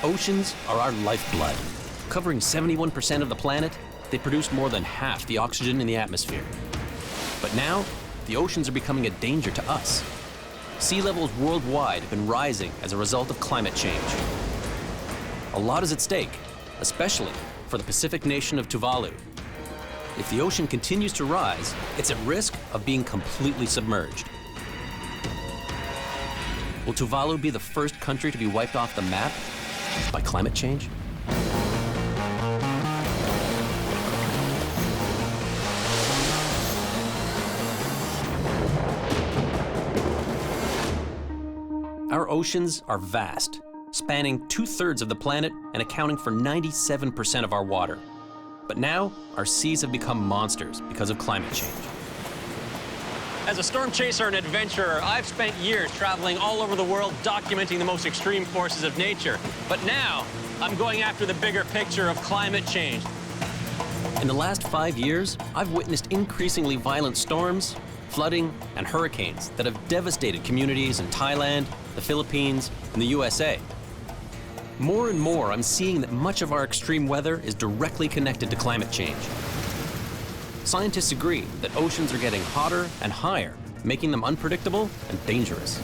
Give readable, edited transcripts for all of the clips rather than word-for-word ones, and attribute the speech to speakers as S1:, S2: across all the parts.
S1: Oceans are our lifeblood. Covering 71% of the planet, they produce more than half the oxygen in the atmosphere. But now, the oceans are becoming a danger to us. Sea levels worldwide have been rising as a result of climate change. A lot is at stake, especially for the Pacific nation of Tuvalu. If the ocean continues to rise, it's at risk of being completely submerged. Will Tuvalu be the first country to be wiped off the map by climate change? Our oceans are vast, spanning 2/3 of the planet and accounting for 97% of our water. But now, our seas have become monsters because of climate change.
S2: As a storm chaser and adventurer, I've spent years traveling all over the world documenting the most extreme forces of nature. But now, I'm going after the bigger picture of climate change.
S1: In the last 5 years, I've witnessed increasingly violent storms, flooding, and hurricanes that have devastated communities in Thailand, the Philippines, and the USA. More and more, I'm seeing that much of our extreme weather is directly connected to climate change. Scientists agree that oceans are getting hotter and higher, making them unpredictable and dangerous.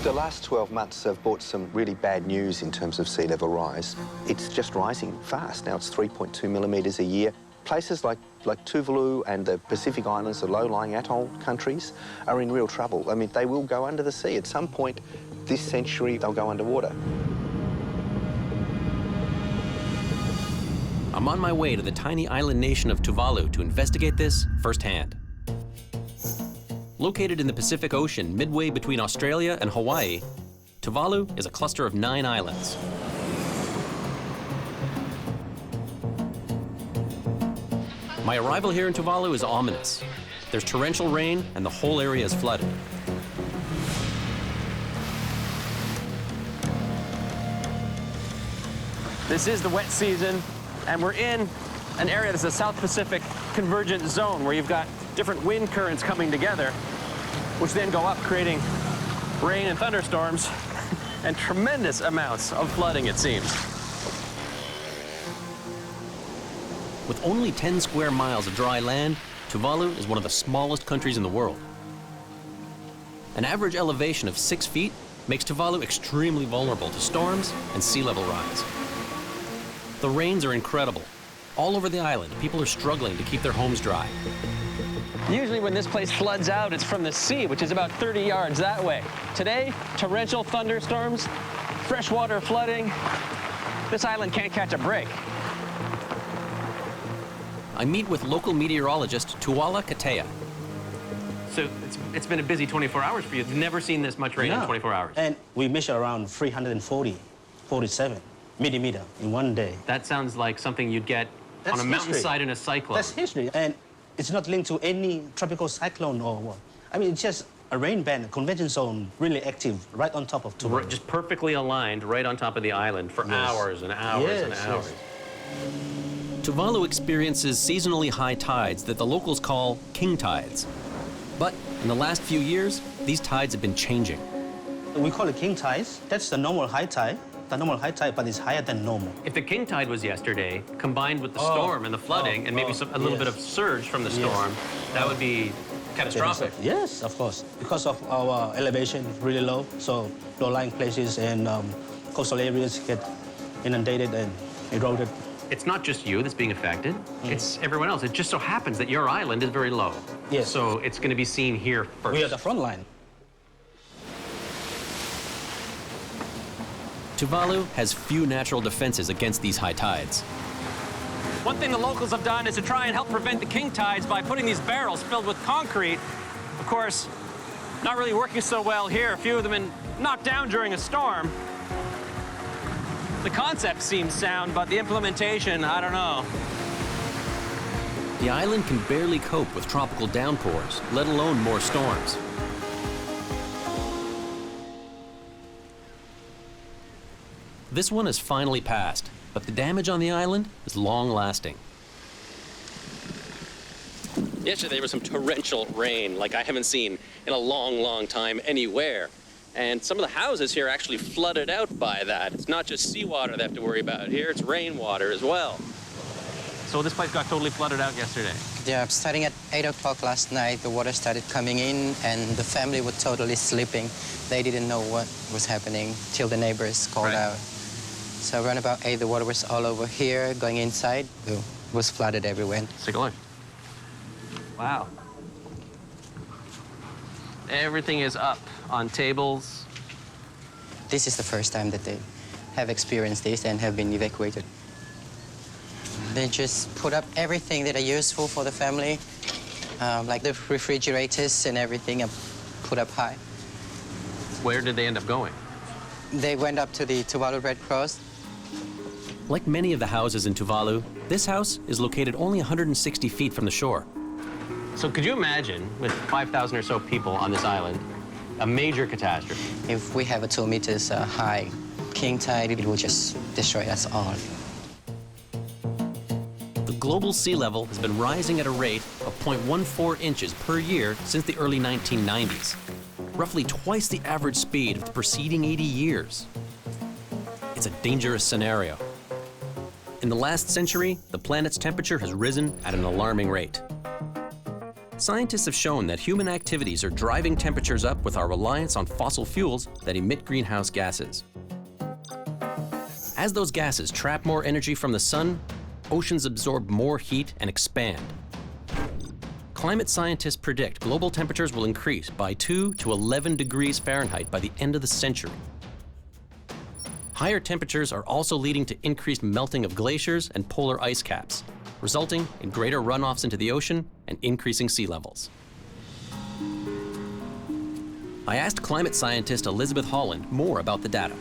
S3: The last 12 months have brought some really bad news in terms of sea level rise. It's just rising fast. Now it's 3.2 millimetres a year. Places like Tuvalu and the Pacific Islands, the low-lying atoll countries, are in real trouble. I mean, they will go under the sea. At some point this century, they'll go underwater.
S1: I'm on my way to the tiny island nation of Tuvalu to investigate this firsthand. Located in the Pacific Ocean, midway between Australia and Hawaii, Tuvalu is a cluster of 9 islands. My arrival here in Tuvalu is ominous. There's torrential rain and the whole area is flooded.
S2: This is the wet season, and we're in an area that's a South Pacific convergent zone where you've got different wind currents coming together, which then go up, creating rain and thunderstorms and tremendous amounts of flooding, it seems.
S1: With only 10 square miles of dry land, Tuvalu is one of the smallest countries in the world. An average elevation of 6 feet makes Tuvalu extremely vulnerable to storms and sea level rise. The rains are incredible. All over the island, people are struggling to keep their homes dry.
S2: Usually when this place floods out, it's from the sea, which is about 30 yards that way. Today, torrential thunderstorms, freshwater flooding. This island can't catch a break.
S1: I meet with local meteorologist Tuala Katea.
S2: So it's been a busy 24 hours for you. You've never seen this much rain in 24 hours.
S4: And we measure around 347 millimeter in one day.
S2: That sounds like something you'd get on a mountainside in a cyclone.
S4: That's history. And it's not linked to any tropical cyclone or what. I mean, it's just a rain band, a convection zone, really active right on top of Tuvalu.
S2: Just perfectly aligned right on top of the island for hours and hours and hours.
S1: Tuvalu experiences seasonally high tides that the locals call king tides. But in the last few years, these tides have been changing.
S4: We call it king tides. That's the normal high tide. The normal high tide, but it's higher than normal.
S2: If the king tide was yesterday, combined with the storm and the flooding, and maybe a little bit of surge from the storm, that would be catastrophic.
S4: Yes, of course. Because of our elevation really low, so low-lying places and coastal areas get inundated and eroded.
S2: It's not just you that's being affected, it's everyone else. It just so happens that your island is very low.
S4: Yes.
S2: So it's going to be seen here first.
S4: We are the front line.
S1: Tuvalu has few natural defenses against these high tides.
S2: One thing the locals have done is to try and help prevent the king tides by putting these barrels filled with concrete. Of course, not really working so well here. A few of them been knocked down during a storm. The concept seems sound, but the implementation, I don't know.
S1: The island can barely cope with tropical downpours, let alone more storms. This one has finally passed, but the damage on the island is long-lasting.
S2: Yesterday there was some torrential rain like I haven't seen in a long, long time anywhere. And some of the houses here are actually flooded out by that. It's not just seawater they have to worry about here, it's rainwater as well. So this place got totally flooded out yesterday?
S5: Yeah, starting at 8 o'clock last night, the water started coming in and the family was totally sleeping. They didn't know what was happening till the neighbors called out. So around about 8, the water was all over here, going inside. It was flooded everywhere.
S2: Let's take a look. Wow. Everything is up on tables.
S5: This is the first time that they have experienced this and have been evacuated. They just put up everything that are useful for the family, like the refrigerators and everything, and put up high.
S2: Where did they end up going?
S5: They went up to the Tuvalu Red Cross.
S1: Like many of the houses in Tuvalu, this house is located only 160 feet from the shore.
S2: So could you imagine, with 5,000 or so people on this island, a major catastrophe?
S5: If we have a 2 meters high king tide, it will just destroy us all.
S1: The global sea level has been rising at a rate of 0.14 inches per year since the early 1990s, roughly twice the average speed of the preceding 80 years. It's a dangerous scenario. In the last century, the planet's temperature has risen at an alarming rate. Scientists have shown that human activities are driving temperatures up with our reliance on fossil fuels that emit greenhouse gases. As those gases trap more energy from the sun, oceans absorb more heat and expand. Climate scientists predict global temperatures will increase by 2 to 11 degrees Fahrenheit by the end of the century. Higher temperatures are also leading to increased melting of glaciers and polar ice caps, resulting in greater runoffs into the ocean and increasing sea levels. I asked climate scientist Elizabeth Holland more about the data.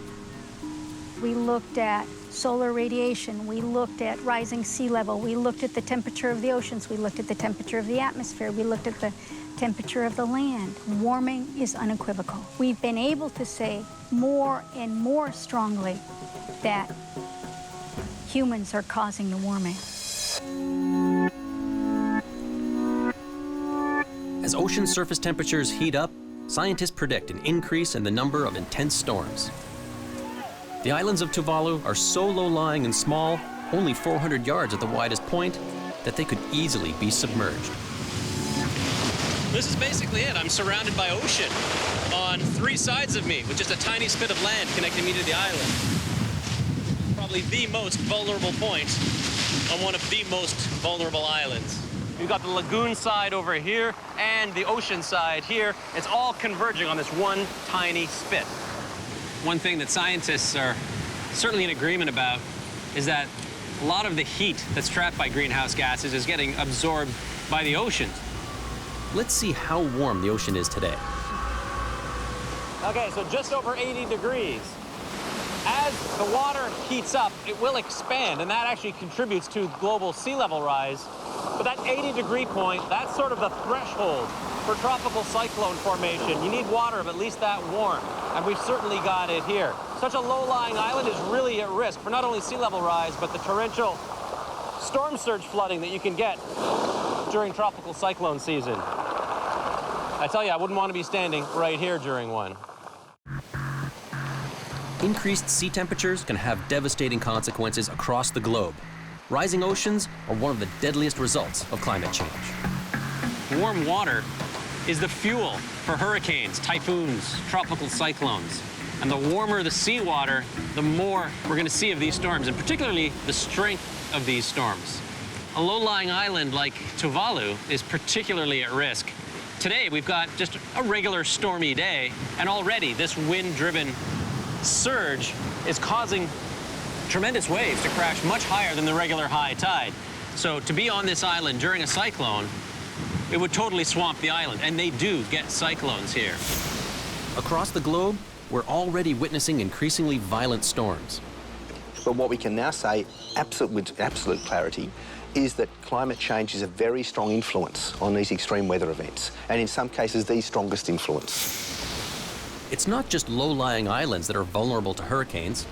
S6: We looked at solar radiation, we looked at rising sea level, we looked at the temperature of the oceans, we looked at the temperature of the atmosphere, we looked at the temperature of the land. Warming is unequivocal. We've been able to say more and more strongly that humans are causing the warming.
S1: As ocean surface temperatures heat up, scientists predict an increase in the number of intense storms. The islands of Tuvalu are so low-lying and small, only 400 yards at the widest point, that they could easily be submerged.
S2: This is basically it. I'm surrounded by ocean on 3 sides of me, with just a tiny spit of land connecting me to the island. Probably the most vulnerable point on one of the most vulnerable islands. You've got the lagoon side over here and the ocean side here. It's all converging on this one tiny spit. One thing that scientists are certainly in agreement about is that a lot of the heat that's trapped by greenhouse gases is getting absorbed by the oceans.
S1: Let's see how warm the ocean is today.
S2: Okay, so just over 80 degrees. As the water heats up, it will expand, and that actually contributes to global sea level rise. But that 80-degree point, that's sort of the threshold for tropical cyclone formation. You need water of at least that warm, and we've certainly got it here. Such a low-lying island is really at risk for not only sea level rise, but the torrential storm surge flooding that you can get during tropical cyclone season. I tell you, I wouldn't want to be standing right here during one.
S1: Increased sea temperatures can have devastating consequences across the globe. Rising oceans are one of the deadliest results of climate change.
S2: Warm water is the fuel for hurricanes, typhoons, tropical cyclones. And the warmer the seawater, the more we're going to see of these storms, and particularly the strength of these storms. A low-lying island like Tuvalu is particularly at risk. Today, we've got just a regular stormy day, and already this wind-driven surge is causing tremendous waves to crash much higher than the regular high tide. So to be on this island during a cyclone, it would totally swamp the island, and they do get cyclones here.
S1: Across the globe, we're already witnessing increasingly violent storms.
S3: But what we can now say with absolute clarity is that climate change is a very strong influence on these extreme weather events, and in some cases, the strongest influence.
S1: It's not just low-lying islands that are vulnerable to hurricanes.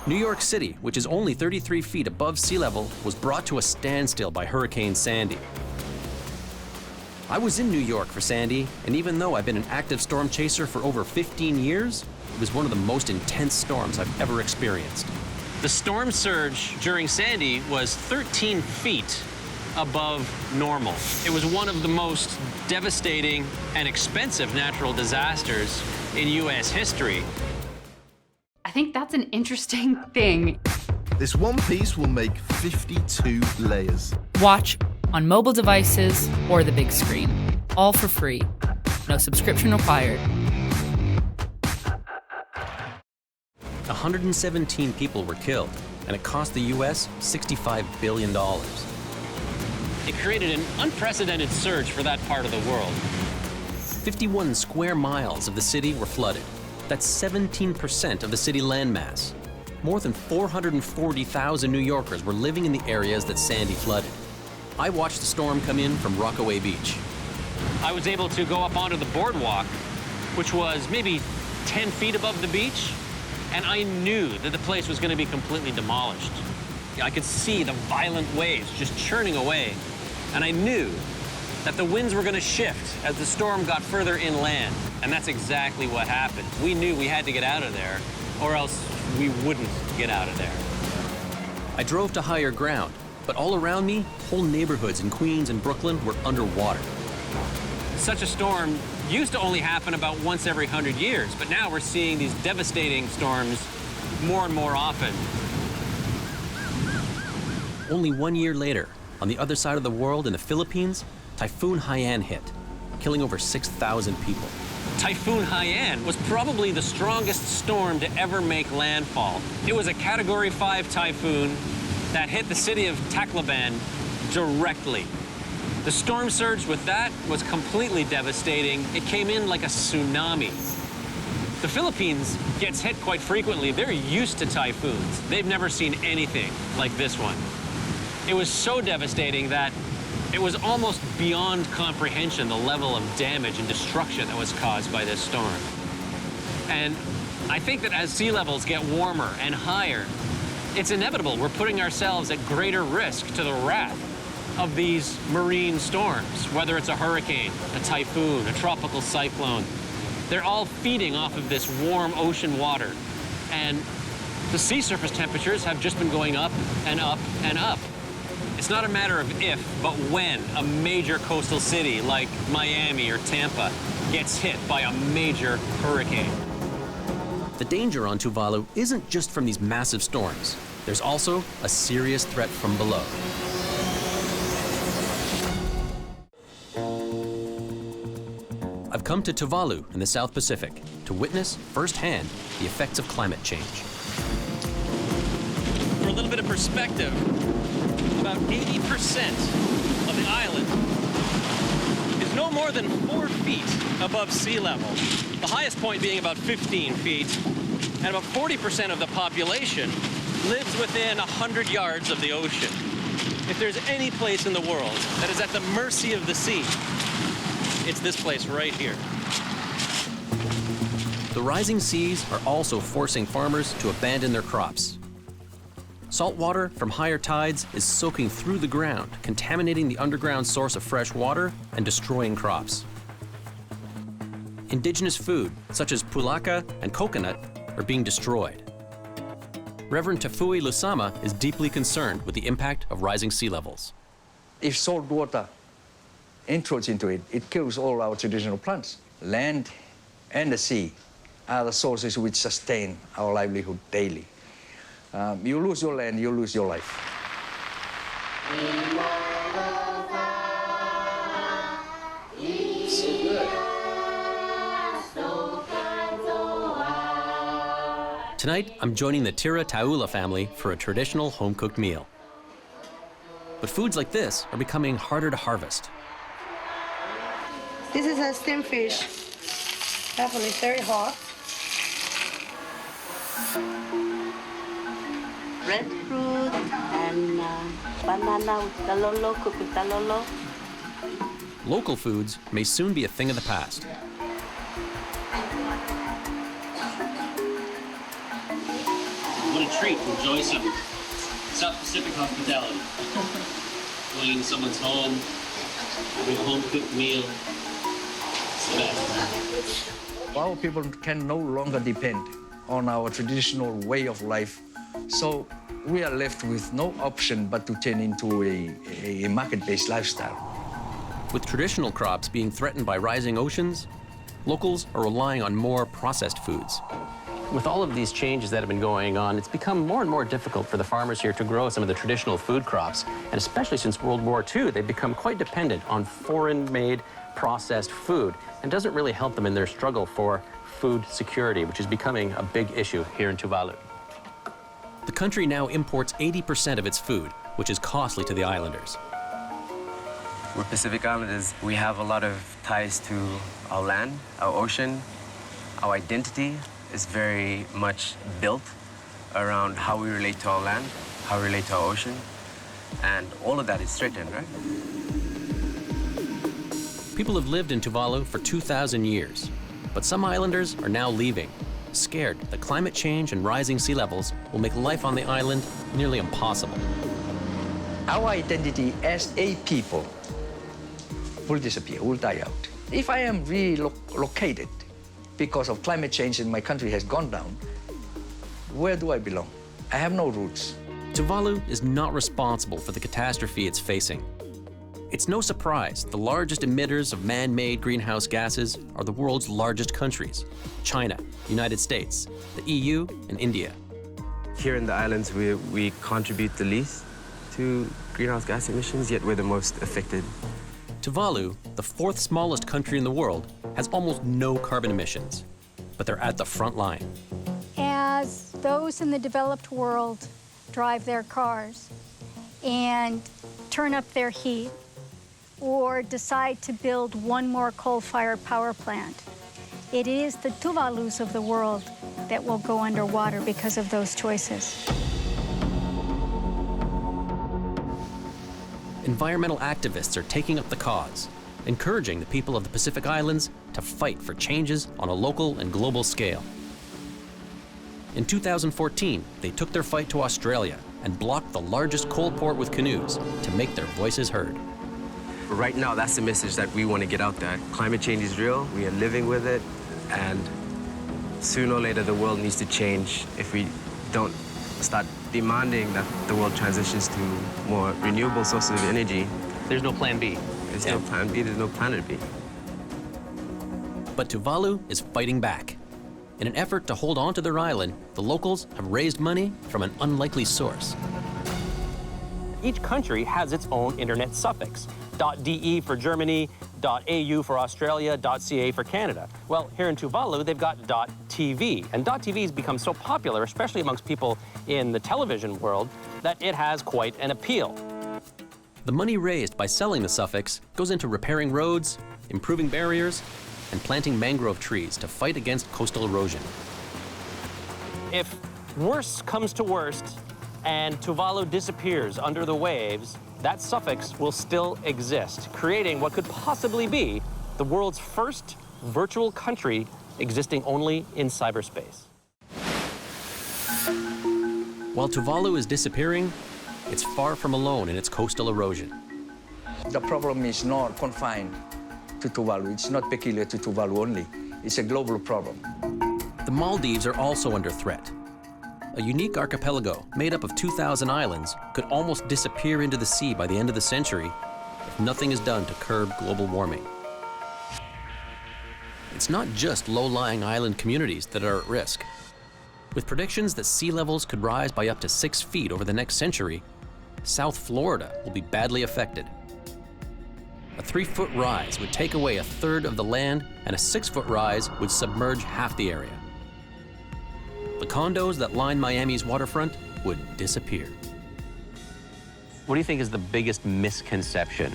S1: New York City, which is only 33 feet above sea level, was brought to a standstill by Hurricane Sandy. I was in New York for Sandy, and even though I've been an active storm chaser for over 15 years, it was one of the most intense storms I've ever experienced.
S2: The storm surge during Sandy was 13 feet above normal. It was one of the most devastating and expensive natural disasters in U.S. history.
S7: I think that's an interesting thing.
S8: This one piece will make 52 layers.
S9: Watch on mobile devices or the big screen. All for free. No subscription required.
S1: 117 people were killed, and it cost the U.S. $65 billion.
S2: It created an unprecedented surge for that part of the world.
S1: 51 square miles of the city were flooded. That's 17% of the city landmass. More than 440,000 New Yorkers were living in the areas that Sandy flooded. I watched the storm come in from Rockaway Beach.
S2: I was able to go up onto the boardwalk, which was maybe 10 feet above the beach, and I knew that the place was going to be completely demolished. I could see the violent waves just churning away, and I knew that the winds were going to shift as the storm got further inland, and that's exactly what happened. We knew we had to get out of there, or else we wouldn't get out of there.
S1: I drove to higher ground, but all around me, whole neighborhoods in Queens and Brooklyn were underwater.
S2: Such a storm used to only happen about once every 100 years, but now we're seeing these devastating storms more and more often.
S1: Only 1 year later, on the other side of the world in the Philippines, Typhoon Haiyan hit, killing over 6,000 people.
S2: Typhoon Haiyan was probably the strongest storm to ever make landfall. It was a Category 5 typhoon that hit the city of Tacloban directly. The storm surge with that was completely devastating. It came in like a tsunami. The Philippines gets hit quite frequently. They're used to typhoons. They've never seen anything like this one. It was so devastating that it was almost beyond comprehension, the level of damage and destruction that was caused by this storm. And I think that as sea levels get warmer and higher, it's inevitable we're putting ourselves at greater risk to the wrath of these marine storms, whether it's a hurricane, a typhoon, a tropical cyclone. They're all feeding off of this warm ocean water. And the sea surface temperatures have just been going up and up and up. It's not a matter of if, but when a major coastal city like Miami or Tampa gets hit by a major hurricane.
S1: The danger on Tuvalu isn't just from these massive storms. There's also a serious threat from below. I've come to Tuvalu in the South Pacific to witness firsthand the effects of climate change.
S2: For a little bit of perspective, about 80% of the island is no more than 4 feet above sea level, the highest point being about 15 feet, and about 40% of the population lives within 100 yards of the ocean. If there's any place in the world that is at the mercy of the sea, it's this place right here.
S1: The rising seas are also forcing farmers to abandon their crops. Salt water from higher tides is soaking through the ground, contaminating the underground source of fresh water and destroying crops. Indigenous food, such as pulaka and coconut, are being destroyed. Reverend Tafui Lusama is deeply concerned with the impact of rising sea levels.
S10: If salt water enters into it, it kills all our traditional plants. Land and the sea are the sources which sustain our livelihood daily. You lose your land, you lose your life.
S1: Tonight, I'm joining the Tira Taula family for a traditional home-cooked meal. But foods like this are becoming harder to harvest.
S11: This is a steamed fish. Definitely very hot.
S12: Red fruit and banana with talolo, cooked with talolo.
S1: Local foods may soon be a thing of the past.
S2: What a treat to enjoy some South Pacific hospitality. Going into someone's home,
S1: Having a home-cooked meal. It's the best.
S10: Our people can no longer depend on our traditional way of life, so we are left with no option but to turn into a market-based lifestyle.
S1: With traditional crops being threatened by rising oceans, locals are relying on more processed foods. With all of these changes that have been going on, it's become more and more difficult for the farmers here to grow some of the traditional food crops. And especially since World War II, they've become quite dependent on foreign-made processed food, and doesn't really help them in their struggle for food security, which is becoming a big issue here in Tuvalu. The country now imports 80% of its food, which is costly to the islanders.
S13: We're Pacific Islanders. We have a lot of ties to our land, our ocean. Our identity is very much built around how we relate to our land, how we relate to our ocean, and all of that is threatened, right?
S1: People have lived in Tuvalu for 2,000 years, but some islanders are now leaving, scared that climate change and rising sea levels will make life on the island nearly impossible.
S10: Our identity as a people will disappear, will die out. If I am relocated because of climate change and my country has gone down, where do I belong? I have no roots.
S1: Tuvalu is not responsible for the catastrophe it's facing. It's no surprise the largest emitters of man-made greenhouse gases are the world's largest countries: China, United States, the EU, and India.
S13: Here in the islands, we contribute the least to greenhouse gas emissions, yet we're the most affected.
S1: Tuvalu, the fourth smallest country in the world, has almost no carbon emissions, but they're at the front line.
S6: As those in the developed world drive their cars and turn up their heat or decide to build one more coal-fired power plant, it is the Tuvalus of the world that will go underwater because of those choices.
S1: Environmental activists are taking up the cause, encouraging the people of the Pacific Islands to fight for changes on a local and global scale. In 2014, they took their fight to Australia and blocked the largest coal port with canoes to make their voices heard.
S13: Right now, that's the message that we want to get out there. Climate change is real, we are living with it, and sooner or later the world needs to change if we don't start demanding that the world transitions to more renewable sources of energy.
S1: There's no plan B.
S13: There's no plan B, there's no planet B.
S1: But Tuvalu is fighting back. In an effort to hold on to their island, the locals have raised money from an unlikely source.
S2: Each country has its own internet suffix. .de for Germany, .au for Australia, .ca for Canada. Well, here in Tuvalu, they've got .tv. And .tv has become so popular, especially amongst people in the television world, that it has quite an appeal.
S1: The money raised by selling the suffix goes into repairing roads, improving barriers, and planting mangrove trees to fight against coastal erosion.
S2: If worse comes to worst and Tuvalu disappears under the waves, that suffix will still exist, creating what could possibly be the world's first virtual country existing only in cyberspace.
S1: While Tuvalu is disappearing, it's far from alone in its coastal erosion.
S10: The problem is not confined to Tuvalu. It's not peculiar to Tuvalu only. It's a global problem.
S1: The Maldives are also under threat. A unique archipelago made up of 2,000 islands could almost disappear into the sea by the end of the century if nothing is done to curb global warming. It's not just low-lying island communities that are at risk. With predictions that sea levels could rise by up to 6 feet over the next century, South Florida will be badly affected. A 3-foot rise would take away a third of the land, and a 6-foot rise would submerge half the area. The condos that line Miami's waterfront would disappear.
S2: What do you think is the biggest misconception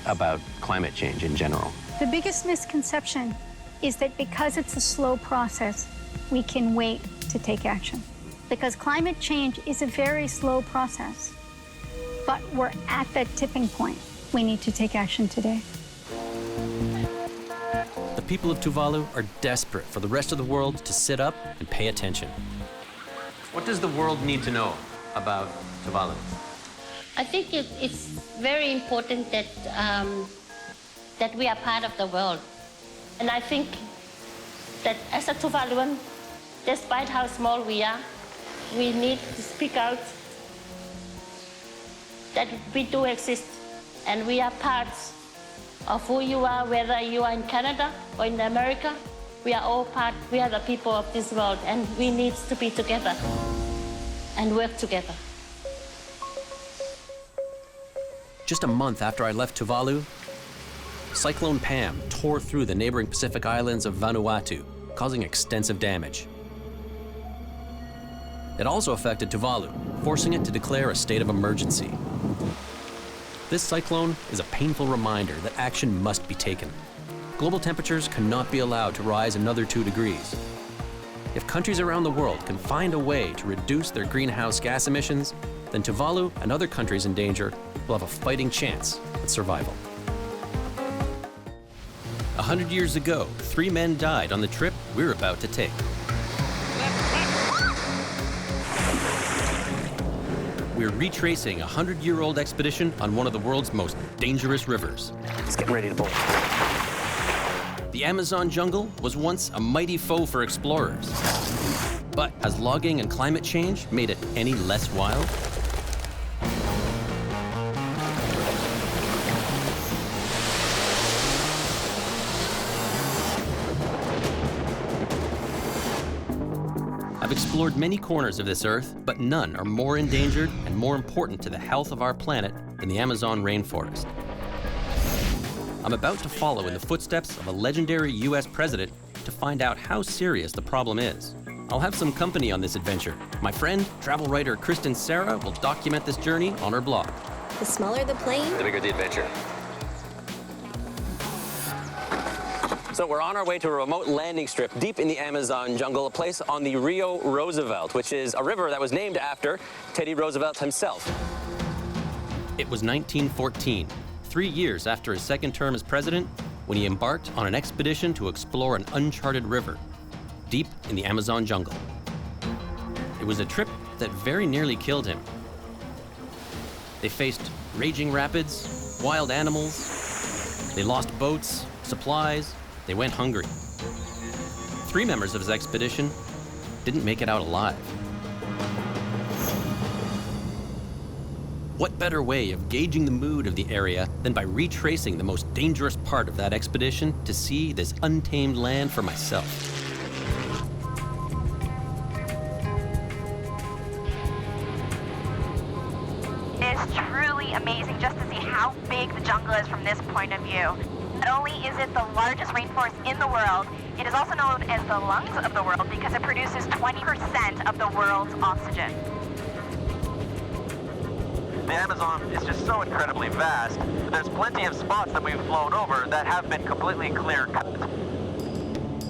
S2: about climate change in general?
S6: The biggest misconception is that because it's a slow process, we can wait to take action. Because climate change is a very slow process, but we're at that tipping point. We need to take action today.
S1: The people of Tuvalu are desperate for the rest of the world to sit up and pay attention.
S2: What does the world need to know about Tuvalu?
S12: I think it's very important that that we are part of the world. And I think that as a Tuvaluan, despite how small we are, we need to speak out that we do exist and we are parts of who you are, whether you are in Canada or in America. We are all part, we are the people of this world, and we need to be together and work together.
S1: Just a month after I left Tuvalu, Cyclone Pam tore through the neighboring Pacific islands of Vanuatu, causing extensive damage. It also affected Tuvalu, forcing it to declare a state of emergency. This cyclone is a painful reminder that action must be taken. Global temperatures cannot be allowed to rise another 2 degrees. If countries around the world can find a way to reduce their greenhouse gas emissions, then Tuvalu and other countries in danger will have a fighting chance at survival. 100 years ago, 3 men died on the trip we're about to take. We're retracing a 100-year-old expedition on one of the world's most dangerous rivers.
S2: It's getting ready to bolt.
S1: The Amazon jungle was once a mighty foe for explorers. But has logging and climate change made it any less wild? I've explored many corners of this earth, but none are more endangered and more important to the health of our planet than the Amazon rainforest. I'm about to follow in the footsteps of a legendary US president to find out how serious the problem is. I'll have some company on this adventure. My friend, travel writer Kristen Sarah will document this journey on her blog.
S14: The smaller the plane,
S2: The bigger the adventure. So we're on our way to a remote landing strip deep in the Amazon jungle, a place on the Rio Roosevelt, which is a river that was named after Teddy Roosevelt himself.
S1: It was 1914, 3 years after his second term as president, when he embarked on an expedition to explore an uncharted river deep in the Amazon jungle. It was a trip that very nearly killed him. They faced raging rapids, wild animals, they lost boats, supplies, they went hungry. 3 members of his expedition didn't make it out alive. What better way of gauging the mood of the area than by retracing the most dangerous part of that expedition to see this untamed land for myself?
S15: It's truly amazing just to see how big the jungle is from this point of view. Not only is it the largest rainforest in the world, it is also known as the lungs of the world because it produces 20% of the world's oxygen.
S16: The Amazon is just so incredibly vast. There's plenty of spots that we've flown over that have been completely clear-cut.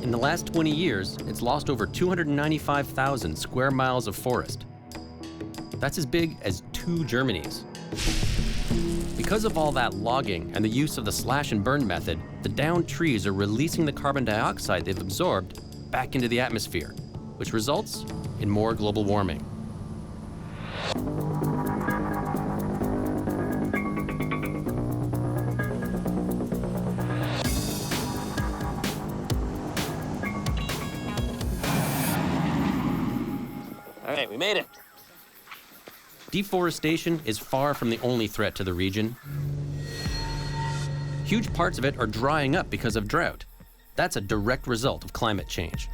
S1: In the last 20 years, it's lost over 295,000 square miles of forest. That's as big as 2 Germanys. Because of all that logging and the use of the slash and burn method, the downed trees are releasing the carbon dioxide they've absorbed back into the atmosphere, which results in more global warming.
S2: All right, we made it.
S1: Deforestation is far from the only threat to the region. Huge parts of it are drying up because of drought. That's a direct result of climate change.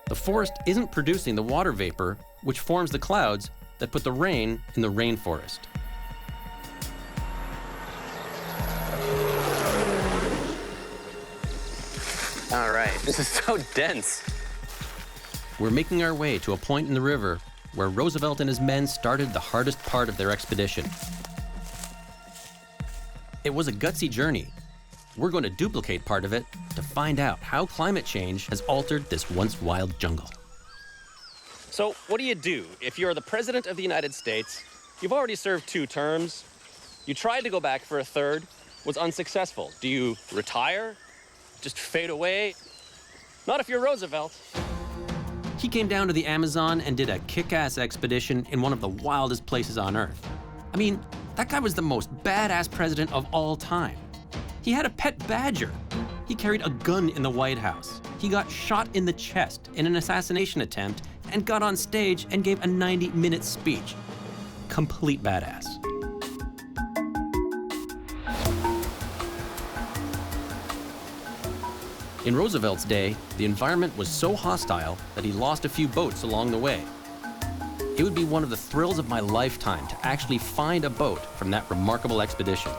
S1: The forest isn't producing the water vapor, which forms the clouds that put the rain in the rainforest.
S2: All right, this is so dense.
S1: We're making our way to a point in the river where Roosevelt and his men started the hardest part of their expedition. It was a gutsy journey. We're going to duplicate part of it to find out how climate change has altered this once wild jungle.
S2: So what do? If you're the President of the United States, you've already served 2 terms, you tried to go back for a 3rd, was unsuccessful. Do you retire? Just fade away? Not if you're Roosevelt.
S1: He came down to the Amazon and did a kick-ass expedition in one of the wildest places on Earth. I mean, that guy was the most badass president of all time. He had a pet badger. He carried a gun in the White House. He got shot in the chest in an assassination attempt and got on stage and gave a 90-minute speech. Complete badass. In Roosevelt's day, the environment was so hostile that he lost a few boats along the way. It would be one of the thrills of my lifetime to actually find a boat from that remarkable expedition.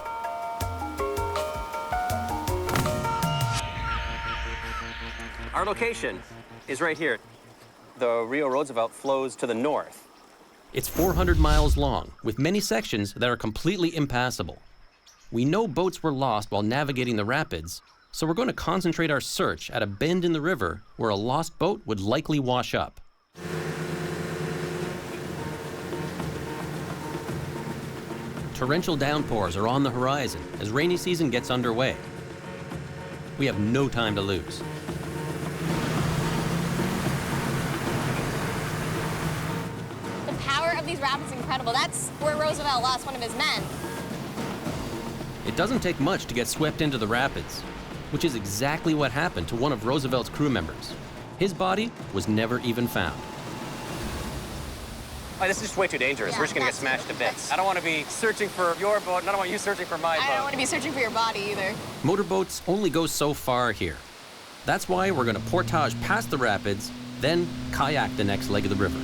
S2: Our location is right here. The Rio Roosevelt flows to the north.
S1: It's 400 miles long, with many sections that are completely impassable. We know boats were lost while navigating the rapids, so we're going to concentrate our search at a bend in the river where a lost boat would likely wash up. Torrential downpours are on the horizon as rainy season gets underway. We have no time to lose.
S14: The power of these rapids is incredible. That's where Roosevelt lost one of his men.
S1: It doesn't take much to get swept into the rapids, which is exactly what happened to one of Roosevelt's crew members. His body was never even found.
S2: Oh, this is just way too dangerous.
S14: Yeah,
S2: We're just gonna get smashed to bits. I don't want to be searching for your boat, and I don't want you searching for my boat.
S14: I don't want to be searching for your body either.
S1: Motorboats only go so far here. That's why we're going to portage past the rapids, then kayak the next leg of the river.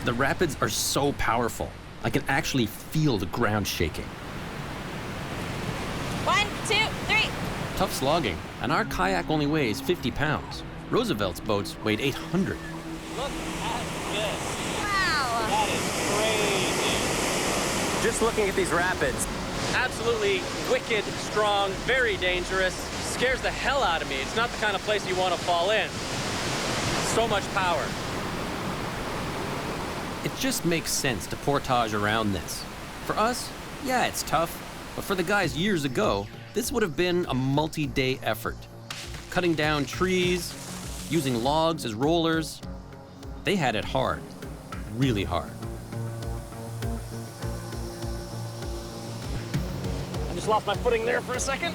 S1: The rapids are so powerful, I can actually feel the ground shaking.
S14: 1, 2, 3.
S1: Tough slogging, and our kayak only weighs 50 pounds. Roosevelt's boats weighed 800.
S2: Look at this.
S14: Wow.
S2: That is crazy. Just looking at these rapids, absolutely wicked, strong, very dangerous. Scares the hell out of me. It's not the kind of place you want to fall in. So much power.
S1: It just makes sense to portage around this. For us, yeah, it's tough, but for the guys years ago, this would have been a multi-day effort. Cutting down trees, using logs as rollers. They had it hard, really hard.
S2: I just lost my footing there for a second.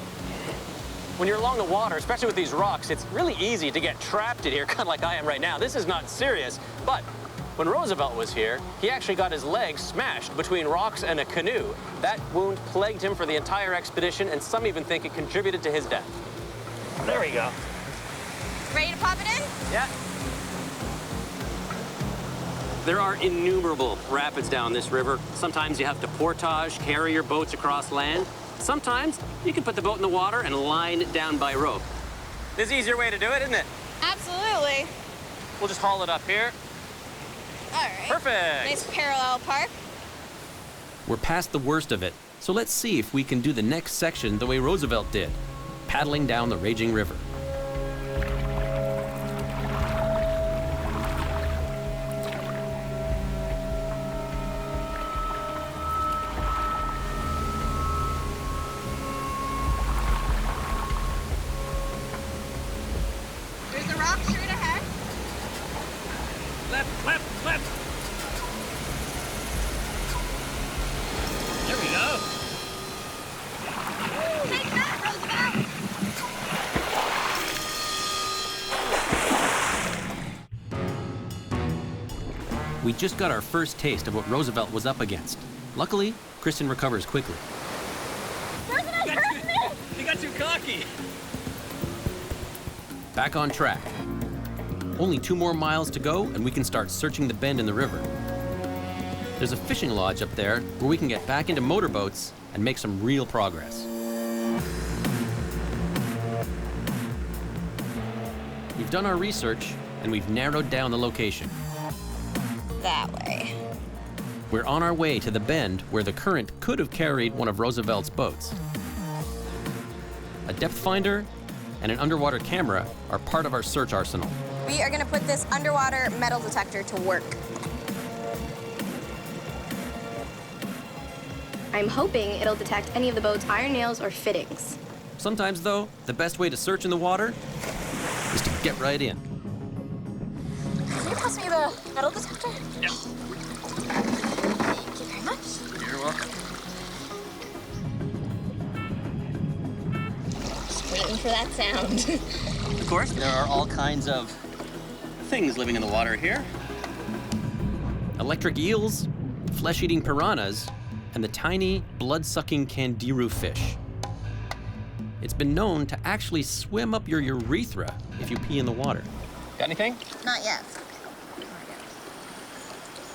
S2: When you're along the water, especially with these rocks, it's really easy to get trapped in here, kind of like I am right now. This is not serious, but when Roosevelt was here, he actually got his leg smashed between rocks and a canoe. That wound plagued him for the entire expedition, and some even think it contributed to his death. There we go.
S14: Ready to pop it in?
S2: Yeah. There are innumerable rapids down this river. Sometimes you have to portage, carry your boats across land. Sometimes you can put the boat in the water and line it down by rope. This is the easier way to do it, isn't it?
S14: Absolutely.
S2: We'll just haul it up here.
S14: All right.
S2: Perfect.
S14: Nice parallel park.
S1: We're past the worst of it, so let's see if we can do the next section the way Roosevelt did, paddling down the raging river.
S14: There's a rock straight ahead.
S2: Left, left, left. There we go.
S14: Take that, Roosevelt.
S1: We just got our first taste of what Roosevelt was up against. Luckily, Kristen recovers quickly.
S14: Roosevelt hurt me.
S2: You got too cocky.
S1: Back on track. Only 2 more miles to go and we can start searching the bend in the river. There's a fishing lodge up there where we can get back into motorboats and make some real progress. We've done our research and we've narrowed down the location.
S14: That way.
S1: We're on our way to the bend where the current could have carried one of Roosevelt's boats. A depth finder and an underwater camera are part of our search arsenal.
S14: We are going to put this underwater metal detector to work. I'm hoping it'll detect any of the boat's iron nails or fittings.
S1: Sometimes, though, the best way to search in the water is to get right in.
S14: Can you pass me the metal detector?
S2: Yeah.
S14: Thank you very much.
S2: You're welcome.
S14: Just waiting for that sound.
S1: Of course, there are all kinds of things living in the water here. Electric eels, flesh-eating piranhas, and the tiny, blood-sucking candiru fish. It's been known to actually swim up your urethra if you pee in the water. Got anything?
S14: Not yet.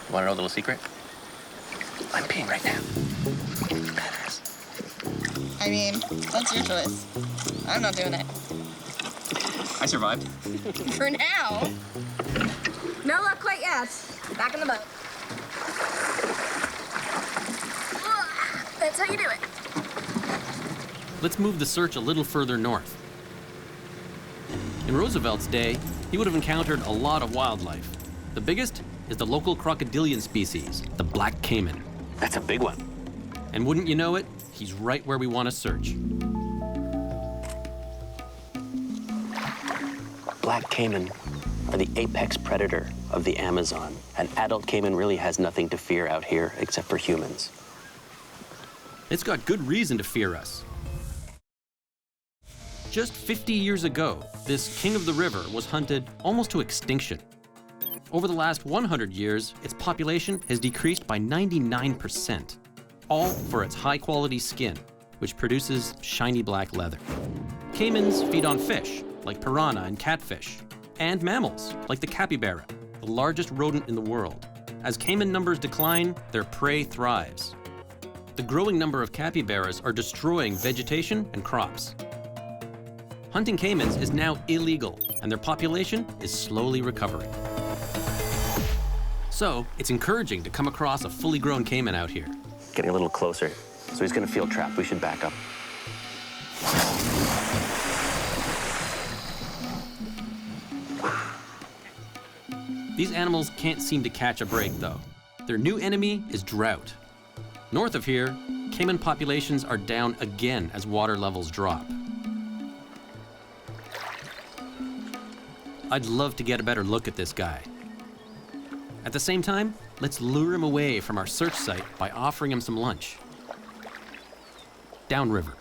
S1: You want to know a little secret? I'm peeing right now. Badass.
S14: I mean, that's your choice. I'm not doing it.
S1: I survived.
S14: For now. No luck quite yet. Back in the boat. That's how you do it.
S1: Let's move the search a little further north. In Roosevelt's day, he would have encountered a lot of wildlife. The biggest is the local crocodilian species, the black caiman. That's a big one. And wouldn't you know it, he's right where we want to search.
S17: Black caiman are the apex predator of the Amazon. An adult caiman really has nothing to fear out here except for humans.
S1: It's got good reason to fear us. Just 50 years ago, this king of the river was hunted almost to extinction. Over the last 100 years, its population has decreased by 99%, all for its high-quality skin, which produces shiny black leather. Caimans feed on fish, like piranha and catfish, and mammals, like the capybara, the largest rodent in the world. As caiman numbers decline, their prey thrives. The growing number of capybaras are destroying vegetation and crops. Hunting caimans is now illegal, and their population is slowly recovering. So, it's encouraging to come across a fully grown caiman out here.
S17: Getting a little closer, so he's gonna feel trapped. We should back up.
S1: These animals can't seem to catch a break, though. Their new enemy is drought. North of here, caiman populations are down again as water levels drop. I'd love to get a better look at this guy. At the same time, let's lure him away from our search site by offering him some lunch. Downriver.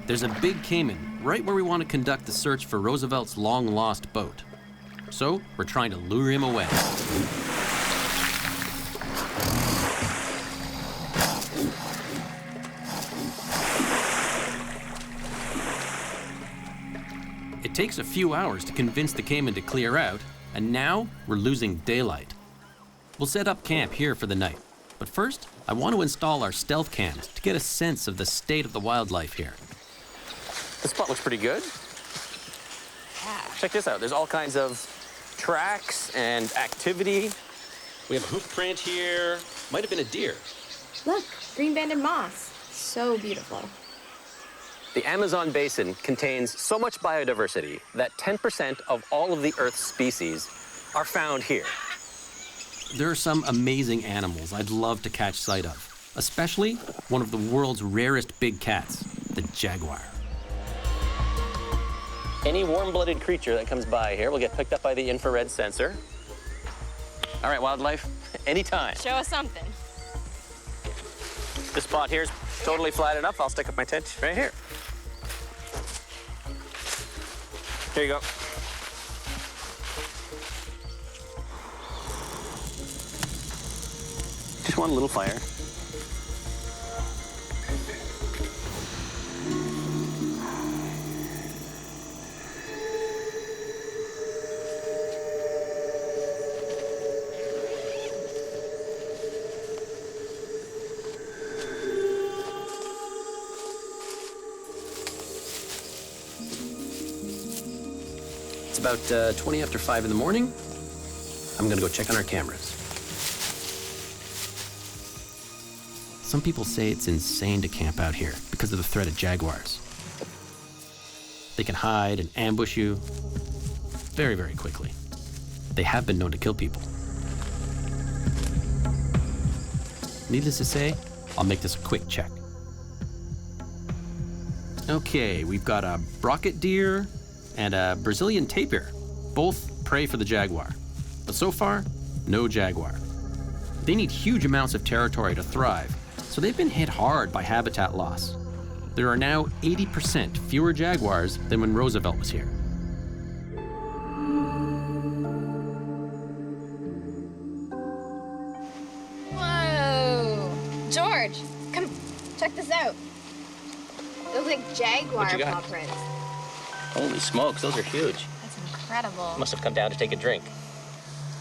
S1: There's a big caiman right where we want to conduct the search for Roosevelt's long-lost boat. So, we're trying to lure him away. It takes a few hours to convince the caiman to clear out, and now we're losing daylight. We'll set up camp here for the night, but first, I want to install our stealth cams to get a sense of the state of the wildlife here. This spot looks pretty good. Check this out. There's all kinds of tracks and activity. We have a hoof print here. Might have been a deer.
S14: Look, green banded moss. So beautiful.
S17: The Amazon basin contains so much biodiversity that 10% of all of the Earth's species are found here.
S1: There are some amazing animals I'd love to catch sight of, especially one of the world's rarest big cats, the jaguar.
S17: Any warm-blooded creature that comes by here will get picked up by the infrared sensor. All right, wildlife, anytime.
S14: Show us something.
S17: This spot here is totally flat enough. I'll stick up my tent right here. Here you go. Just one little fire.
S1: It's about 20 after 5 in the morning. I'm gonna go check on our cameras. Some people say it's insane to camp out here because of the threat of jaguars. They can hide and ambush you very, very quickly. They have been known to kill people. Needless to say, I'll make this a quick check. Okay, we've got a brocket deer and a Brazilian tapir. Both prey for the jaguar. But so far, no jaguar. They need huge amounts of territory to thrive, so they've been hit hard by habitat loss. There are now 80% fewer jaguars than when Roosevelt was here.
S14: Whoa! George, come check this out. Those like jaguar
S17: What you got?
S14: paw prints.
S17: Holy smokes, those are huge.
S14: That's incredible.
S17: Must have come down to take a drink.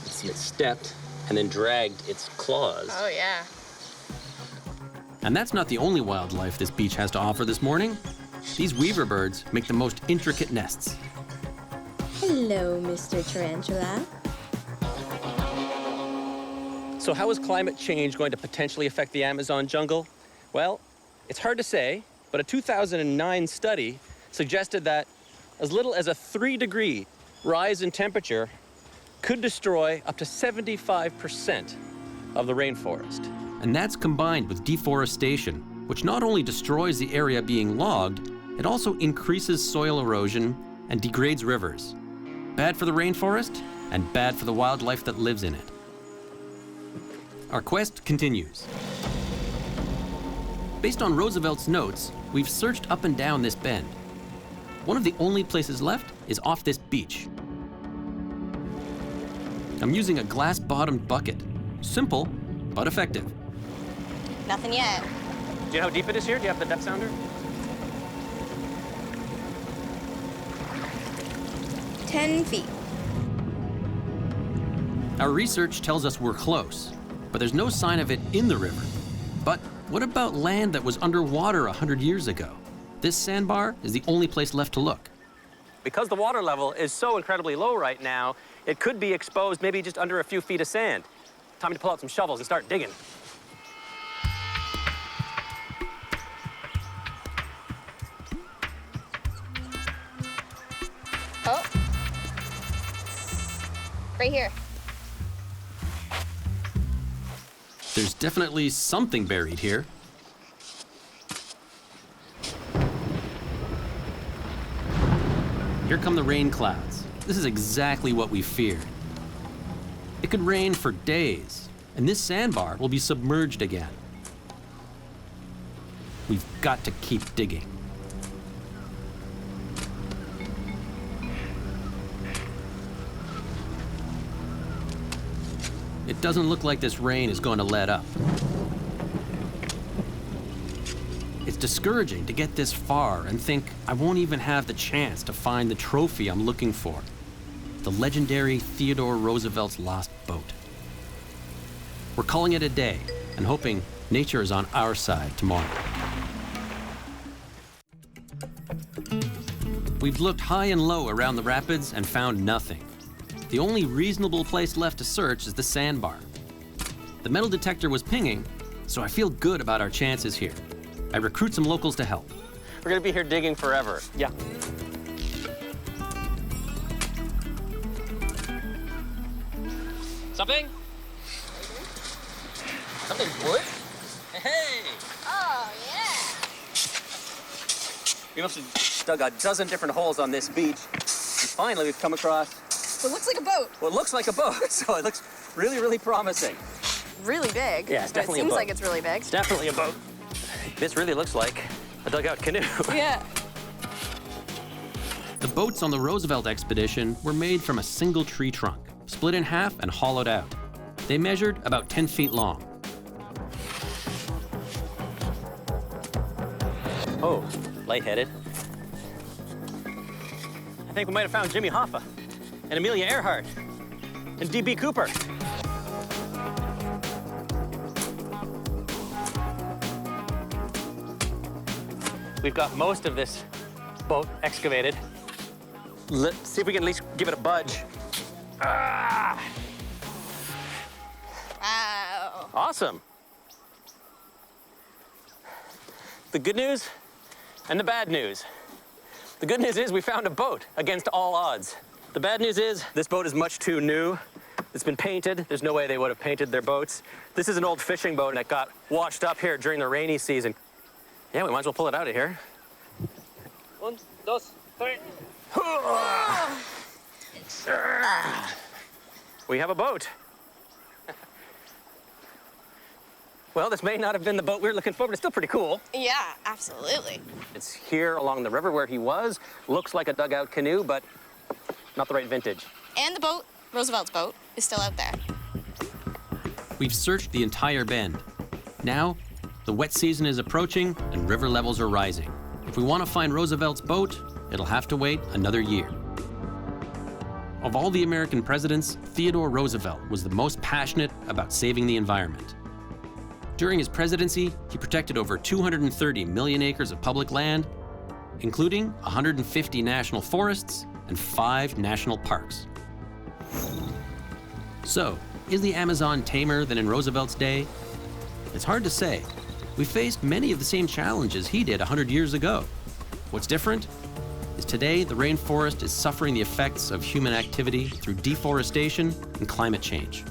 S17: You see it stepped and then dragged its claws.
S14: Oh yeah.
S1: And that's not the only wildlife this beach has to offer this morning. These weaver birds make the most intricate nests.
S18: Hello, Mr. Tarantula.
S17: So how is climate change going to potentially affect the Amazon jungle? Well, it's hard to say, but a 2009 study suggested that as little as a 3-degree rise in temperature could destroy up to 75% of the rainforest.
S1: And that's combined with deforestation, which not only destroys the area being logged, it also increases soil erosion and degrades rivers. Bad for the rainforest and bad for the wildlife that lives in it. Our quest continues. Based on Roosevelt's notes, we've searched up and down this bend. One of the only places left is off this beach. I'm using a glass-bottomed bucket. Simple, but effective.
S14: Nothing yet.
S17: Do you know how deep it is here? Do you have the depth sounder?
S18: 10 feet.
S1: Our research tells us we're close, but there's no sign of it in the river. But what about land that was underwater 100 years ago? This sandbar is the only place left to look.
S17: Because the water level is so incredibly low right now, it could be exposed maybe just under a few feet of sand. Time to pull out some shovels and start digging.
S14: Oh. Right here.
S1: There's definitely something buried here. Here come the rain clouds. This is exactly what we feared. It could rain for days, and this sandbar will be submerged again. We've got to keep digging. It doesn't look like this rain is going to let up. It's discouraging to get this far and think I won't even have the chance to find the trophy I'm looking for. The legendary Theodore Roosevelt's lost boat. We're calling it a day and hoping nature is on our side tomorrow. We've looked high and low around the rapids and found nothing. The only reasonable place left to search is the sandbar. The metal detector was pinging, so I feel good about our chances here. I recruit some locals to help.
S17: We're gonna be here digging forever. Yeah. Something? Something wood? Hey!
S14: Oh, yeah.
S17: We must have dug a dozen different holes on this beach. And finally, we've come across
S14: It looks like a boat.
S17: what looks like a boat. So it looks really, really promising.
S14: Really big.
S17: Yeah, it's
S14: but
S17: definitely a
S14: it seems
S17: boat.
S14: like it's really big.
S17: It's definitely a boat. This really looks like a dugout canoe.
S14: Yeah.
S1: The boats on the Roosevelt expedition were made from a single tree trunk, split in half and hollowed out. They measured about 10 feet long.
S17: Oh, lightheaded. I think we might have found Jimmy Hoffa and Amelia Earhart and D.B. Cooper. We've got most of this boat excavated. Let's see if we can at least give it a budge. Ah!
S14: Wow.
S17: Awesome.
S2: the good news and the bad news. The good news is we found a boat against all odds. The bad news is this boat is much too new. It's been painted. There's no way they would have painted their boats. This is an old fishing boat that got washed up here during the rainy season. Yeah, we might as well pull it out of here. 1, 2, 3. We have a boat. Well, this may not have been the boat we were looking for, but it's still pretty cool.
S14: Yeah, absolutely.
S2: It's here along the river where he was. Looks like a dugout canoe, but not the right vintage.
S14: And the boat, Roosevelt's boat, is still out there.
S1: We've searched the entire bend. Now, the wet season is approaching and river levels are rising. If we want to find Roosevelt's boat, it'll have to wait another year. Of all the American presidents, Theodore Roosevelt was the most passionate about saving the environment. During his presidency, he protected over 230 million acres of public land, including 150 national forests and 5 national parks. So, is the Amazon tamer than in Roosevelt's day? It's hard to say. We faced many of the same challenges he did 100 years ago. What's different is today the rainforest is suffering the effects of human activity through deforestation and climate change.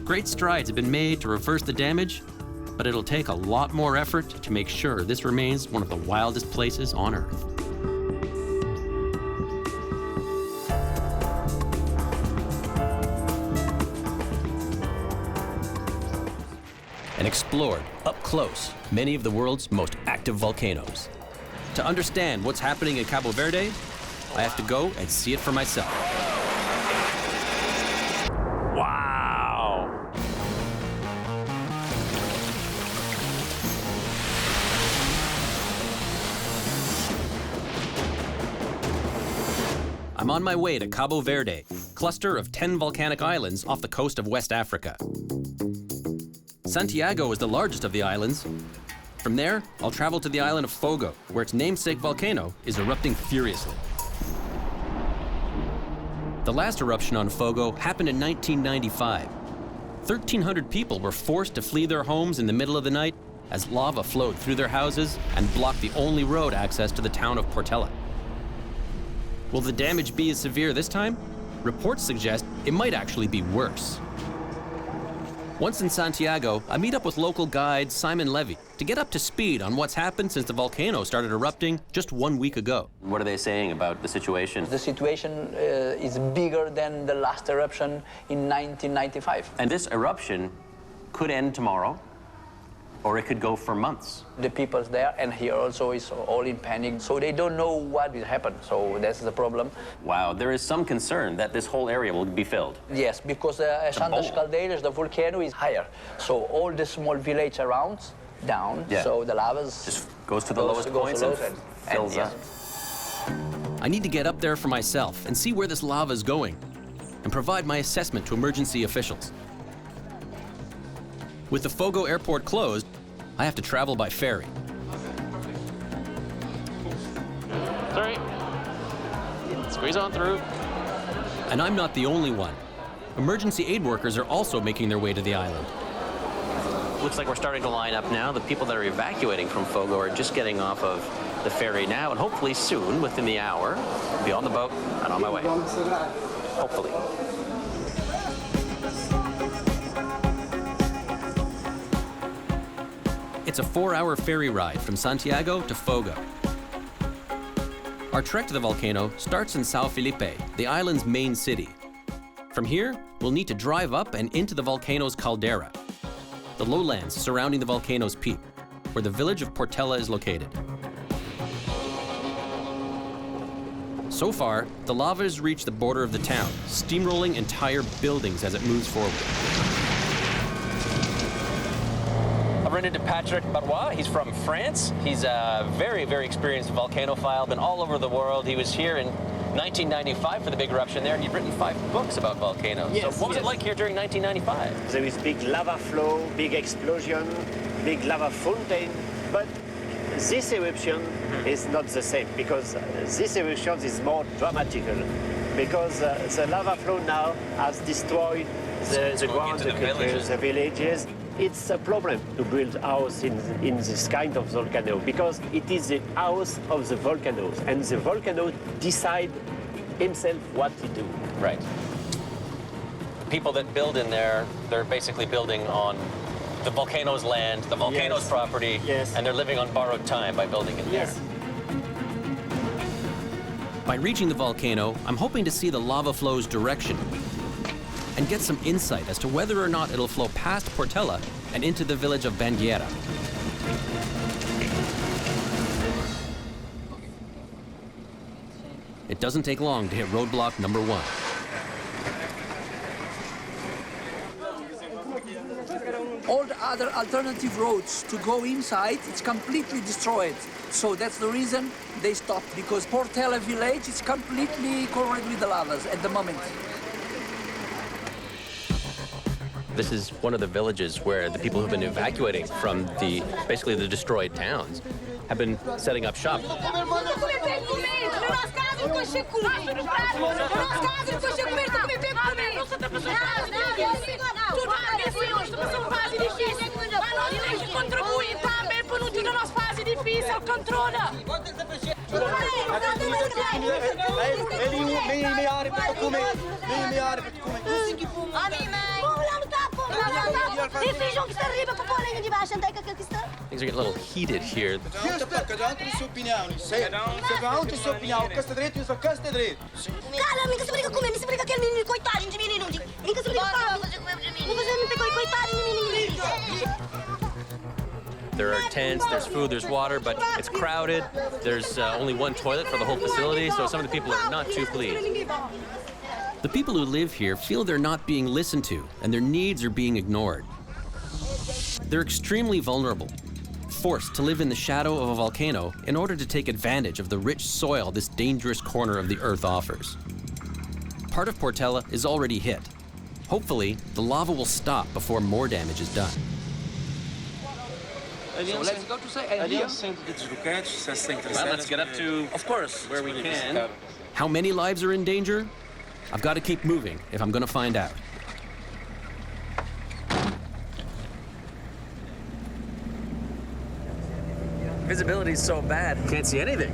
S1: Great strides have been made to reverse the damage, but it'll take a lot more effort to make sure this remains one of the wildest places on Earth. And explored, up close, many of the world's most active volcanoes. To understand what's happening in Cabo Verde, I have to go and see it for myself.
S2: Wow!
S1: I'm on my way to Cabo Verde, cluster of 10 volcanic islands off the coast of West Africa. Santiago is the largest of the islands. From there, I'll travel to the island of Fogo, where its namesake volcano is erupting furiously. The last eruption on Fogo happened in 1995. 1,300 people were forced to flee their homes in the middle of the night as lava flowed through their houses and blocked the only road access to the town of Portela. Will the damage be as severe this time? Reports suggest it might actually be worse. Once in Santiago, I meet up with local guide Simon Levy to get up to speed on what's happened since the volcano started erupting just 1 week ago.
S2: What are they saying about the situation?
S19: The situation is bigger than the last eruption in 1995.
S2: And this eruption could end tomorrow, or it could go for months.
S19: The people there and here also is all in panic, so they don't know what will happen, so that's the problem.
S2: Wow, there is some concern that this whole area will be filled.
S19: Yes, because as Santas Caldeiras, the volcano is higher, so all the small village around, down, so the lava
S2: just goes to the lowest points and fills up.
S1: I need to get up there for myself and see where this lava is going and provide my assessment to emergency officials. With the Fogo airport closed, I have to travel by ferry.
S2: Sorry. Squeeze on through.
S1: And I'm not the only one. Emergency aid workers are also making their way to the island.
S2: Looks like we're starting to line up now. The people that are evacuating from Fogo are just getting off of the ferry now, and hopefully soon, within the hour, I'll be on the boat and on my way. Hopefully.
S1: It's a 4-hour ferry ride from Santiago to Fogo. Our trek to the volcano starts in São Felipe, the island's main city. From here, we'll need to drive up and into the volcano's caldera, the lowlands surrounding the volcano's peak, where the village of Portela is located. So far, the lava has reached the border of the town, steamrolling entire buildings as it moves forward.
S2: I've run into Patrick Barois. He's from France. He's a very, very experienced volcanophile, been all over the world. He was here in 1995 for the big eruption there, and he'd written 5 books about volcanoes.
S20: Yes,
S2: so what was it like here during 1995?
S20: There is big lava flow, big explosion, big lava fountain, but this eruption is not the same, because this eruption is more dramatical, because the lava flow now has destroyed the ground, the villages. it's a problem to build a house in this kind of volcano because it is the house of the volcanoes, and the volcano decide himself what to do.
S2: Right. People that build in there, they're basically building on the volcano's land, the volcano's property, and they're living on borrowed time by building in there.
S1: By reaching the volcano, I'm hoping to see the lava flow's direction and get some insight as to whether or not it'll flow past Portella and into the village of Bandiera. It doesn't take long to hit roadblock number 1.
S21: All the other alternative roads to go inside, it's completely destroyed. So that's the reason they stopped, because Portella village is completely covered with the lavas at the moment.
S2: This is one of the villages where the people who've been evacuating from basically the destroyed towns have been setting up shop. Things are getting a little heated here. There are tents, there's food, there's water, but it's crowded. There's only one toilet for the whole facility, so some of the people are not too pleased.
S1: The people who live here feel they're not being listened to and their needs are being ignored. They're extremely vulnerable, forced to live in the shadow of a volcano in order to take advantage of the rich soil this dangerous corner of the Earth offers. Part of Portella is already hit. Hopefully, the lava will stop before more damage is done.
S19: So let's go to say, and here.
S2: Well, let's get up to, of course, where we can.
S1: How many lives are in danger? I've got to keep moving if I'm going to find out.
S2: Visibility is so bad, can't see anything.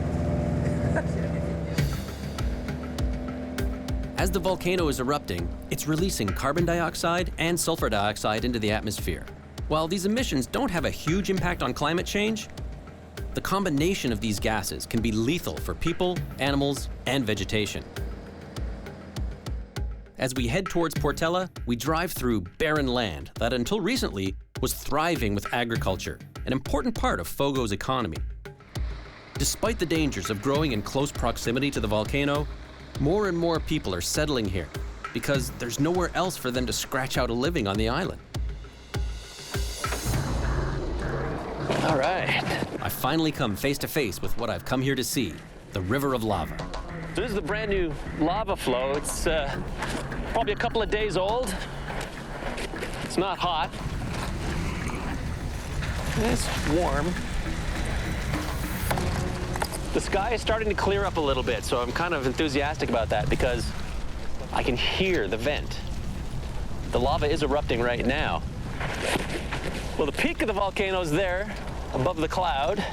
S1: As the volcano is erupting, it's releasing carbon dioxide and sulfur dioxide into the atmosphere. While these emissions don't have a huge impact on climate change, the combination of these gases can be lethal for people, animals, and vegetation. As we head towards Portella, we drive through barren land that until recently was thriving with agriculture, an important part of Fogo's economy. Despite the dangers of growing in close proximity to the volcano, more and more people are settling here because there's nowhere else for them to scratch out a living on the island.
S2: All right.
S1: I finally come face to face with what I've come here to see, the river of lava.
S2: So this is the brand new lava flow. It's probably a couple of days old. It's not hot. It's warm. The sky is starting to clear up a little bit, so I'm kind of enthusiastic about that because I can hear the vent. The lava is erupting right now. Well, the peak of the volcano is there, above the cloud,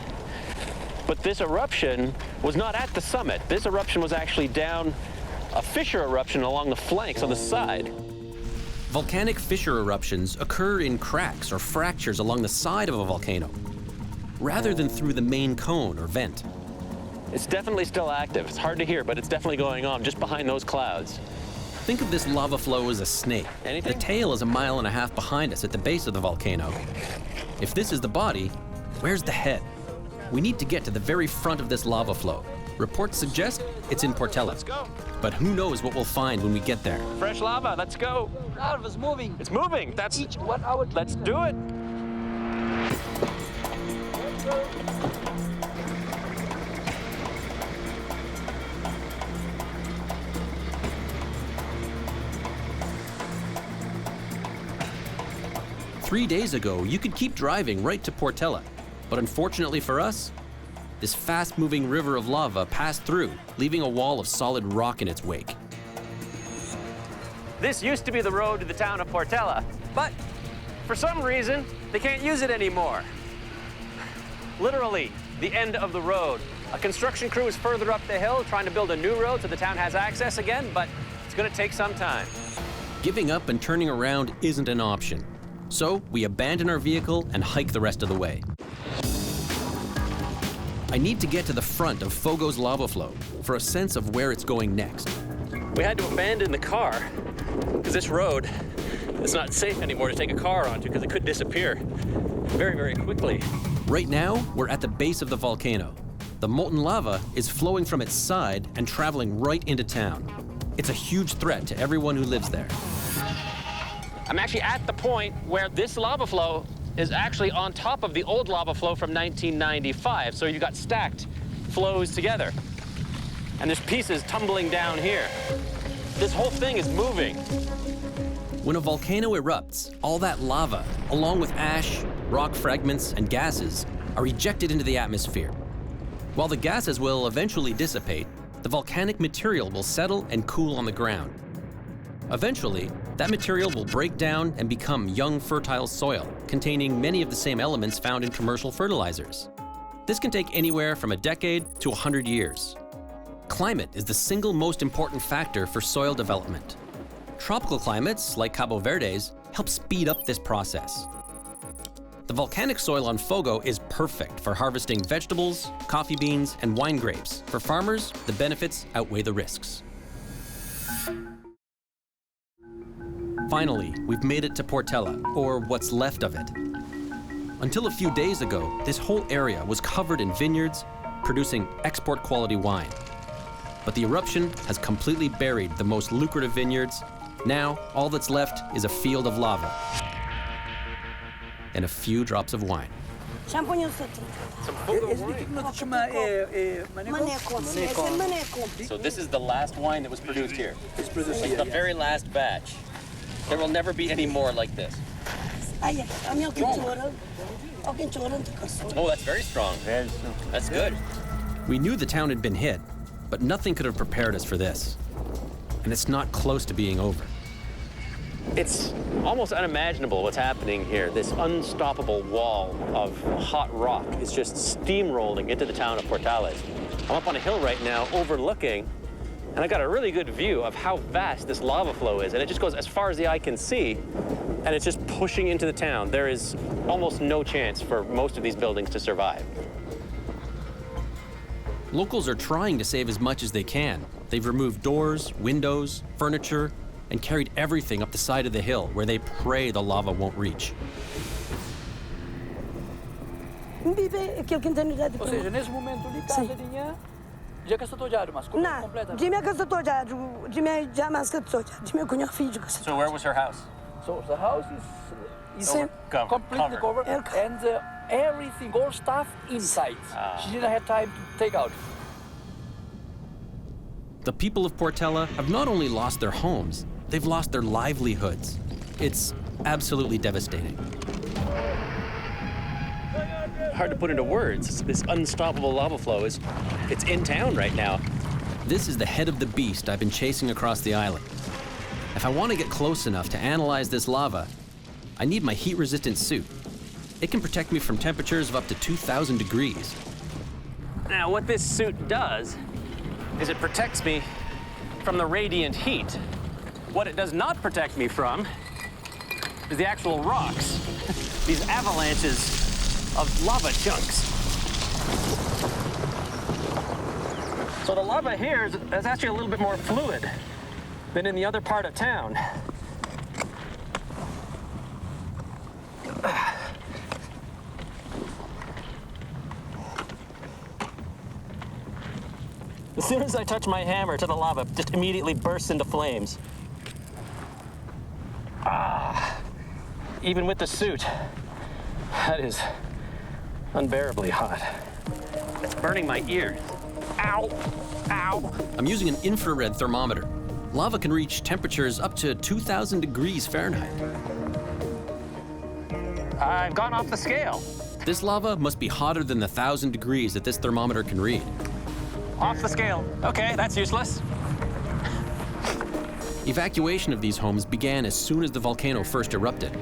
S2: but this eruption was not at the summit. This eruption was actually down a fissure eruption along the flanks on the side.
S1: Volcanic fissure eruptions occur in cracks or fractures along the side of a volcano, rather than through the main cone or vent.
S2: It's definitely still active. It's hard to hear, but it's definitely going on just behind those clouds.
S1: Think of this lava flow as a snake.
S2: Anything?
S1: The tail is 1.5 miles behind us at the base of the volcano. If this is the body, where's the head? We need to get to the very front of this lava flow. Reports suggest it's in Portella.
S2: Let's go.
S1: But who knows what we'll find when we get there.
S2: Fresh lava, let's go.
S21: Lava's moving.
S2: It's moving. That's
S21: each 1 hour.
S2: Let's do it.
S1: Three days ago, you could keep driving right to Portella. But unfortunately for us, this fast-moving river of lava passed through, leaving a wall of solid rock in its wake.
S2: This used to be the road to the town of Portella, but for some reason, they can't use it anymore. Literally, the end of the road. A construction crew is further up the hill trying to build a new road so the town has access again, but it's going to take some time.
S1: Giving up and turning around isn't an option. So we abandon our vehicle and hike the rest of the way. I need to get to the front of Fogo's lava flow for a sense of where it's going next.
S2: We had to abandon the car because this road is not safe anymore to take a car onto because it could disappear very, very quickly.
S1: Right now, we're at the base of the volcano. The molten lava is flowing from its side and traveling right into town. It's a huge threat to everyone who lives there.
S2: I'm actually at the point where this lava flow is actually on top of the old lava flow from 1995. So you've got stacked flows together. And there's pieces tumbling down here. This whole thing is moving.
S1: When a volcano erupts, all that lava, along with ash, rock fragments, and gases, are ejected into the atmosphere. While the gases will eventually dissipate, the volcanic material will settle and cool on the ground. Eventually, that material will break down and become young, fertile soil, containing many of the same elements found in commercial fertilizers. This can take anywhere from a decade to 100 years. Climate is the single most important factor for soil development. Tropical climates, like Cabo Verde's, help speed up this process. The volcanic soil on Fogo is perfect for harvesting vegetables, coffee beans, and wine grapes. For farmers, the benefits outweigh the risks. Finally, we've made it to Portela, or what's left of it. Until a few days ago, this whole area was covered in vineyards, producing export-quality wine. But the eruption has completely buried the most lucrative vineyards. Now, all that's left is a field of lava and a few drops of wine.
S2: Some Fogo wine. So this is the last wine that was produced here. It's the very last batch. There will never be any more like this. Oh, that's very strong. That's good.
S1: We knew the town had been hit, but nothing could have prepared us for this. And it's not close to being over.
S2: It's almost unimaginable what's happening here. This unstoppable wall of hot rock is just steamrolling into the town of Portales. I'm up on a hill right now overlooking, and I got a really good view of how vast this lava flow is. And it just goes as far as the eye can see, and it's just pushing into the town. There is almost no chance for most of these buildings to survive.
S1: Locals are trying to save as much as they can. They've removed doors, windows, furniture, and carried everything up the side of the hill where they pray the lava won't reach.
S11: Ou seja, nesse momento ali, casa tinha já que estou já, mas completa.
S2: So where was her house?
S11: So the house is completely covered and everything, all stuff inside. She didn't have time to take out.
S1: The people of Portela have not only lost their homes, they've lost their livelihoods. It's absolutely devastating.
S2: Hard to put into words. This unstoppable lava flow it's in town right now.
S1: This is the head of the beast I've been chasing across the island. If I want to get close enough to analyze this lava, I need my heat-resistant suit. It can protect me from temperatures of up to 2,000 degrees.
S2: Now, what this suit does is it protects me from the radiant heat. What it does not protect me from is the actual rocks, these avalanches of lava chunks. So the lava here is actually a little bit more fluid than in the other part of town. As soon as I touch my hammer to the lava, it just immediately bursts into flames. Even with the suit, that is unbearably hot. It's burning my ears. Ow! Ow!
S1: I'm using an infrared thermometer. Lava can reach temperatures up to 2,000 degrees Fahrenheit.
S2: I've gone off the scale.
S1: This lava must be hotter than the 1,000 degrees that this thermometer can read.
S2: Off the scale. Okay, that's useless.
S1: Evacuation of these homes began as soon as the volcano first erupted.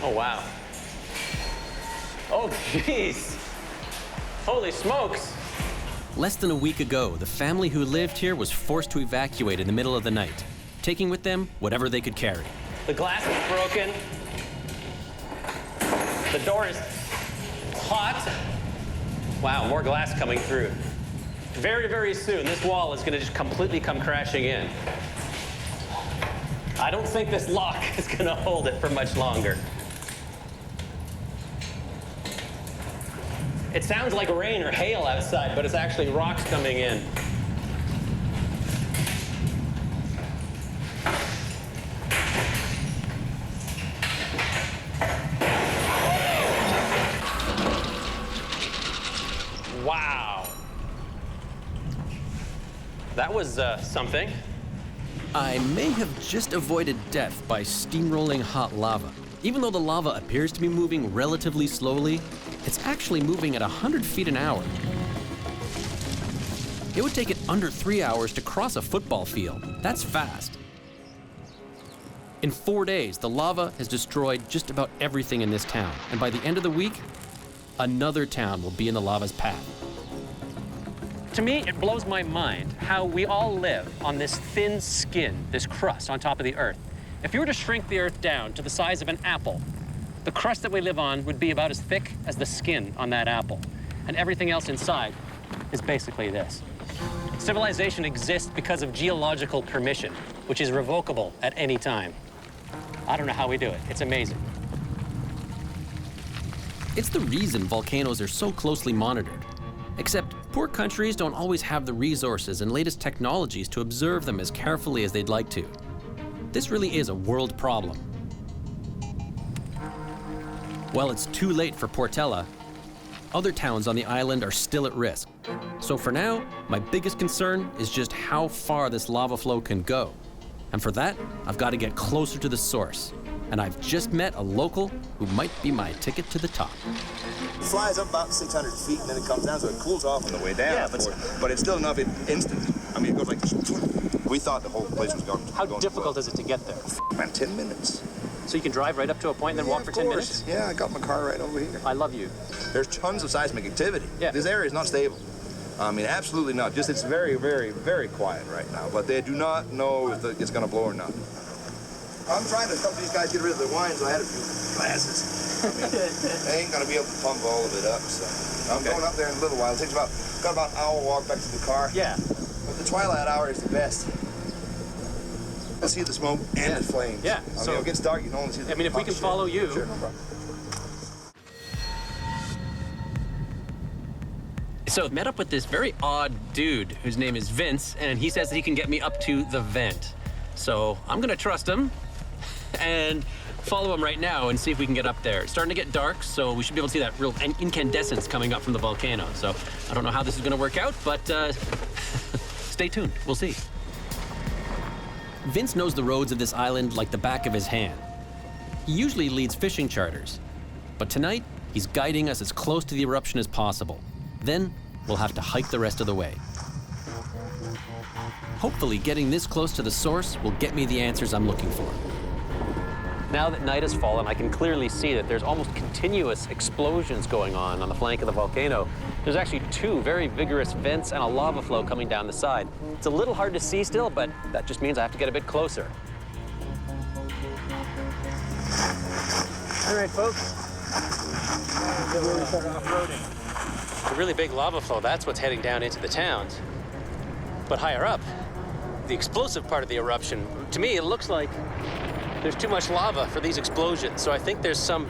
S2: Oh, wow. Oh, jeez. Holy smokes.
S1: Less than a week ago, the family who lived here was forced to evacuate in the middle of the night, taking with them whatever they could carry.
S2: The glass is broken. The door is hot. Wow, more glass coming through. Very, very soon, this wall is going to just completely come crashing in. I don't think this lock is going to hold it for much longer. It sounds like rain or hail outside, but it's actually rocks coming in. Wow. That was something.
S1: I may have just avoided death by steamrolling hot lava. Even though the lava appears to be moving relatively slowly, it's actually moving at 100 feet an hour. It would take it under 3 hours to cross a football field. That's fast. In 4 days, the lava has destroyed just about everything in this town. And by the end of the week, another town will be in the lava's path.
S2: To me, it blows my mind how we all live on this thin skin, this crust on top of the Earth. If you were to shrink the Earth down to the size of an apple, the crust that we live on would be about as thick as the skin on that apple. And everything else inside is basically this. Civilization exists because of geological permission, which is revocable at any time. I don't know how we do it. It's amazing.
S1: It's the reason volcanoes are so closely monitored. Except poor countries don't always have the resources and latest technologies to observe them as carefully as they'd like to. This really is a world problem. While it's too late for Portela, other towns on the island are still at risk. So for now, my biggest concern is just how far this lava flow can go. And for that, I've got to get closer to the source. And I've just met a local who might be my ticket to the top.
S4: It flies up about 600 feet and then it comes down, so it cools off on the way down. Yeah, but it's still enough instant. I mean, it goes like, we thought the whole place was going.
S2: How difficult is it to get there?
S4: Man, 10 minutes.
S2: So you can drive right up to a point and then walk for 10 minutes?
S4: Yeah, I got my car right over here.
S2: I love you.
S4: There's tons of seismic activity.
S2: Yeah.
S4: This area is not stable. I mean, absolutely not. Just it's very, very, very quiet right now. But they do not know if it's going to blow or not. I'm trying to help these guys get rid of their wine, so I had a few glasses. I mean, they ain't going to be able to pump all of it up, so I'm going up there in a little while. It takes got about an hour walk back to the car.
S2: Yeah.
S4: But the twilight hour is the best. I see the smoke and the flames.
S2: Yeah.
S4: I mean, it gets dark, you can only see the
S2: I mean, if we can follow you.
S4: Sure, no problem.
S1: So I met up with this very odd dude whose name is Vince, and he says that he can get me up to the vent. So I'm gonna trust him and follow him right now and see if we can get up there. It's starting to get dark, so we should be able to see that real incandescence coming up from the volcano. So I don't know how this is gonna work out, but stay tuned, we'll see. Vince knows the roads of this island like the back of his hand. He usually leads fishing charters, but tonight he's guiding us as close to the eruption as possible. Then we'll have to hike the rest of the way. Hopefully getting this close to the source will get me the answers I'm looking for.
S2: Now that night has fallen, I can clearly see that there's almost continuous explosions going on the flank of the volcano. There's actually two very vigorous vents and a lava flow coming down the side. It's a little hard to see still, but that just means I have to get a bit closer. All right, folks. The really big lava flow, that's what's heading down into the towns. But higher up, the explosive part of the eruption, to me, it looks like there's too much lava for these explosions. So I think there's some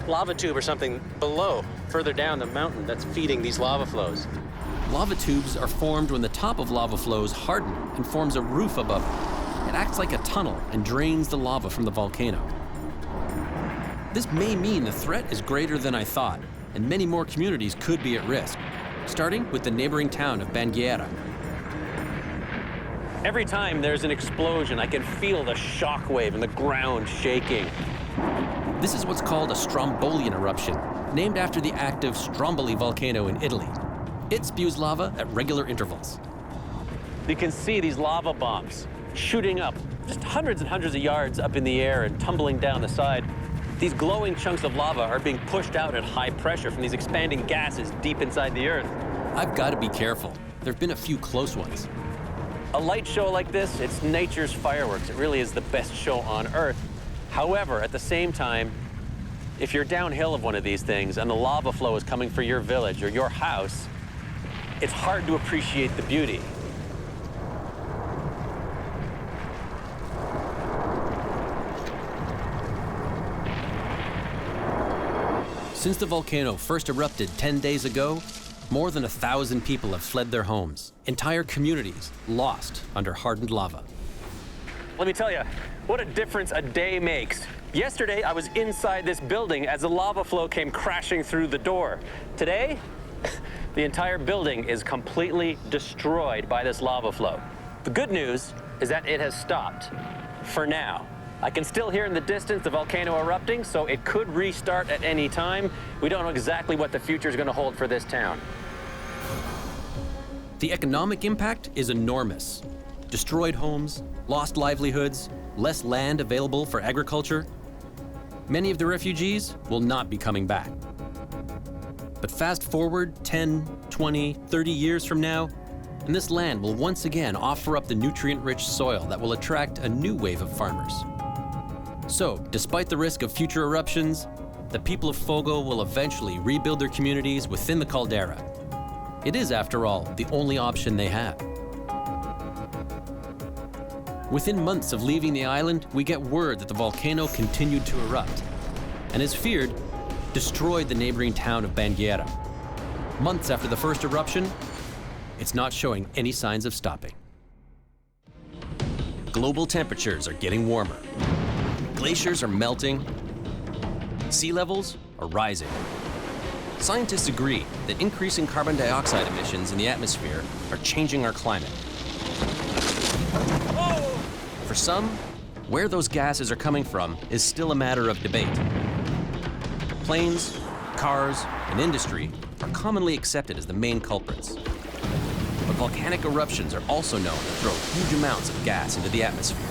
S2: lava tube or something below, further down the mountain, that's feeding these lava flows.
S1: Lava tubes are formed when the top of lava flows harden and forms a roof above it. It acts like a tunnel and drains the lava from the volcano. This may mean the threat is greater than I thought, and many more communities could be at risk, starting with the neighboring town of Banguera.
S2: Every time there's an explosion, I can feel the shock wave and the ground shaking.
S1: This is what's called a strombolian eruption, named after the active Stromboli volcano in Italy. It spews lava at regular intervals.
S2: You can see these lava bombs shooting up, just hundreds and hundreds of yards up in the air and tumbling down the side. These glowing chunks of lava are being pushed out at high pressure from these expanding gases deep inside the Earth.
S1: I've got to be careful. There have been a few close ones.
S2: A light show like this, it's nature's fireworks. It really is the best show on Earth. However, at the same time, if you're downhill of one of these things and the lava flow is coming for your village or your house, it's hard to appreciate the beauty.
S1: Since the volcano first erupted 10 days ago, more than 1,000 people have fled their homes. Entire communities lost under hardened lava.
S2: Let me tell you, what a difference a day makes. Yesterday, I was inside this building as the lava flow came crashing through the door. Today, the entire building is completely destroyed by this lava flow. The good news is that it has stopped, for now. I can still hear in the distance the volcano erupting, so it could restart at any time. We don't know exactly what the future is going to hold for this town.
S1: The economic impact is enormous. Destroyed homes, lost livelihoods, less land available for agriculture. Many of the refugees will not be coming back. But fast forward 10, 20, 30 years from now, and this land will once again offer up the nutrient-rich soil that will attract a new wave of farmers. So, despite the risk of future eruptions, the people of Fogo will eventually rebuild their communities within the caldera. It is, after all, the only option they have. Within months of leaving the island, we get word that the volcano continued to erupt, and as feared, destroyed the neighboring town of Banguera. Months after the first eruption, it's not showing any signs of stopping. Global temperatures are getting warmer. Glaciers are melting. Sea levels are rising. Scientists agree that increasing carbon dioxide emissions in the atmosphere are changing our climate. For some, where those gases are coming from is still a matter of debate. Planes, cars, and industry are commonly accepted as the main culprits. But volcanic eruptions are also known to throw huge amounts of gas into the atmosphere.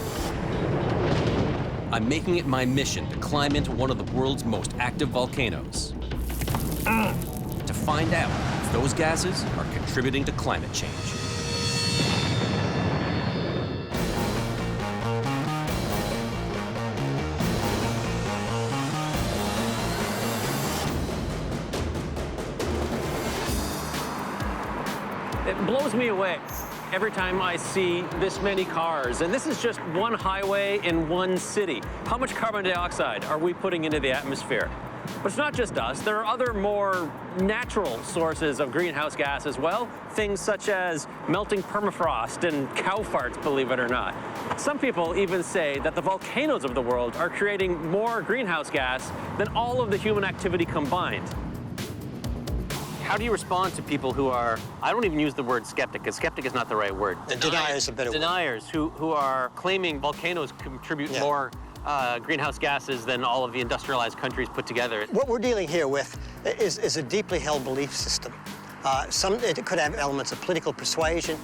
S1: I'm making it my mission to climb into one of the world's most active volcanoes. To find out if those gases are contributing to climate change.
S2: It blows me away every time I see this many cars. And this is just one highway in one city. How much carbon dioxide are we putting into the atmosphere? But it's not just us. There are other more natural sources of greenhouse gas as well. Things such as melting permafrost and cow farts, believe it or not. Some people even say that the volcanoes of the world are creating more greenhouse gas than all of the human activity combined. How do you respond to people who are, I don't even use the word skeptic, because skeptic is not the right word.
S5: Deniers is a better word.
S2: Deniers who are claiming volcanoes contribute more greenhouse gases than all of the industrialized countries put together.
S5: What we're dealing here with is a deeply held belief system. It could have elements of political persuasion.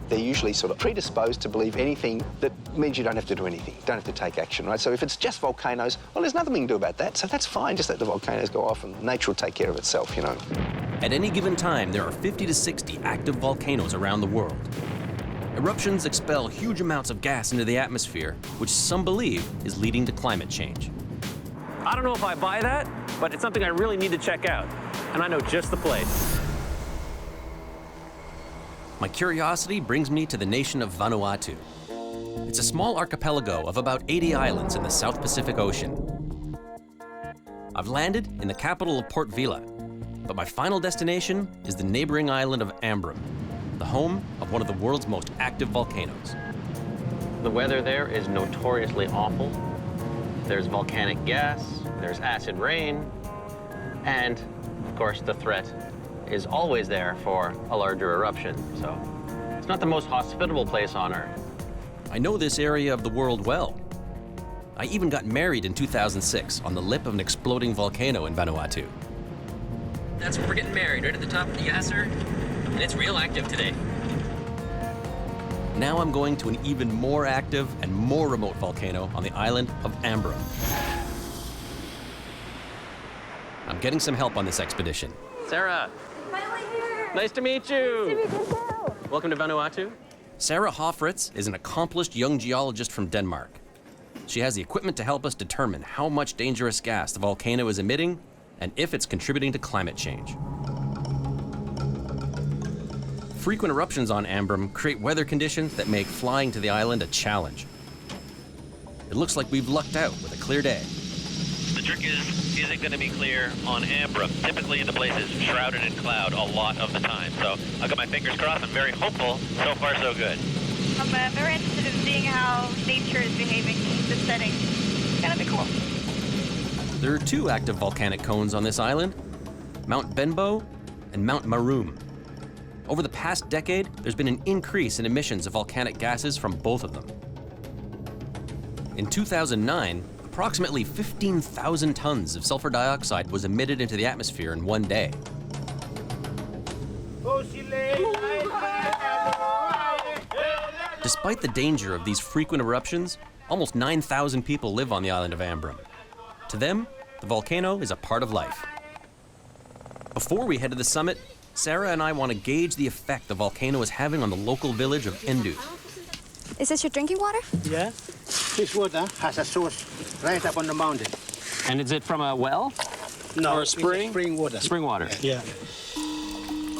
S3: They're usually sort of predisposed to believe anything that means you don't have to do anything, don't have to take action, right? So if it's just volcanoes, well, there's nothing we can do about that, so that's fine. Just let the volcanoes go off and nature will take care of itself, you know.
S1: At any given time, there are 50 to 60 active volcanoes around the world. Eruptions expel huge amounts of gas into the atmosphere, which some believe is leading to climate change.
S2: I don't know if I buy that, but it's something I really need to check out. And I know just the place.
S1: My curiosity brings me to the nation of Vanuatu. It's a small archipelago of about 80 islands in the South Pacific Ocean. I've landed in the capital of Port Vila, but my final destination is the neighboring island of Ambrym, the home of one of the world's most active volcanoes.
S2: The weather there is notoriously awful. There's volcanic gas, there's acid rain, and, of course, the threat is always there for a larger eruption, so it's not the most hospitable place on Earth.
S1: I know this area of the world well. I even got married in 2006 on the lip of an exploding volcano in Vanuatu.
S2: That's where we're getting married, right at the top of the Yasser, and it's real active today.
S1: Now I'm going to an even more active and more remote volcano on the island of Ambrum. I'm getting some help on this expedition.
S2: Sarah.
S14: Finally here.
S2: Nice to meet you.
S14: Nice to meet you too.
S2: Welcome to Vanuatu.
S1: Sarah Hofritz is an accomplished young geologist from Denmark. She has the equipment to help us determine how much dangerous gas the volcano is emitting and if it's contributing to climate change. Frequent eruptions on Ambrum create weather conditions that make flying to the island a challenge. It looks like we've lucked out with a clear day.
S7: The trick is it going to be clear on Ambrum? Typically the place is shrouded in cloud a lot of the time. So I've got my fingers crossed. I'm very hopeful. So far, so good.
S15: I'm very interested in seeing how nature is behaving in this setting. It's going to be cool.
S1: There are two active volcanic cones on this island, Mount Benbow and Mount Maroom. Over the past decade, there's been an increase in emissions of volcanic gases from both of them. In 2009, approximately 15,000 tons of sulfur dioxide was emitted into the atmosphere in one day. Despite the danger of these frequent eruptions, almost 9,000 people live on the island of Ambrum. To them, the volcano is a part of life. Before we head to the summit, Sarah and I want to gauge the effect the volcano is having on the local village of Endu.
S14: Is this your drinking water?
S20: Yeah. This water has a source right up on the mountain.
S2: And is it from a well?
S20: No,
S2: or a spring?
S20: It's spring water.
S2: Spring water.
S20: Yeah.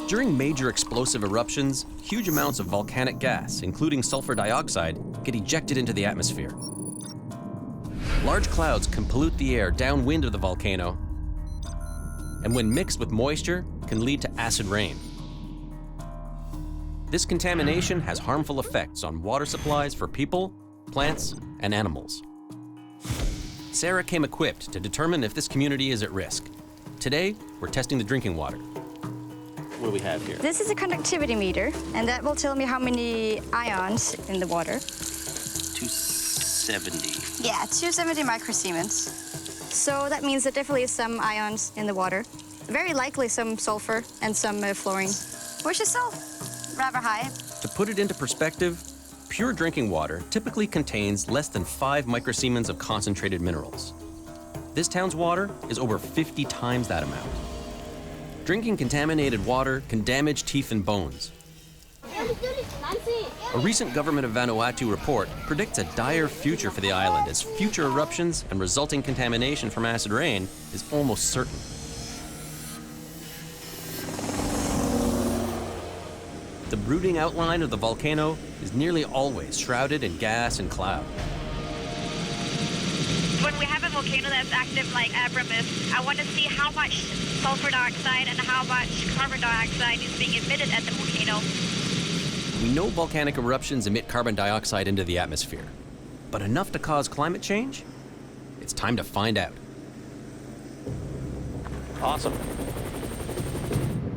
S1: During major explosive eruptions, huge amounts of volcanic gas, including sulfur dioxide, get ejected into the atmosphere. Large clouds can pollute the air downwind of the volcano, and when mixed with moisture, can lead to acid rain. This contamination has harmful effects on water supplies for people, plants, and animals. Sarah came equipped to determine if this community is at risk. Today, we're testing the drinking water.
S2: What do we have here?
S14: This is a conductivity meter, and that will tell me how many ions in the water.
S2: 270.
S14: Yeah, 270 microsiemens. So that means there definitely is some ions in the water. Very likely some sulfur and some fluorine, which is still rather high.
S1: To put it into perspective, pure drinking water typically contains less than 5 microsiemens of concentrated minerals. This town's water is over 50 times that amount. Drinking contaminated water can damage teeth and bones. A recent government of Vanuatu report predicts a dire future for the island as future eruptions and resulting contamination from acid rain is almost certain. The brooding outline of the volcano is nearly always shrouded in gas and cloud.
S15: When we have a volcano that's active like Ambrum is, I want to see how much sulfur dioxide and how much carbon dioxide is being emitted at the volcano.
S1: We know volcanic eruptions emit carbon dioxide into the atmosphere, but enough to cause climate change? It's time to find out.
S2: Awesome.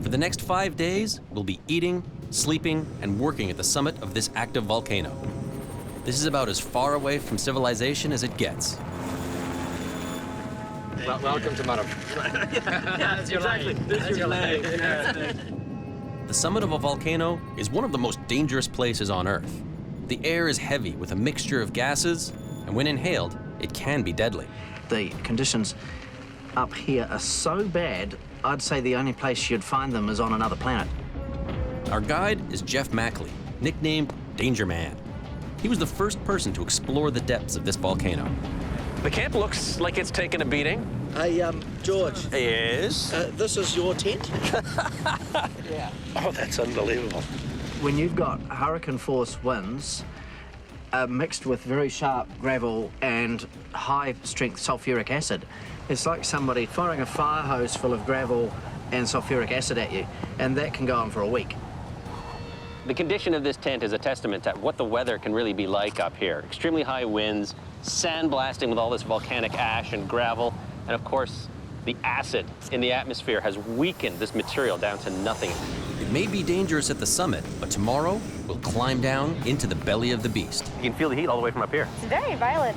S1: For the next 5 days, we'll be eating, sleeping, and working at the summit of this active volcano. This is about as far away from civilization as it gets.
S10: Welcome to Maram.
S2: Yeah, that's exactly. This is your leg.
S1: The summit of a volcano is one of the most dangerous places on Earth. The air is heavy with a mixture of gases, and when inhaled, it can be deadly.
S22: The conditions up here are so bad, I'd say the only place you'd find them is on another planet.
S1: Our guide is Jeff Mackley, nicknamed Danger Man. He was the first person to explore the depths of this volcano.
S2: The camp looks like it's taken a beating.
S23: Hey, George.
S2: Yes?
S23: This is your tent?
S2: Yeah.
S23: Oh, that's unbelievable.
S22: When you've got hurricane force winds mixed with very sharp gravel and high strength sulfuric acid, it's like somebody firing a fire hose full of gravel and sulfuric acid at you, and that can go on for a week.
S2: The condition of this tent is a testament to what the weather can really be like up here. Extremely high winds, sandblasting with all this volcanic ash and gravel, and of course, the acid in the atmosphere has weakened this material down to nothing.
S1: It may be dangerous at the summit, but tomorrow we'll climb down into the belly of the beast.
S2: You can feel the heat all the way from up here.
S15: It's very violent.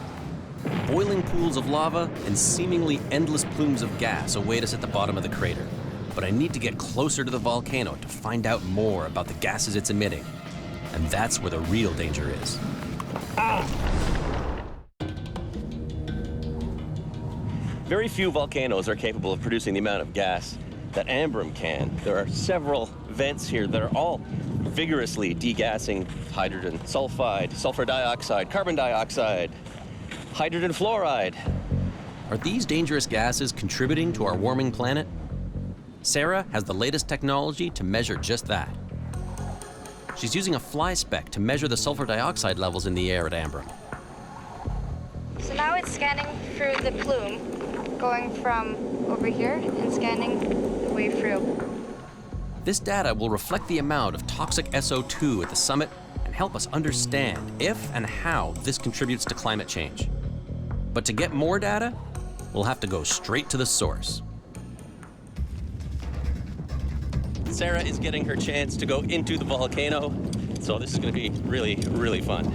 S1: Boiling pools of lava and seemingly endless plumes of gas await us at the bottom of the crater. But I need to get closer to the volcano to find out more about the gases it's emitting And that's where the real danger is.
S17: Very few volcanoes are capable of producing the amount of gas that Ambrum can. There are several vents here that are all vigorously degassing hydrogen sulfide, sulfur dioxide, carbon dioxide, hydrogen fluoride.
S1: Are these dangerous gases contributing to our warming planet? Sarah has the latest technology to measure just that. She's using a fly speck to measure the sulfur dioxide levels in the air at Ambrum.
S14: So now it's scanning through the plume, going from over here and scanning the way through.
S1: This data will reflect the amount of toxic SO2 at the summit and help us understand if and how this contributes to climate change. But to get more data, we'll have to go straight to the source.
S17: Sarah is getting her chance to go into the volcano, so this is going to be really, really fun.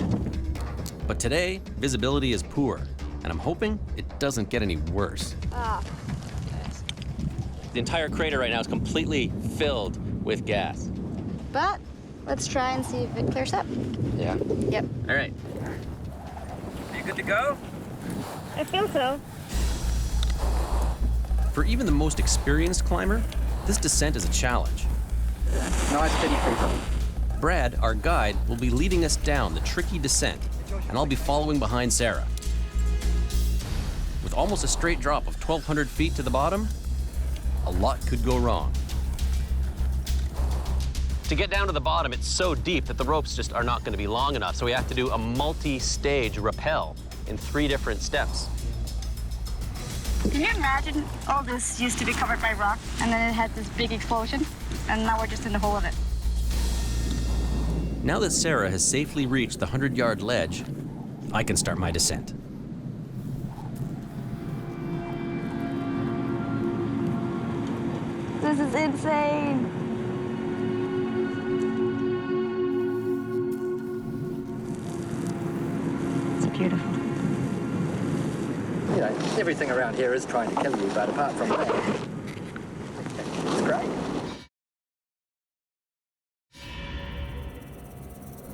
S1: But today, visibility is poor, and I'm hoping it doesn't get any worse.
S17: The entire crater right now is completely filled with gas.
S14: But let's try and see if it clears up.
S17: Yeah.
S14: Yep.
S17: All right.
S11: Are you good to go?
S14: I feel so.
S1: For even the most experienced climber, this descent is a challenge.
S11: Nice steady creep.
S1: Brad, our guide, will be leading us down the tricky descent, and I'll be following behind Sarah. With almost a straight drop of 1,200 feet to the bottom, a lot could go wrong.
S17: To get down to the bottom, it's so deep that the ropes just are not going to be long enough, so we have to do a multi-stage rappel in 3 different steps.
S14: Can you imagine all this used to be covered by rock, and then it had this big explosion, and now we're just in the hole of it?
S1: Now that Sarah has safely reached the 100-yard ledge, I can start my descent.
S14: This is insane. It's beautiful.
S22: You know, everything around here is trying to kill you, but apart from that, it's great.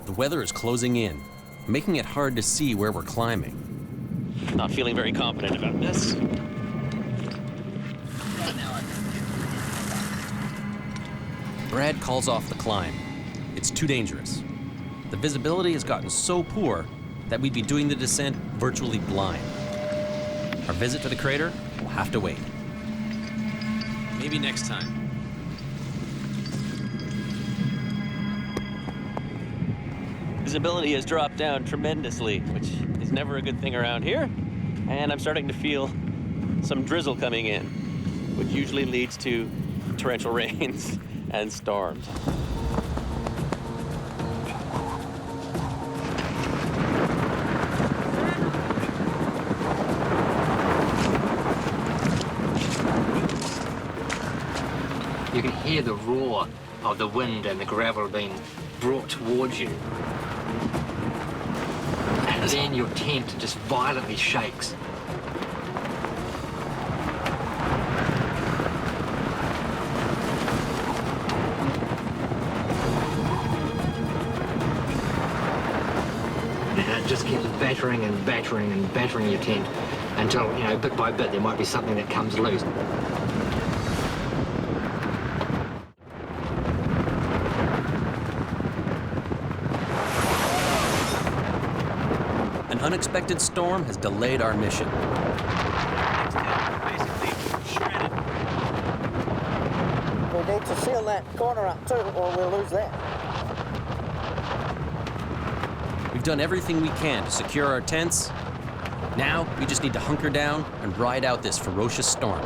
S1: The weather is closing in, making it hard to see where we're climbing.
S17: Not feeling very confident about this.
S1: Brad calls off the climb. It's too dangerous. The visibility has gotten so poor that we'd be doing the descent virtually blind. Our visit to the crater will have to wait. Maybe next time.
S17: Visibility has dropped down tremendously, which is never a good thing around here. And I'm starting to feel some drizzle coming in, which usually leads to torrential rains and storms.
S8: You can hear the roar of the wind and the gravel being brought towards you. And then your tent just violently shakes. And it just keeps battering and battering and battering your tent until, you know, bit by bit there might be something that comes loose.
S1: An unexpected storm has delayed our mission.
S22: We need to seal that corner up too, or we'll lose that.
S1: We've done everything we can to secure our tents. Now, we just need to hunker down and ride out this ferocious storm.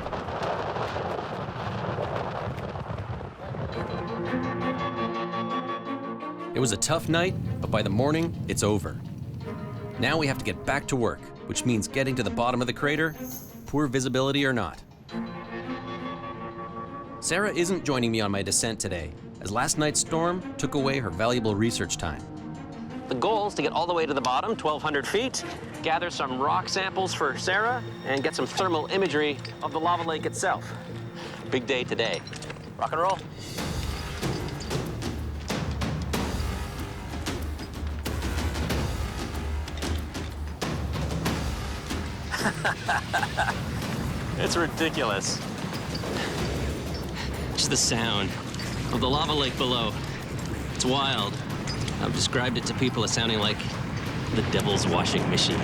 S1: It was a tough night, but by the morning, it's over. Now we have to get back to work, which means getting to the bottom of the crater, poor visibility or not. Sarah isn't joining me on my descent today, as last night's storm took away her valuable research time.
S17: The goal is to get all the way to the bottom, 1,200 feet, gather some rock samples for Sarah, and get some thermal imagery of the lava lake itself. Big day today. Rock and roll. It's ridiculous. Just the sound of the lava lake below. It's wild. I've described it to people as sounding like the devil's washing machine.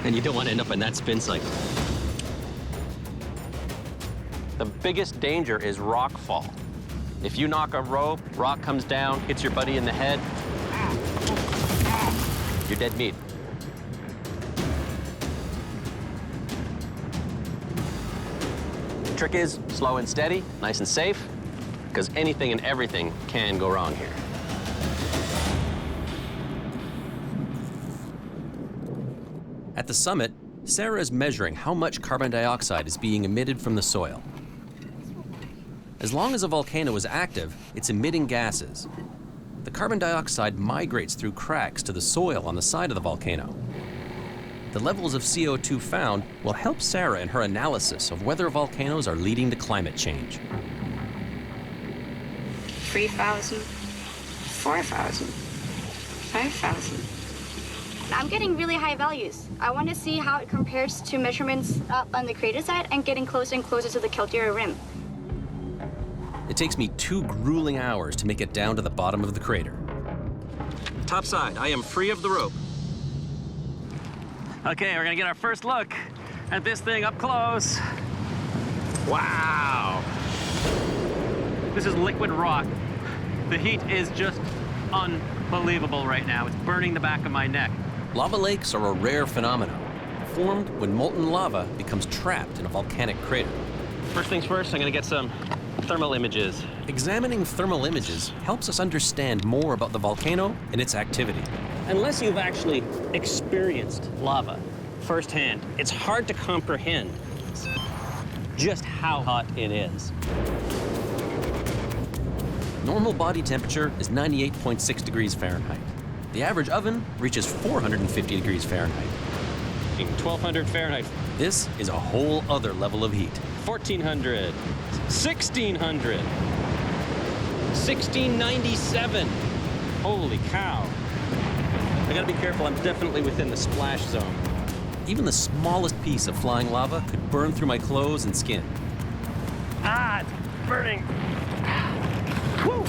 S17: And you don't want to end up in that spin cycle. The biggest danger is rock fall. If you knock a rope, rock comes down, hits your buddy in the head, you're dead meat. The trick is slow and steady, nice and safe, because anything and everything can go wrong here.
S1: At the summit, Sarah is measuring how much carbon dioxide is being emitted from the soil. As long as a volcano is active, it's emitting gases. The carbon dioxide migrates through cracks to the soil on the side of the volcano. The levels of CO2 found will help Sarah in her analysis of whether volcanoes are leading to climate change.
S14: 3,000, 4,000, 5,000. I'm getting really high values. I want to see how it compares to measurements up on the crater side and getting closer and closer to the caldera rim.
S1: It takes me 2 grueling hours to make it down to the bottom of the crater.
S17: Top side, I am free of the rope. Okay, we're gonna get our first look at this thing up close. Wow. This is liquid rock. The heat is just unbelievable right now. It's burning the back of my neck.
S1: Lava lakes are a rare phenomenon, formed when molten lava becomes trapped in a volcanic crater.
S17: First things first, I'm gonna get some thermal images.
S1: Examining thermal images helps us understand more about the volcano and its activity.
S17: Unless you've actually experienced lava firsthand, it's hard to comprehend just how hot it is.
S1: Normal body temperature is 98.6 degrees Fahrenheit. The average oven reaches 450 degrees Fahrenheit.
S17: 1,200 Fahrenheit.
S1: This is a whole other level of heat.
S17: 1,400, 1,600, 1,697. Holy cow. I gotta be careful, I'm definitely within the splash zone.
S1: Even the smallest piece of flying lava could burn through my clothes and skin.
S17: Ah, it's burning. Woo!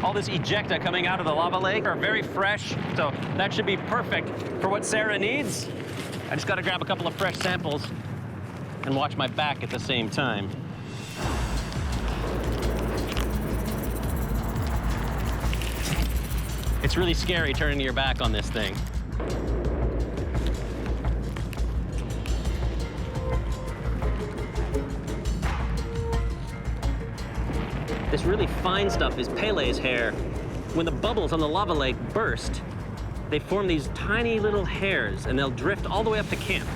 S17: All this ejecta coming out of the lava lake are very fresh, so that should be perfect for what Sarah needs. I just gotta grab a couple of fresh samples and watch my back at the same time. It's really scary turning your back on this thing. This really fine stuff is Pele's hair. When the bubbles on the lava lake burst, they form these tiny little hairs, and they'll drift all the way up to camp.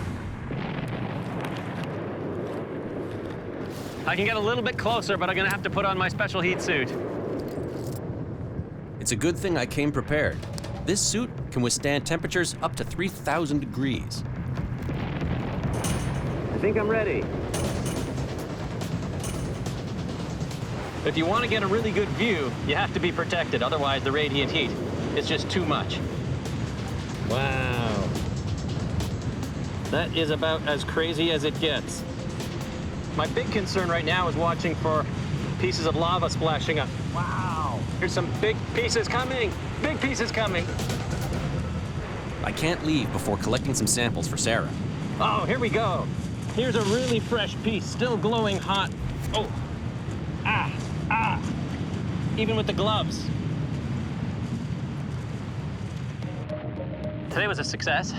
S17: I can get a little bit closer, but I'm gonna have to put on my special heat suit.
S1: It's a good thing I came prepared. This suit can withstand temperatures up to 3,000 degrees.
S17: I think I'm ready. If you want to get a really good view, you have to be protected, otherwise the radiant heat is just too much. Wow. That is about as crazy as it gets. My big concern right now is watching for pieces of lava splashing up. Wow. Here's some big pieces coming. Big pieces coming.
S1: I can't leave before collecting some samples for Sarah.
S17: Oh, here we go. Here's a really fresh piece, still glowing hot. Oh, even with the gloves. Today was a success.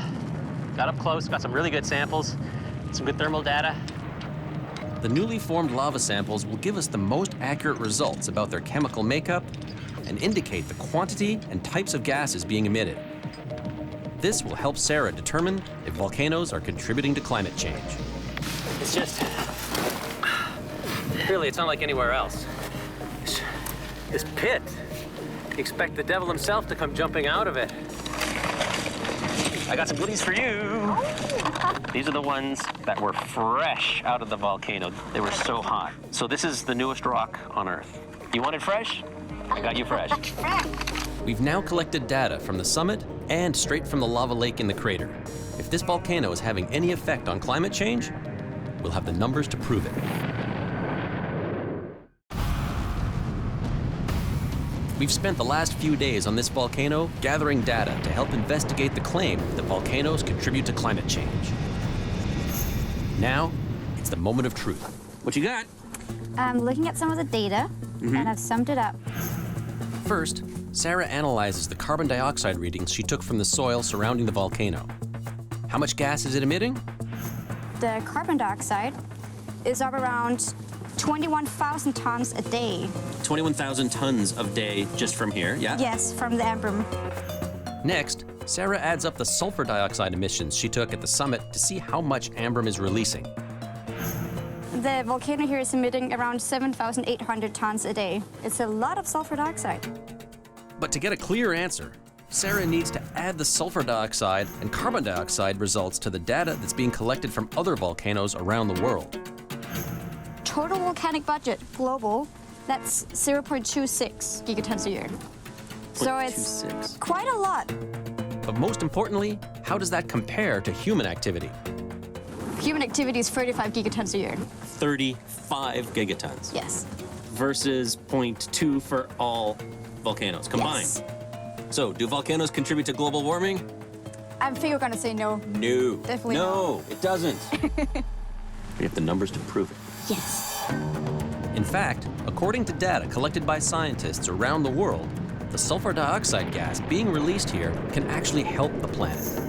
S17: Got up close, got some really good samples, some good thermal data.
S1: The newly formed lava samples will give us the most accurate results about their chemical makeup and indicate the quantity and types of gases being emitted. This will help Sarah determine if volcanoes are contributing to climate change.
S17: It's just, really, it's not like anywhere else. This pit, you expect the devil himself to come jumping out of it. I got some goodies for you. These are the ones that were fresh out of the volcano. They were so hot. So this is the newest rock on Earth. You want it fresh? I got you fresh.
S1: We've now collected data from the summit and straight from the lava lake in the crater. If this volcano is having any effect on climate change, we'll have the numbers to prove it. We've spent the last few days on this volcano gathering data to help investigate the claim that volcanoes contribute to climate change. Now, it's the moment of truth.
S17: What you got?
S14: I'm looking at some of the data, and I've summed it up.
S1: First, Sarah analyzes the carbon dioxide readings she took from the soil surrounding the volcano. How much gas is it emitting?
S14: The carbon dioxide is up around 21,000 tons a day.
S17: 21,000 tons a day just from here, yeah?
S14: Yes, from the Ambrim.
S1: Next, Sarah adds up the sulfur dioxide emissions she took at the summit to see how much Ambrim is releasing.
S14: The volcano here is emitting around 7,800 tons a day. It's a lot of sulfur dioxide.
S1: But to get a clear answer, Sarah needs to add the sulfur dioxide and carbon dioxide results to the data that's being collected from other volcanoes around the world.
S14: Total volcanic budget, global, that's 0.26 gigatons a year. So it's quite a lot.
S1: But most importantly, how does that compare to human activity?
S14: Human activity is 35 gigatons a year.
S17: 35 gigatons?
S14: Yes.
S17: Versus 0.2 for all volcanoes combined?
S14: Yes.
S17: So, do volcanoes contribute to global warming?
S14: I think we're gonna say no.
S17: No.
S14: Definitely
S17: no. It doesn't. We have the numbers to prove it.
S14: Yes.
S1: In fact, according to data collected by scientists around the world, the sulfur dioxide gas being released here can actually help the planet.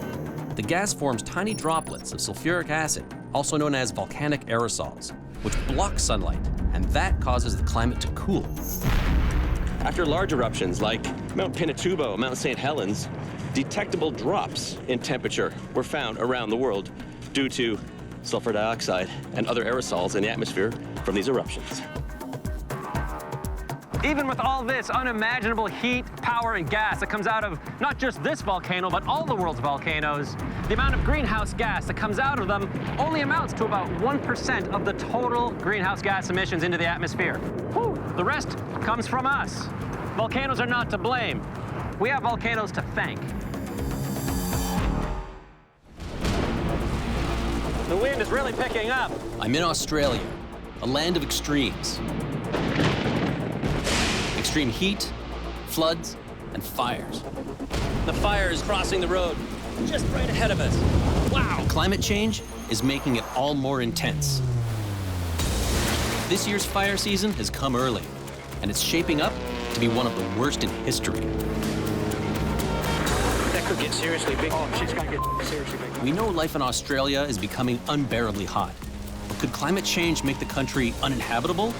S1: The gas forms tiny droplets of sulfuric acid, also known as volcanic aerosols, which block sunlight, and that causes the climate to cool.
S17: After large eruptions like Mount Pinatubo, Mount St. Helens, detectable drops in temperature were found around the world due to sulfur dioxide and other aerosols in the atmosphere from these eruptions.
S2: Even with all this unimaginable heat, power, and gas that comes out of not just this volcano, but all the world's volcanoes, the amount of greenhouse gas that comes out of them only amounts to about 1% of the total greenhouse gas emissions into the atmosphere. Whew. The rest comes from us. Volcanoes are not to blame. We have volcanoes to thank. The wind is really picking up.
S1: I'm in Australia, a land of extremes. Extreme heat, floods, and fires.
S17: The fire is crossing the road just right ahead of us. Wow!
S1: And climate change is making it all more intense. This year's fire season has come early, and it's shaping up to be one of the worst in history.
S23: That could get seriously big. Oh, she's gonna get seriously big.
S1: We know life in Australia is becoming unbearably hot. But could climate change make the country uninhabitable?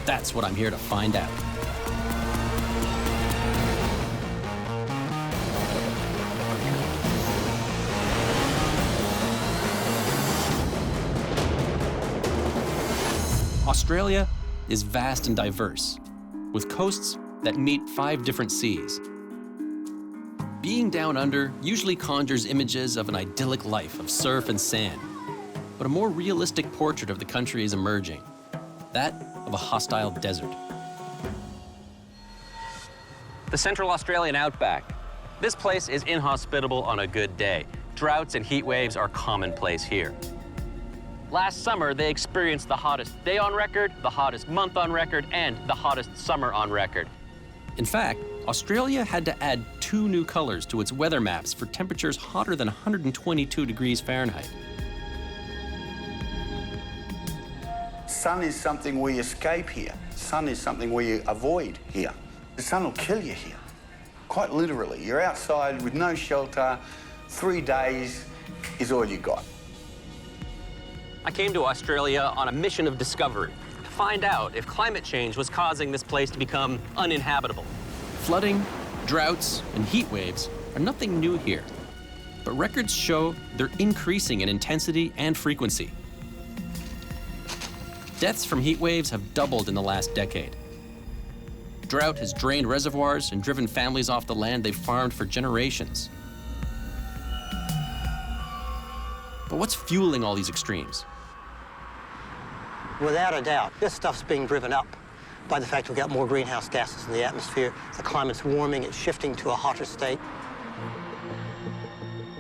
S1: That's what I'm here to find out. Australia is vast and diverse, with coasts that meet 5 different seas. Being down under usually conjures images of an idyllic life of surf and sand, but a more realistic portrait of the country is emerging, that of a hostile desert.
S2: The Central Australian outback. This place is inhospitable on a good day. Droughts and heat waves are commonplace here. Last summer, they experienced the hottest day on record, the hottest month on record, and the hottest summer on record.
S1: In fact, Australia had to add 2 new colors to its weather maps for temperatures hotter than 122 degrees Fahrenheit.
S6: Sun is something we escape here. Sun is something we avoid here. The sun will kill you here, quite literally. You're outside with no shelter, 3 days is all you got.
S2: I came to Australia on a mission of discovery to find out if climate change was causing this place to become uninhabitable.
S1: Flooding, droughts, and heat waves are nothing new here, but records show they're increasing in intensity and frequency. Deaths from heat waves have doubled in the last decade. Drought has drained reservoirs and driven families off the land they've farmed for generations. But what's fueling all these extremes?
S5: Without a doubt, this stuff's being driven up by the fact we've got more greenhouse gases in the atmosphere. The climate's warming, it's shifting to a hotter state.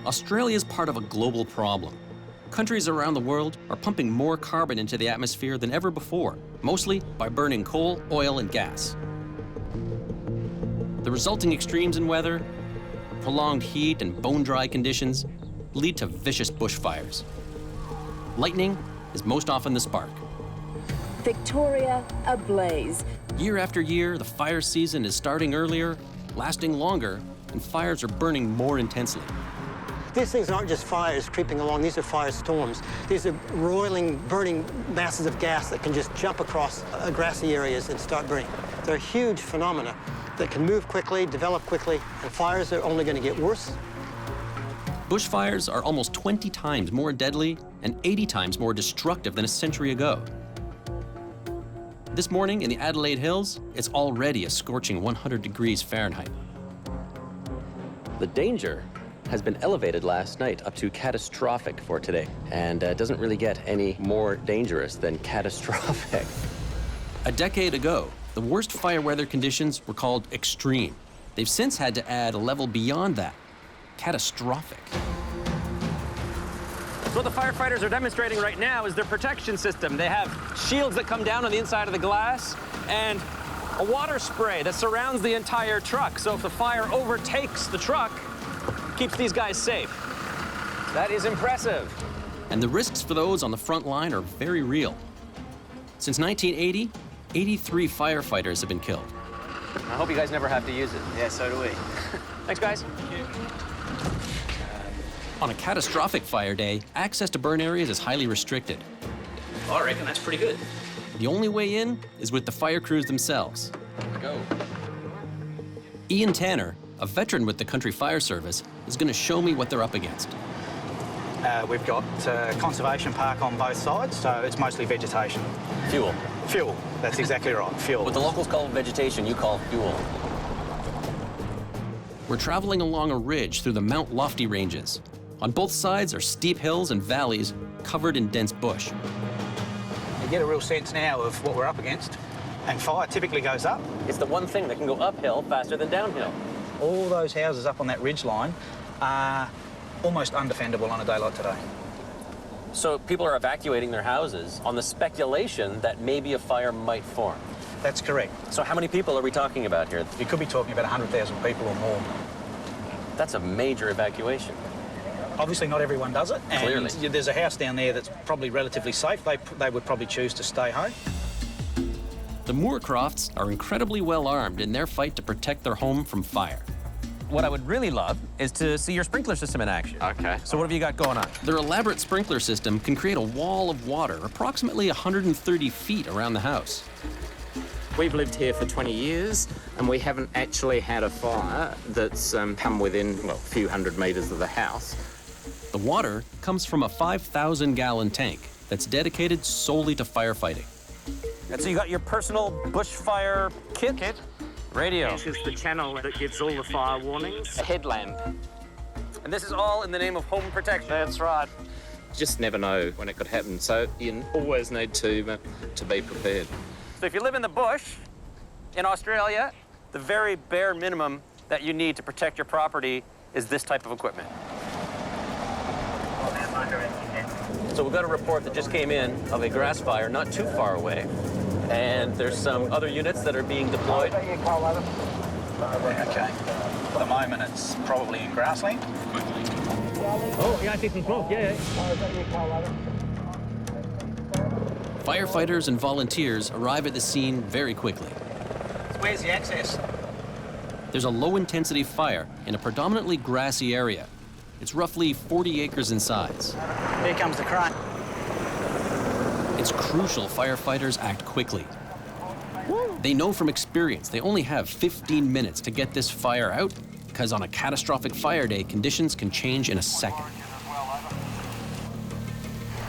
S1: Australia's part of a global problem. Countries around the world are pumping more carbon into the atmosphere than ever before, mostly by burning coal, oil, and gas. The resulting extremes in weather, prolonged heat and bone-dry conditions lead to vicious bushfires. Lightning is most often the spark.
S9: Victoria ablaze.
S1: Year after year, the fire season is starting earlier, lasting longer, and fires are burning more intensely.
S5: These things aren't just fires creeping along, these are firestorms. These are roiling, burning masses of gas that can just jump across grassy areas and start burning. They're huge phenomena that can move quickly, develop quickly, and fires are only going to get worse.
S1: Bushfires are almost 20 times more deadly and 80 times more destructive than a century ago. This morning in the Adelaide Hills, it's already a scorching 100 degrees Fahrenheit.
S17: The danger has been elevated last night up to catastrophic for today, and doesn't really get any more dangerous than catastrophic.
S1: A decade ago, the worst fire weather conditions were called extreme. They've since had to add a level beyond that, catastrophic.
S2: So what the firefighters are demonstrating right now is their protection system. They have shields that come down on the inside of the glass and a water spray that surrounds the entire truck. So if the fire overtakes the truck, it keeps these guys safe. That is impressive.
S1: And the risks for those on the front line are very real. Since 1980, 83 firefighters have been killed.
S2: I hope you guys never have to use it.
S16: Yeah, so do we.
S2: Thanks, guys.
S1: On a catastrophic fire day, access to burn areas is highly restricted.
S17: Oh, I reckon that's pretty good.
S1: The only way in is with the fire crews themselves.
S17: Go.
S1: Ian Tanner, a veteran with the Country Fire Service, is going to show me what they're up against.
S23: We've got conservation park on both sides, so it's mostly vegetation.
S17: Fuel.
S23: Fuel, that's exactly right, fuel.
S17: What the locals call vegetation, you call fuel.
S1: We're traveling along a ridge through the Mount Lofty ranges. On both sides are steep hills and valleys covered in dense bush.
S23: You get a real sense now of what we're up against, and fire typically goes up.
S17: It's the one thing that can go uphill faster than downhill.
S23: All those houses up on that ridge line are almost undefendable on a day like today.
S17: So people are evacuating their houses on the speculation that maybe a fire might form.
S23: That's correct.
S17: So how many people are we talking about here?
S23: You could be talking about 100,000 people or more.
S17: That's a major evacuation.
S23: Obviously not everyone does it. And
S17: clearly.
S23: There's a house down there that's probably relatively safe. They would probably choose to stay home.
S1: The Moorcrofts are incredibly well armed in their fight to protect their home from fire.
S2: What I would really love is to see your sprinkler system in action.
S17: Okay.
S2: So what have you got going on?
S1: Their elaborate sprinkler system can create a wall of water approximately 130 feet around the house.
S12: We've lived here for 20 years and we haven't actually had a fire that's come within, well, a few hundred metres of the house.
S1: The water comes from a 5,000-gallon tank that's dedicated solely to firefighting.
S2: And so you got your personal bushfire kit? Radio.
S12: This is the channel that gives all the fire warnings. A headlamp.
S2: And this is all in the name of home protection.
S12: That's right. Just never know when it could happen, so you always need to be prepared.
S2: So if you live in the bush in Australia, the very bare minimum that you need to protect your property is this type of equipment.
S17: So we've got a report that just came in of a grass fire not too far away. And there's some other units that are being deployed.
S23: Okay. At the moment, it's probably in grassland.
S17: Oh, yeah, I think it's close, yeah.
S1: Firefighters and volunteers arrive at the scene very quickly.
S23: Where's the access?
S1: There's a low-intensity fire in a predominantly grassy area. It's roughly 40 acres in size.
S23: Here comes the crane.
S1: It's crucial firefighters act quickly. They know from experience they only have 15 minutes to get this fire out, because on a catastrophic fire day, conditions can change in a second.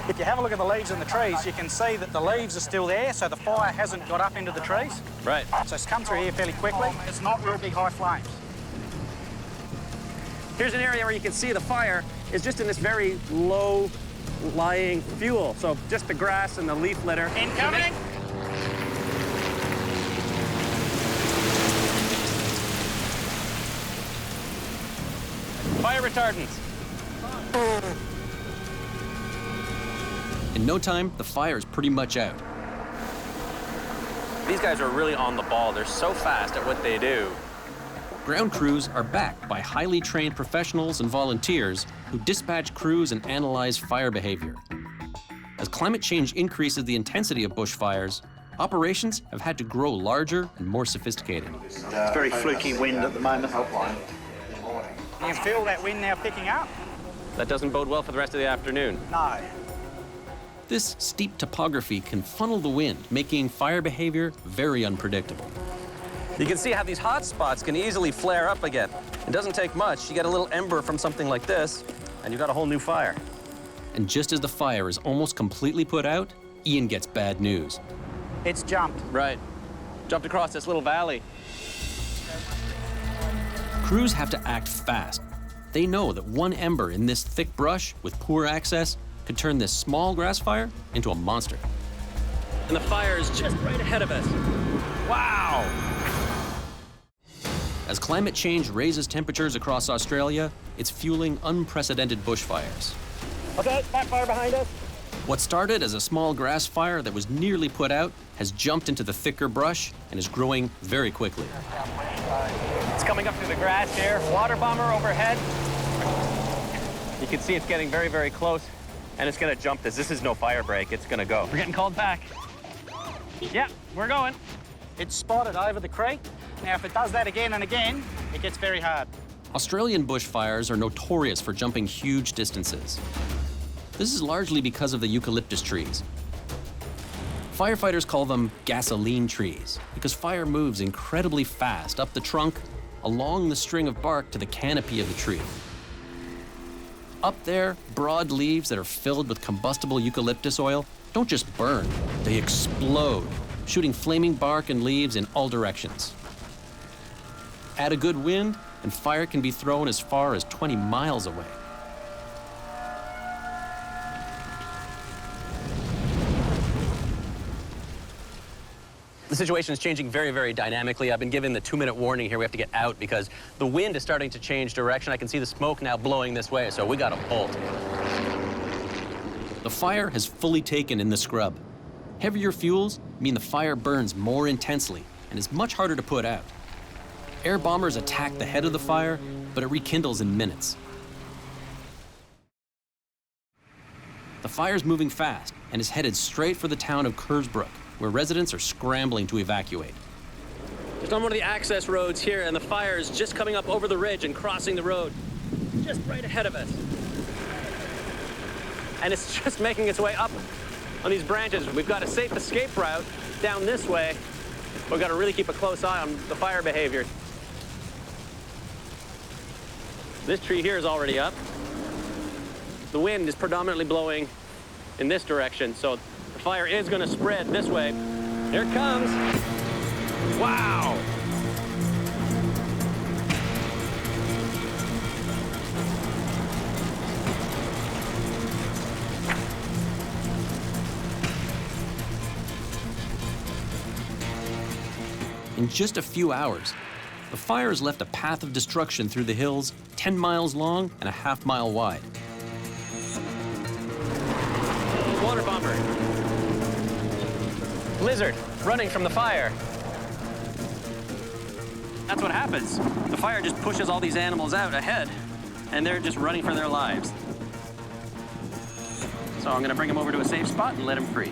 S23: If you have a look at the leaves in the trees, you can see that the leaves are still there, so the fire hasn't got up into the trees.
S2: Right.
S23: So it's come through here fairly quickly. It's not real big high flames.
S2: Here's an area where you can see the fire is just in this very low-lying fuel. So just the grass and the leaf litter.
S23: Incoming!
S2: Fire retardants.
S1: In no time, the fire is pretty much out.
S17: These guys are really on the ball. They're so fast at what they do.
S1: Ground crews are backed by highly trained professionals and volunteers who dispatch crews and analyze fire behavior. As climate change increases the intensity of bushfires, operations have had to grow larger and more sophisticated.
S23: It's very fluky wind at the moment. You can feel that wind now picking up?
S17: That doesn't bode well for the rest of the afternoon.
S23: No.
S1: This steep topography can funnel the wind, making fire behavior very unpredictable.
S17: You can see how these hot spots can easily flare up again. It doesn't take much. You get a little ember from something like this, and you've got a whole new fire.
S1: And just as the fire is almost completely put out, Ian gets bad news.
S23: It's jumped.
S17: Right. Jumped across this little valley.
S1: Crews have to act fast. They know that one ember in this thick brush with poor access could turn this small grass fire into a monster.
S17: And the fire is just right ahead of us. Wow!
S1: As climate change raises temperatures across Australia, it's fueling unprecedented bushfires.
S23: Okay, that fire behind us.
S1: What started as a small grass fire that was nearly put out has jumped into the thicker brush and is growing very quickly.
S2: It's coming up through the grass here. Water bomber overhead.
S17: You can see it's getting very, very close, and it's gonna jump this. This is no fire break, it's gonna go.
S2: We're getting called back. Yeah, we're going.
S23: It's spotted over the creek. Now, if it does that again and again, it gets very hard.
S1: Australian bushfires are notorious for jumping huge distances. This is largely because of the eucalyptus trees. Firefighters call them gasoline trees because fire moves incredibly fast up the trunk, along the string of bark to the canopy of the tree. Up there, broad leaves that are filled with combustible eucalyptus oil don't just burn, they explode, shooting flaming bark and leaves in all directions. Add a good wind, and fire can be thrown as far as 20 miles away.
S17: The situation is changing very, very dynamically. I've been given the 2-minute warning here. We have to get out because the wind is starting to change direction. I can see the smoke now blowing this way, so we gotta bolt.
S1: The fire has fully taken in the scrub. Heavier fuels mean the fire burns more intensely and is much harder to put out. Air bombers attack the head of the fire, but it rekindles in minutes. The fire's moving fast and is headed straight for the town of Kersbrook, where residents are scrambling to evacuate.
S17: Just on one of the access roads here, and the fire is just coming up over the ridge and crossing the road, just right ahead of us. And it's just making its way up on these branches. We've got a safe escape route down this way. We've got to really keep a close eye on the fire behavior. This tree here is already up. The wind is predominantly blowing in this direction, so the fire is going to spread this way. Here it comes. Wow!
S1: In just a few hours, the fire has left a path of destruction through the hills 10 miles long and a half-mile wide.
S17: Water bomber. Lizard running from the fire. That's what happens. The fire just pushes all these animals out ahead, and they're just running for their lives. So I'm gonna bring them over to a safe spot and let them free.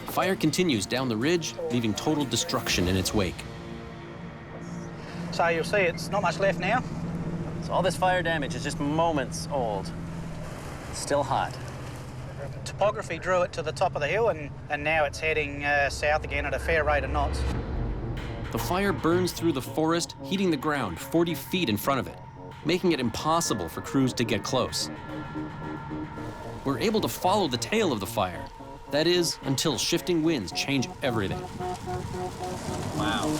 S1: Fire continues down the ridge, leaving total destruction in its wake.
S23: So you'll see it's not much left now.
S17: So all this fire damage is just moments old. It's still hot.
S23: Topography drew it to the top of the hill, and now it's heading south again at a fair rate of knots.
S1: The fire burns through the forest, heating the ground 40 feet in front of it, making it impossible for crews to get close. We're able to follow the tail of the fire. That is, until shifting winds change everything.
S17: Wow.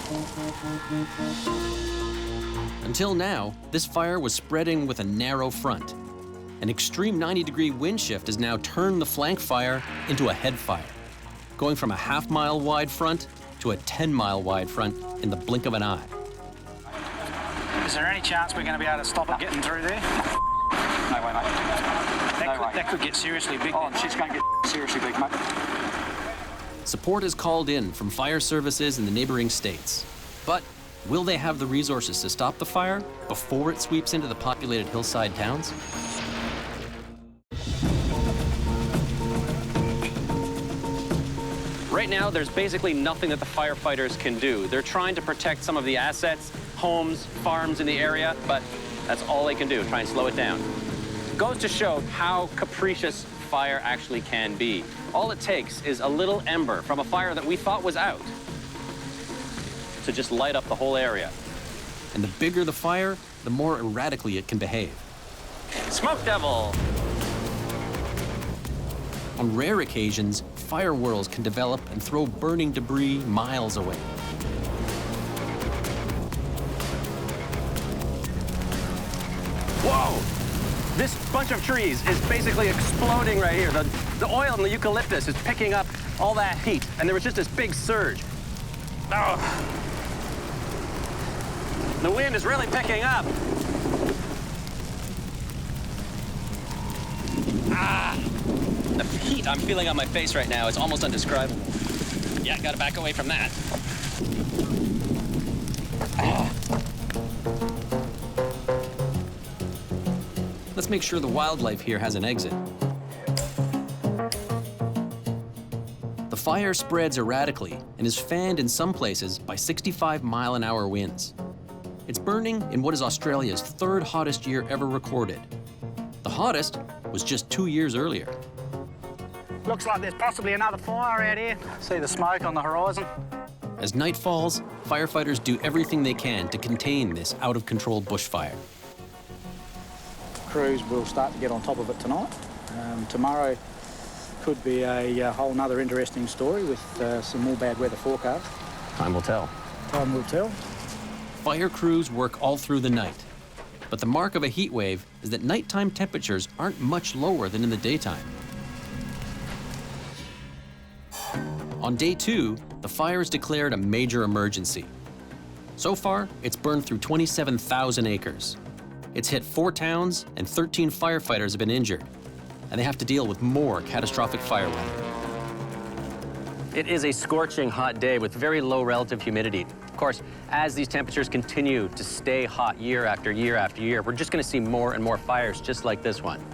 S1: Until now, this fire was spreading with a narrow front. An extreme 90-degree wind shift has now turned the flank fire into a head fire, going from a half-mile wide front to a 10-mile wide front in the blink of an eye.
S23: Is there any chance we're going to be able to stop it getting through there? No way, mate. That could get seriously big. Oh, shit's going to get seriously big, mate.
S1: Support is called in from fire services in the neighboring states. But will they have the resources to stop the fire before it sweeps into the populated hillside towns?
S2: Right now, there's basically nothing that the firefighters can do. They're trying to protect some of the assets, homes, farms in the area, but that's all they can do, try and slow it down. It goes to show how capricious fire actually can be. All it takes is a little ember from a fire that we thought was out to just light up the whole area.
S1: And the bigger the fire, the more erratically it can behave.
S2: Smoke devil!
S1: On rare occasions, fire whirls can develop and throw burning debris miles away.
S2: Whoa! This bunch of trees is basically exploding right here. The oil in the eucalyptus is picking up all that heat, and there was just this big surge. Oh. The wind is really picking up. Ah! The heat I'm feeling on my face right now is almost undescribable. Yeah, gotta back away from that. Ah.
S1: Let's make sure the wildlife here has an exit. The fire spreads erratically and is fanned in some places by 65-mile-an-hour winds. It's burning in what is Australia's third hottest year ever recorded. The hottest was just 2 years earlier.
S23: Looks like there's possibly another fire out here. See the smoke on the horizon?
S1: As night falls, firefighters do everything they can to contain this out-of-control bushfire.
S23: Crews will start to get on top of it tonight. Tomorrow could be a whole nother interesting story with some more bad weather forecast.
S2: Time will tell.
S23: Time will tell.
S1: Fire crews work all through the night. But the mark of a heat wave is that nighttime temperatures aren't much lower than in the daytime. On day 2, the fire is declared a major emergency. So far, it's burned through 27,000 acres. It's hit 4 towns, and 13 firefighters have been injured, and they have to deal with more catastrophic fire weather.
S2: It is a scorching hot day with very low relative humidity. Of course, as these temperatures continue to stay hot year after year after year, we're just going to see more and more fires just like this one.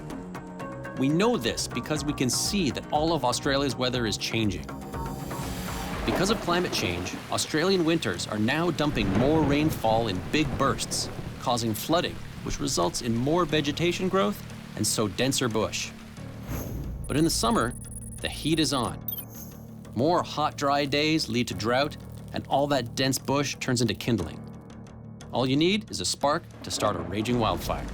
S1: We know this because we can see that all of Australia's weather is changing. Because of climate change, Australian winters are now dumping more rainfall in big bursts, causing flooding, which results in more vegetation growth and so denser bush. But in the summer, the heat is on. More hot, dry days lead to drought, and all that dense bush turns into kindling. All you need is a spark to start a raging wildfire.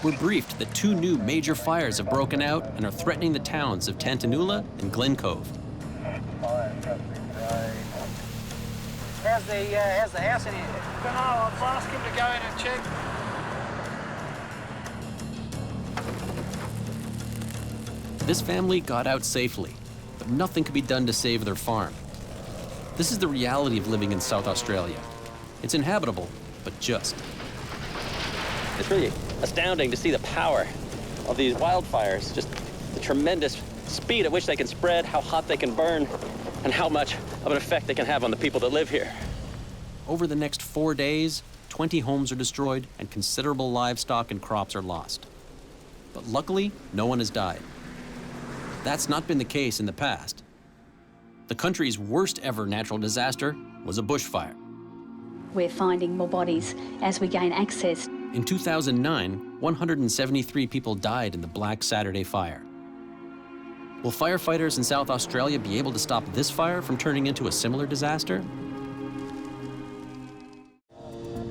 S1: We're briefed that 2 new major fires have broken out and are threatening the towns of Tantanoola and Glen Cove.
S23: How's the house in here? I don't know, I'll ask him to go in and check.
S1: This family got out safely, but nothing could be done to save their farm. This is the reality of living in South Australia. It's inhabitable, but just.
S2: It's really astounding to see the power of these wildfires, just the tremendous speed at which they can spread, how hot they can burn, and how much of an effect they can have on the people that live here.
S1: Over the next 4 days, 20 homes are destroyed and considerable livestock and crops are lost. But luckily, no one has died. That's not been the case in the past. The country's worst ever natural disaster was a bushfire.
S13: We're finding more bodies as we gain access.
S1: In 2009, 173 people died in the Black Saturday fire. Will firefighters in South Australia be able to stop this fire from turning into a similar disaster?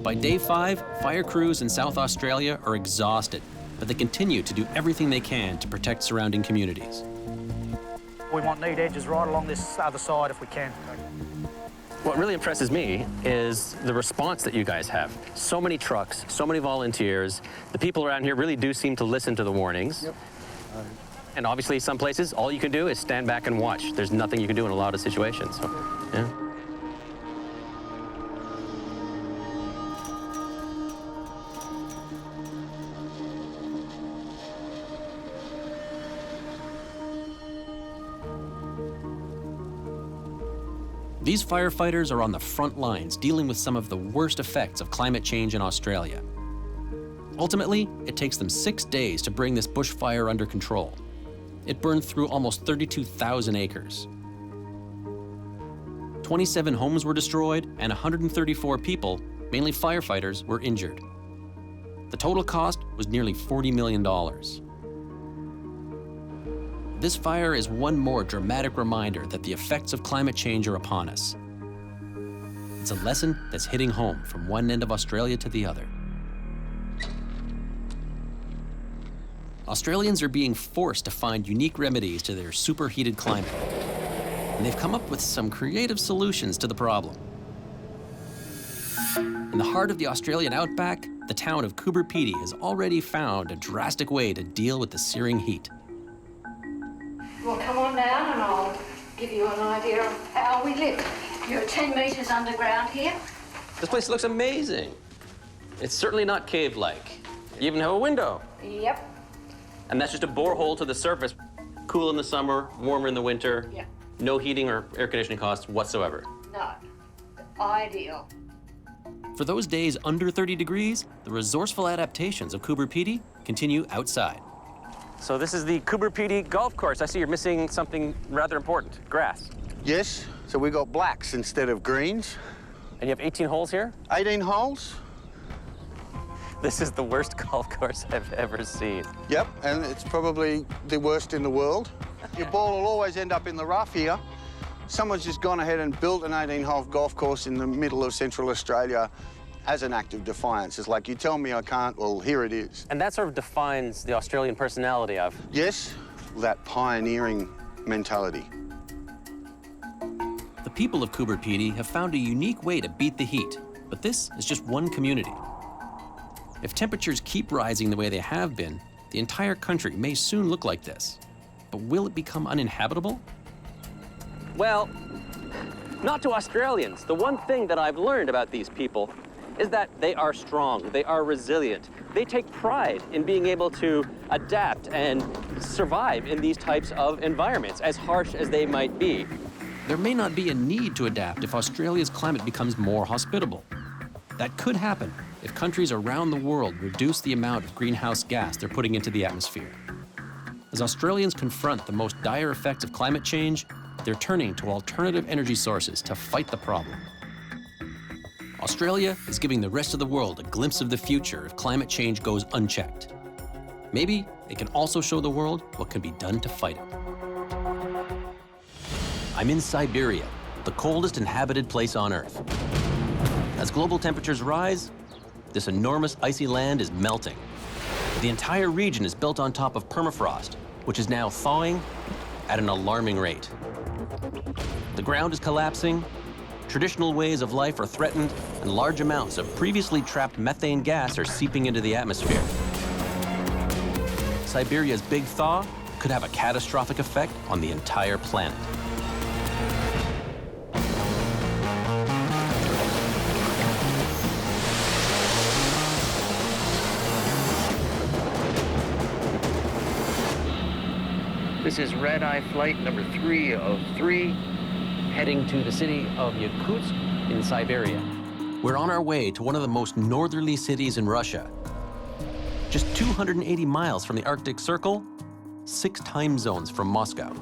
S1: By day 5, fire crews in South Australia are exhausted, but they continue to do everything they can to protect surrounding communities.
S23: We want neat edges right along this other side if we can.
S2: What really impresses me is the response that you guys have. So many trucks, so many volunteers. The people around here really do seem to listen to the warnings.
S23: Yep.
S2: And obviously, some places, all you can do is stand back and watch. There's nothing you can do in a lot of situations. So, yeah.
S1: These firefighters are on the front lines dealing with some of the worst effects of climate change in Australia. Ultimately, it takes them 6 days to bring this bushfire under control. It burned through almost 32,000 acres. 27 homes were destroyed and 134 people, mainly firefighters, were injured. The total cost was nearly $40 million. This fire is one more dramatic reminder that the effects of climate change are upon us. It's a lesson that's hitting home from one end of Australia to the other. Australians are being forced to find unique remedies to their superheated climate, and they've come up with some creative solutions to the problem. In the heart of the Australian outback, the town of Coober Pedy has already found a drastic way to deal with the searing heat.
S18: Well, come on down and I'll give you an idea of how we live. You're 10 metres underground here.
S17: This place looks amazing. It's certainly not cave-like. You even have a window.
S18: Yep.
S17: And that's just a borehole to the surface. Cool in the summer, warmer in the winter.
S18: Yeah.
S17: No heating or air conditioning costs whatsoever.
S18: No. Ideal.
S1: For those days under 30 degrees, the resourceful adaptations of Coober Pedy continue outside.
S17: So this is the Coober Pedy golf course. I see you're missing something rather important, grass.
S6: Yes, so we got blacks instead of greens.
S17: And you have 18 holes here?
S6: 18 holes.
S17: This is the worst golf course I've ever seen.
S6: Yep, and it's probably the worst in the world. Your ball will always end up in the rough here. Someone's just gone ahead and built an 18-hole golf course in the middle of Central Australia as an act of defiance. It's like, you tell me I can't, well, here it is.
S17: And that sort of defines the Australian personality of?
S6: Yes, that pioneering mentality.
S1: The people of Coober Pedy have found a unique way to beat the heat, but this is just one community. If temperatures keep rising the way they have been, the entire country may soon look like this. But will it become uninhabitable?
S17: Well, not to Australians. The one thing that I've learned about these people is that they are strong, they are resilient. They take pride in being able to adapt and survive in these types of environments, as harsh as they might be.
S1: There may not be a need to adapt if Australia's climate becomes more hospitable. That could happen if countries around the world reduce the amount of greenhouse gas they're putting into the atmosphere. As Australians confront the most dire effects of climate change, they're turning to alternative energy sources to fight the problem. Australia is giving the rest of the world a glimpse of the future if climate change goes unchecked. Maybe it can also show the world what can be done to fight it. I'm in Siberia, the coldest inhabited place on Earth. As global temperatures rise, this enormous icy land is melting. The entire region is built on top of permafrost, which is now thawing at an alarming rate. The ground is collapsing, traditional ways of life are threatened, and large amounts of previously trapped methane gas are seeping into the atmosphere. Siberia's big thaw could have a catastrophic effect on the entire planet. This is red-eye flight number 3 of 3, heading to the city of Yakutsk in Siberia. We're on our way to one of the most northerly cities in Russia. Just 280 miles from the Arctic Circle, 6 time zones from Moscow.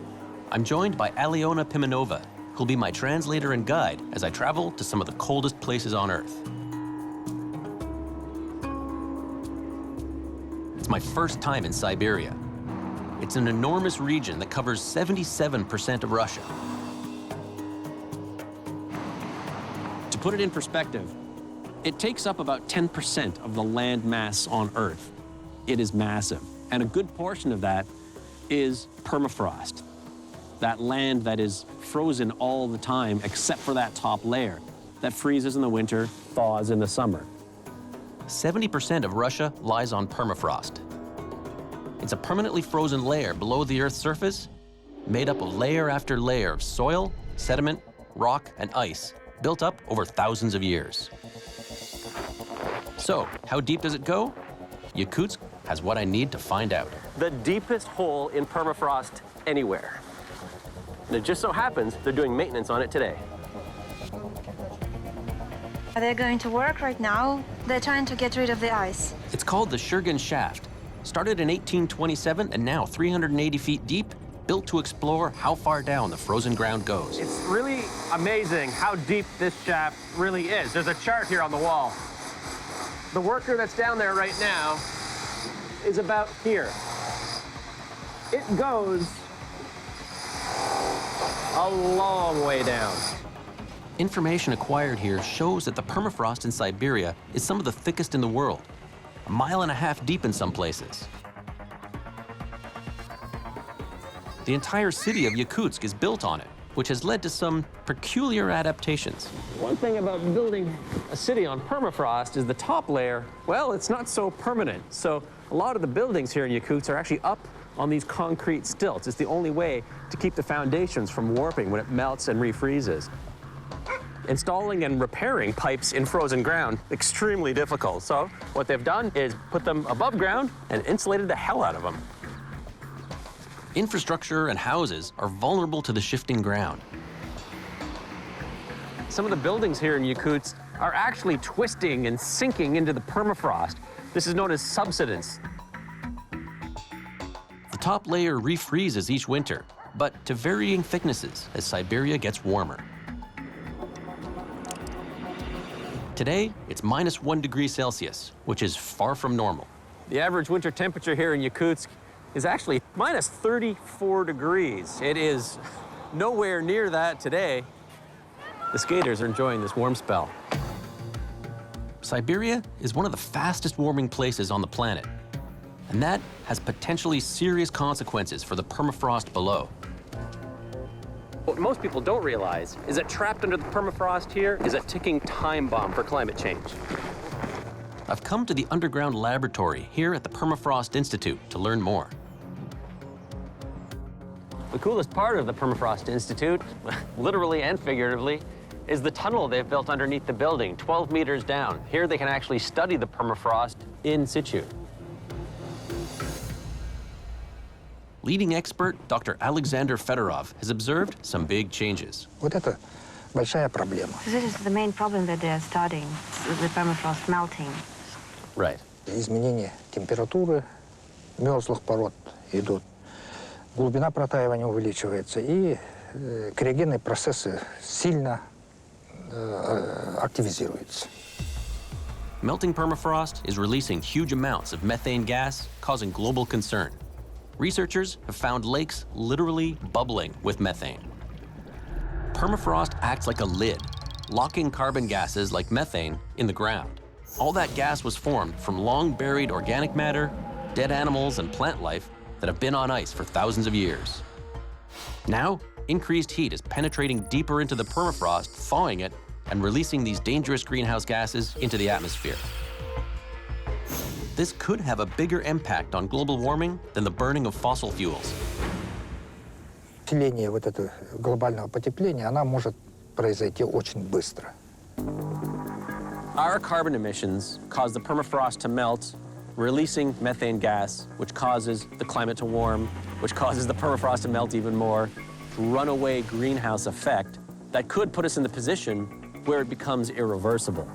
S1: I'm joined by Aliona Pimenova, who'll be my translator and guide as I travel to some of the coldest places on Earth. It's my first time in Siberia. It's an enormous region that covers 77% of Russia. To put it in perspective, it takes up about 10% of the land mass on Earth. It is massive, and a good portion of that is permafrost. That land that is frozen all the time except for that top layer that freezes in the winter, thaws in the summer. 70% of Russia lies on permafrost. It's a permanently frozen layer below the Earth's surface, made up of layer after layer of soil, sediment, rock, and ice, built up over thousands of years. So, how deep does it go? Yakutsk has what I need to find out.
S17: The deepest hole in permafrost anywhere. And it just so happens they're doing maintenance on it today.
S4: They're going to work right now. They're trying to get rid of the ice.
S1: It's called the Shergan Shaft. Started in 1827 and now 380 feet deep, built to explore how far down the frozen ground goes.
S2: It's really amazing how deep this shaft really is. There's a chart here on the wall. The worker that's down there right now is about here. It goes a long way down.
S1: Information acquired here shows that the permafrost in Siberia is some of the thickest in the world, 1.5 miles deep in some places. The entire city of Yakutsk is built on it, which has led to some peculiar adaptations.
S2: One thing about building a city on permafrost is the top layer, well, it's not so permanent. So a lot of the buildings here in Yakutsk are actually up on these concrete stilts. It's the only way to keep the foundations from warping when it melts and refreezes. Installing and repairing pipes in frozen ground, extremely difficult. So what they've done is put them above ground and insulated the hell out of them.
S1: Infrastructure and houses are vulnerable to the shifting ground.
S2: Some of the buildings here in Yakutsk are actually twisting and sinking into the permafrost. This is known as subsidence.
S1: The top layer refreezes each winter, but to varying thicknesses as Siberia gets warmer. Today, it's -1 degree Celsius, which is far from normal.
S2: The average winter temperature here in Yakutsk is actually -34 degrees. It is nowhere near that today. The skaters are enjoying this warm spell.
S1: Siberia is one of the fastest warming places on the planet, and that has potentially serious consequences for the permafrost below.
S2: What most people don't realize is that trapped under the permafrost here is a ticking time bomb for climate change.
S1: I've come to the underground laboratory here at the Permafrost Institute to learn more.
S2: The coolest part of the Permafrost Institute, literally and figuratively, is the tunnel they've built underneath the building, 12 meters down. Here they can actually study the permafrost in situ.
S1: Leading expert Dr. Alexander Fedorov has observed some big changes.
S19: Вот это большая проблема.
S21: This is the main problem that they are studying, the permafrost melting.
S2: Right.
S19: Изменение температуры мерзлых пород идут. Глубина протаивания увеличивается, и криогенные процессы сильно активизируются.
S1: Melting permafrost is releasing huge amounts of methane gas, causing global concern. Researchers have found lakes literally bubbling with methane. Permafrost acts like a lid, locking carbon gases like methane in the ground. All that gas was formed from long-buried organic matter, dead animals, and plant life that have been on ice for thousands of years. Now, increased heat is penetrating deeper into the permafrost, thawing it, and releasing these dangerous greenhouse gases into the atmosphere. This could have a bigger impact on global warming than the burning of fossil fuels.
S19: Усиление вот этого глобального потепления, она может произойти очень быстро.
S2: Our carbon emissions cause the permafrost to melt, releasing methane gas, which causes the climate to warm, which causes the permafrost to melt even more, runaway greenhouse effect that could put us in the position where it becomes irreversible.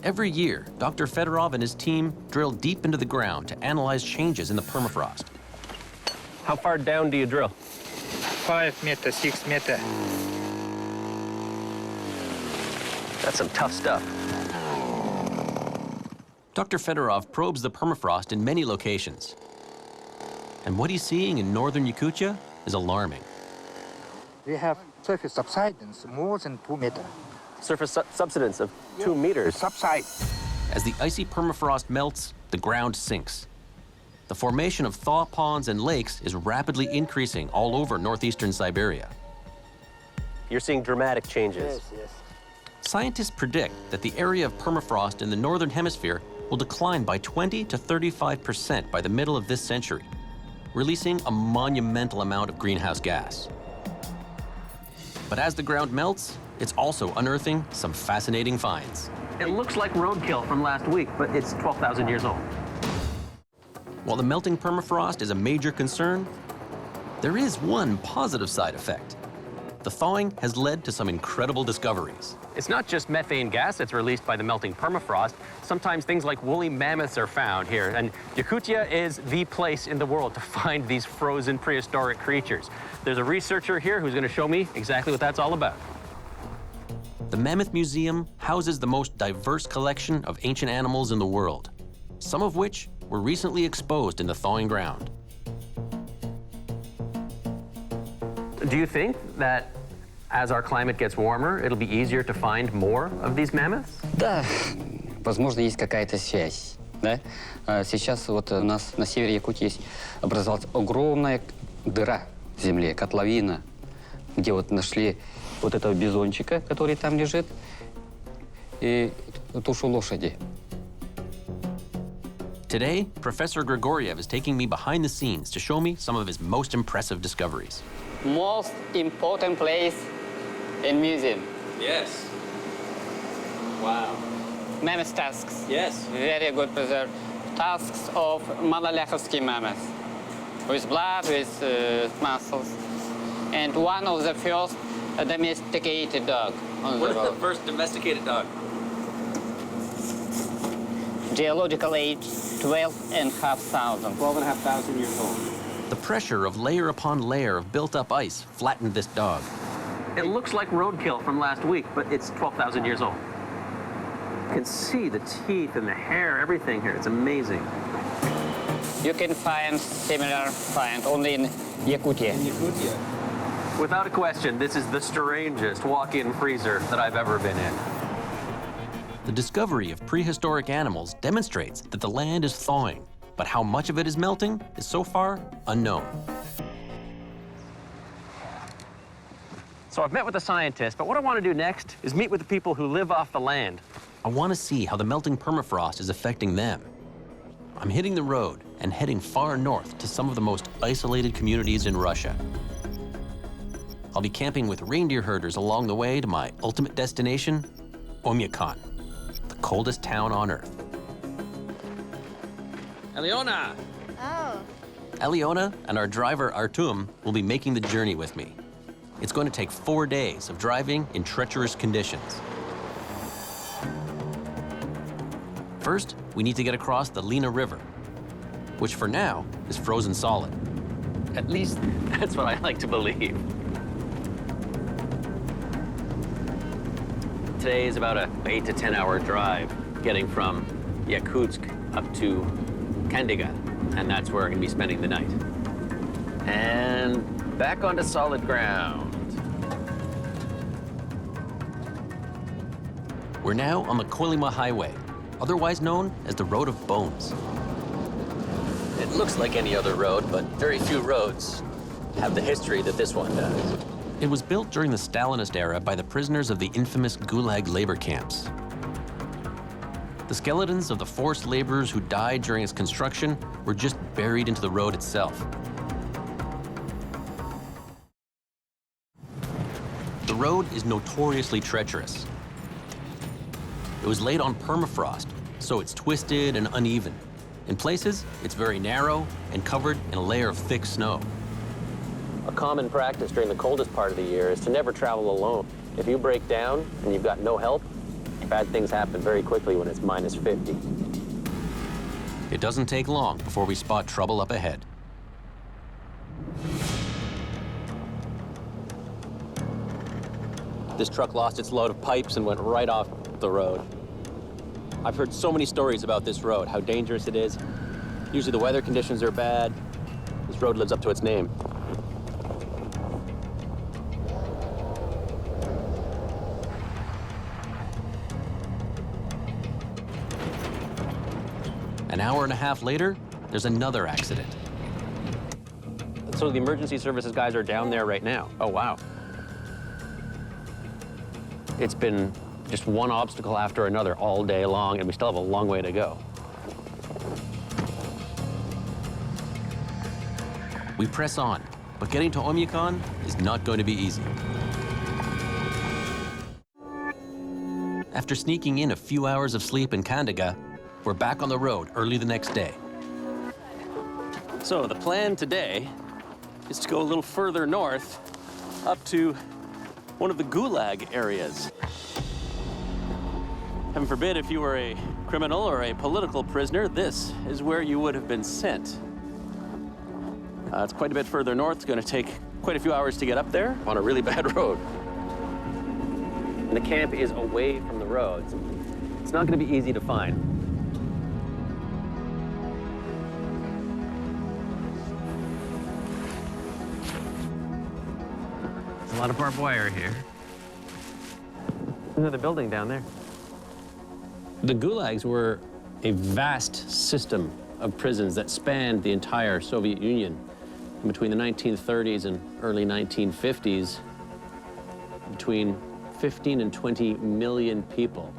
S1: Every year, Dr. Fedorov and his team drill deep into the ground to analyze changes in the permafrost.
S2: How far down do you drill?
S23: 5 meters, 6 meters.
S2: That's some tough stuff.
S1: Dr. Fedorov probes the permafrost in many locations. And what he's seeing in northern Yakutia is alarming.
S19: We have surface subsidence more than 2 meters.
S2: Surface subsidence of 2 meters.
S19: Subside.
S1: As the icy permafrost melts, the ground sinks. The formation of thaw ponds and lakes is rapidly increasing all over northeastern Siberia.
S2: You're seeing dramatic changes.
S19: Yes.
S1: Scientists predict that the area of permafrost in the northern hemisphere will decline by 20 to 35% by the middle of this century, releasing a monumental amount of greenhouse gas. But as the ground melts, it's also unearthing some fascinating finds.
S2: It looks like roadkill from last week, but it's 12,000 years old.
S1: While the melting permafrost is a major concern, there is one positive side effect. the thawing has led to some incredible discoveries.
S2: It's not just methane gas that's released by the melting permafrost. Sometimes things like woolly mammoths are found here, and Yakutia is the place in the world to find these frozen prehistoric creatures. There's a researcher here who's going to show me exactly what that's all about.
S1: The Mammoth Museum houses the most diverse collection of ancient animals in the world, some of which were recently exposed in the thawing ground.
S2: Do you think that as our climate gets warmer, it'll be easier to find more of these mammoths?
S3: Да, возможно, есть какая-то связь. Да? Сейчас вот у нас на севере Якутии образовалась огромная дыра в земле, котловина, где вот нашли вот этого бизончика, который там лежит, и тушу лошади.
S1: Today, Professor Grigoriev is taking me behind the scenes to show me some of his most impressive discoveries.
S3: Most important place in museum.
S17: Yes. Wow.
S3: Mammoth tusks.
S17: Yes.
S3: Very good preserved. Tusks of Malalechovsky mammoth. With blood, with muscles. And one of the first domesticated dog on
S17: What
S3: the
S17: is the
S3: road.
S17: first domesticated dog?
S3: Geological age, 12,500.
S17: 12,500 years old.
S1: The pressure of layer upon layer of built-up ice flattened this dog.
S2: It looks like roadkill from last week, but it's 12,000 years old. You can see the teeth and the hair, everything here. It's amazing.
S3: You can find similar find only in Yakutia.
S17: In Yakutia.
S2: Without a question, this is the strangest walk-in freezer that I've ever been in.
S1: The discovery of prehistoric animals demonstrates that the land is thawing, but how much of it is melting is so far unknown.
S2: So I've met with the scientists, but what I want to do next is meet with the people who live off the land.
S1: I want to see how the melting permafrost is affecting them. I'm hitting the road and heading far north to some of the most isolated communities in Russia. I'll be camping with reindeer herders along the way to my ultimate destination, Oymyakon, the coldest town on Earth.
S17: Eliona!
S15: Oh.
S1: Eliona and our driver Artum will be making the journey with me. It's going to take 4 days of driving in treacherous conditions. First, we need to get across the Lena River, which for now is frozen solid.
S2: At least that's what I like to believe. Today is about a 8 to 10 hour drive getting from Yakutsk up to Kandiga, and that's where I'm going to be spending the night. And back onto solid ground.
S1: We're now on the Kolyma Highway, otherwise known as the Road of Bones.
S2: It looks like any other road, but very few roads have the history that this one does.
S1: It was built during the Stalinist era by the prisoners of the infamous Gulag labor camps. The skeletons of the forced laborers who died during its construction were just buried into the road itself. The road is notoriously treacherous. It was laid on permafrost, so it's twisted and uneven. In places, it's very narrow and covered in a layer of thick snow.
S2: A common practice during the coldest part of the year is to never travel alone. If you break down and you've got no help, bad things happen very quickly when it's minus 50.
S1: It doesn't take long before we spot trouble up ahead.
S2: This truck lost its load of pipes and went right off the road. I've heard so many stories about this road, how dangerous it is. Usually the weather conditions are bad. This road lives up to its name.
S1: An hour and a half later, there's another accident.
S2: So the emergency services guys are down there right now. Oh, wow. It's been just one obstacle after another all day long, and we still have a long way to go.
S1: We press on, but getting to Oymyakon is not going to be easy. After sneaking in a few hours of sleep in Kandiga, we're back on the road early the next day.
S2: So the plan today is to go a little further north up to
S17: one of the gulag areas. Heaven forbid, if you were a criminal or a political prisoner, this is where you would have been sent. It's quite a bit further north. It's going to take quite a few hours to get up there on a really bad road. And the camp is away from the roads. It's not going to be easy to find. There's a lot of barbed wire here. There's another building down there. The gulags were a vast system of prisons that spanned the entire Soviet Union. And between the 1930s and early 1950s, between 15 and 20 million people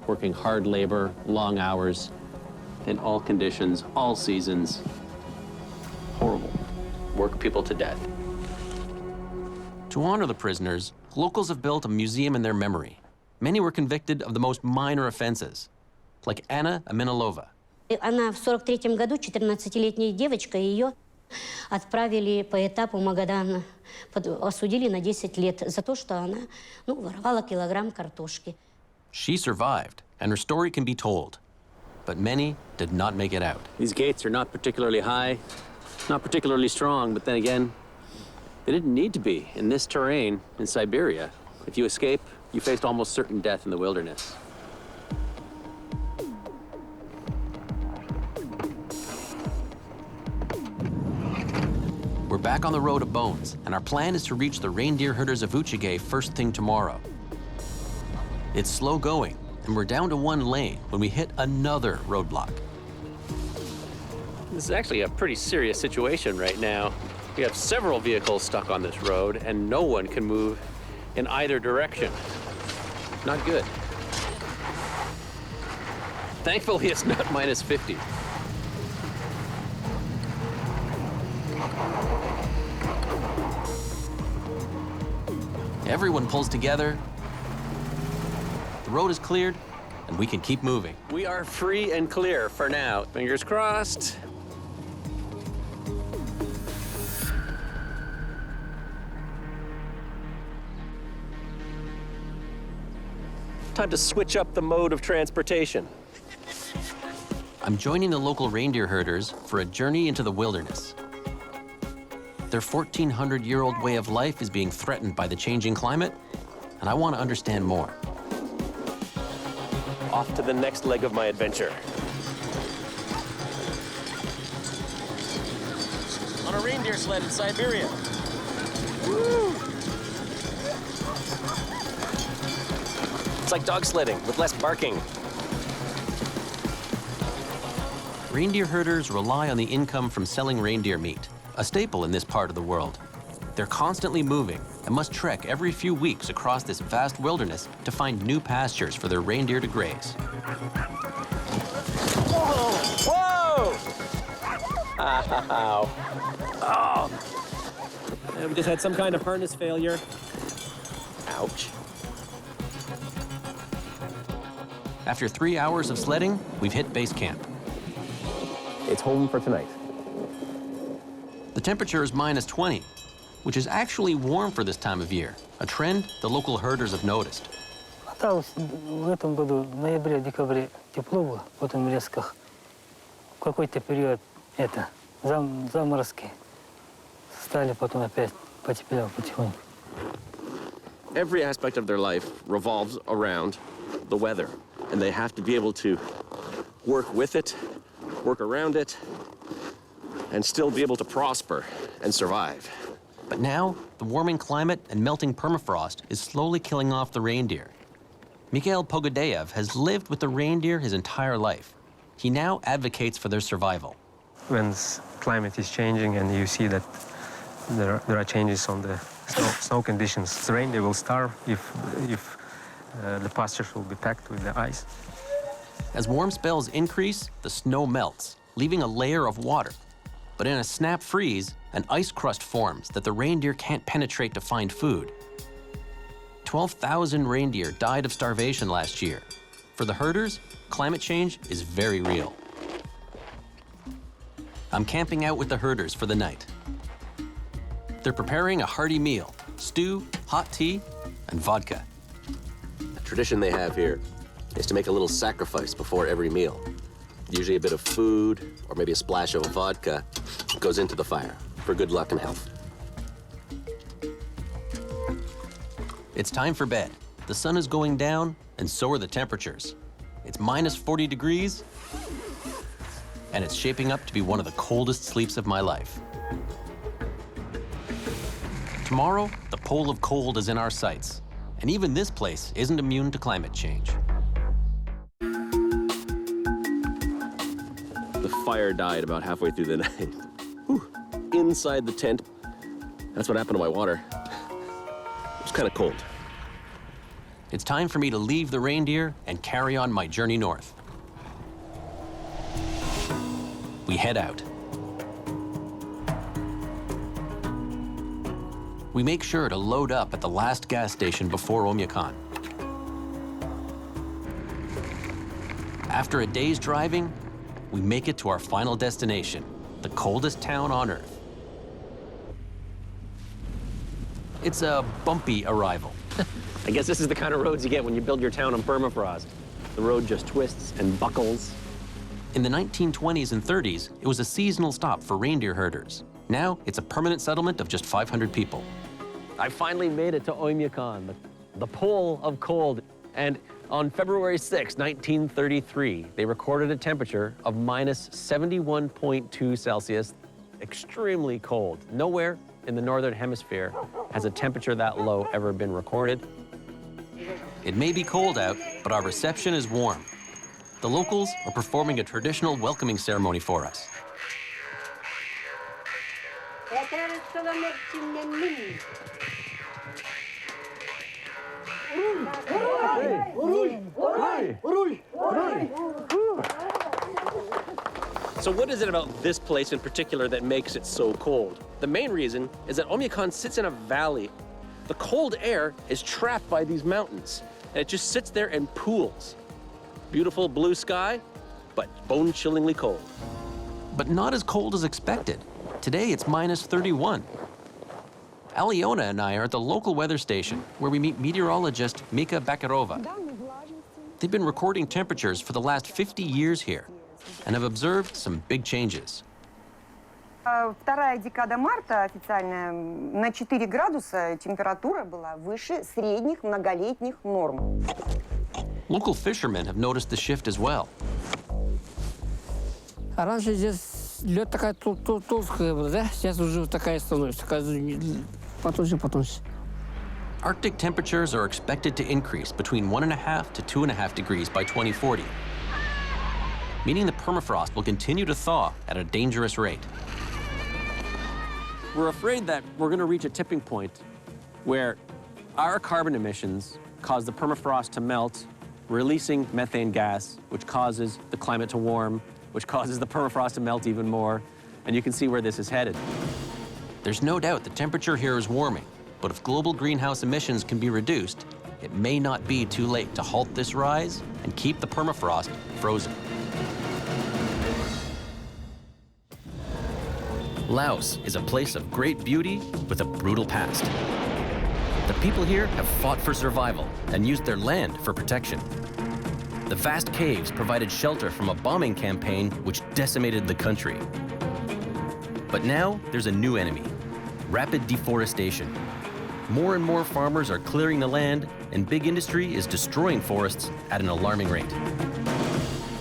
S17: working hard labor, long hours, in all conditions, all seasons. Horrible. Work people to death. To honor the prisoners, locals have built a museum in their memory. Many were convicted of the most minor offenses, like Anna Aminalova.
S7: Она в 43-м году, 14-летняя девочка, ее отправили по этапу Магадана, осудили на 10 лет за то, что она, воровала килограмм картошки.
S1: She survived, and her story can be told. But many did not make it out.
S17: These gates are not particularly high, not particularly strong, but then again, they didn't need to be in this terrain in Siberia. If you escape, you faced almost certain death in the wilderness.
S1: We're back on the road of bones, and our plan is to reach the reindeer herders of Vuchige first thing tomorrow. It's slow going, and we're down to one lane when we hit another roadblock.
S17: This is actually a pretty serious situation right now. We have several vehicles stuck on this road, and no one can move in either direction. Not good. Thankfully, it's not minus 50.
S1: Everyone pulls together. The road is cleared, and we can keep moving.
S17: We are free and clear for now. Fingers crossed. Time to switch up the mode of transportation.
S1: I'm joining the local reindeer herders for a journey into the wilderness. Their 1,400-year-old way of life is being threatened by the changing climate, and I want to understand more.
S17: Off to the next leg of my adventure. On a reindeer sled in Siberia. Woo! It's like dog sledding with less barking.
S1: Reindeer herders rely on the income from selling reindeer meat, a staple in this part of the world. They're constantly moving and must trek every few weeks across this vast wilderness to find new pastures for their reindeer to graze.
S17: Whoa! Whoa! Ow. Oh. We just had some kind of harness failure. Ouch.
S1: After 3 hours of sledding, we've hit base camp.
S17: It's home for tonight.
S1: The temperature is minus 20, which is actually warm for this time of year, a trend the local herders have noticed.
S10: В этом году в ноябре-декабре тепло было, потом резко в какой-то период заморозки стали, потом опять потеплело потихоньку.
S17: Every aspect of their life revolves around the weather, and they have to be able to work with it, work around it, and still be able to prosper and survive.
S1: But now, the warming climate and melting permafrost is slowly killing off the reindeer. Mikhail Pogodayev has lived with the reindeer his entire life. He now advocates for their survival.
S20: When the climate is changing and you see that there are changes on the snow conditions, the reindeer will starve if the pastures will be packed with the ice.
S1: As warm spells increase, the snow melts, leaving a layer of water. But in a snap freeze, an ice crust forms that the reindeer can't penetrate to find food. 12,000 reindeer died of starvation last year. For the herders, climate change is very real. I'm camping out with the herders for the night. They're preparing a hearty meal, stew, hot tea, and vodka.
S8: The tradition they have here is to make a little sacrifice before every meal. Usually a bit of food or maybe a splash of vodka goes into the fire for good luck and health.
S1: It's time for bed. The sun is going down, and so are the temperatures. It's minus 40 degrees, and it's shaping up to be one of the coldest sleeps of my life. Tomorrow, the pole of cold is in our sights, and even this place isn't immune to climate change.
S8: The fire died about halfway through the night. Whew. Inside the tent, that's what happened to my water. It was kind of cold.
S1: It's time for me to leave the reindeer and carry on my journey north. We head out. We make sure to load up at the last gas station before Oymyakon. After a day's driving, we make it to our final destination, the coldest town on Earth. It's a bumpy arrival.
S2: I guess this is the kind of roads you get when you build your town on permafrost. The road just twists and buckles.
S1: In the 1920s and 30s, it was a seasonal stop for reindeer herders. Now, it's a permanent settlement of just 500 people.
S2: I finally made it to Oymyakon, the pole of cold. And on February 6, 1933, they recorded a temperature of minus 71.2 Celsius, extremely cold. Nowhere in the Northern Hemisphere has a temperature that low ever been recorded.
S1: It may be cold out, but our reception is warm. The locals are performing a traditional welcoming ceremony for us.
S2: So what is it about this place in particular that makes it so cold? The main reason is that Oymyakon sits in a valley. The cold air is trapped by these mountains, and it just sits there and pools. Beautiful blue sky, but bone-chillingly cold.
S1: But not as cold as expected. Today, it's minus 31. Aliona and I are at the local weather station, where we meet meteorologist Mika Bakarova. They've been recording temperatures for the last 50 years here, and have observed some big changes.
S11: Вторая декада марта официальная, на 4 градуса температура была выше средних многолетних норм.
S1: Local fishermen have noticed the shift as well.
S10: А раньше здесь лед такая толстая была, да? Сейчас уже такая становится, такая потоньше.
S1: Arctic temperatures are expected to increase between 1.5 to 2.5 degrees by 2040, meaning the permafrost will continue to thaw at a dangerous rate.
S2: We're afraid that we're going to reach a tipping point where our carbon emissions cause the permafrost to melt, releasing methane gas, which causes the climate to warm, which causes the permafrost to melt even more. And you can see where this is headed.
S1: There's no doubt the temperature here is warming, but if global greenhouse emissions can be reduced, it may not be too late to halt this rise and keep the permafrost frozen. Laos is a place of great beauty with a brutal past. The people here have fought for survival and used their land for protection. The vast caves provided shelter from a bombing campaign which decimated the country. But now there's a new enemy: rapid deforestation. More and more farmers are clearing the land, and big industry is destroying forests at an alarming rate.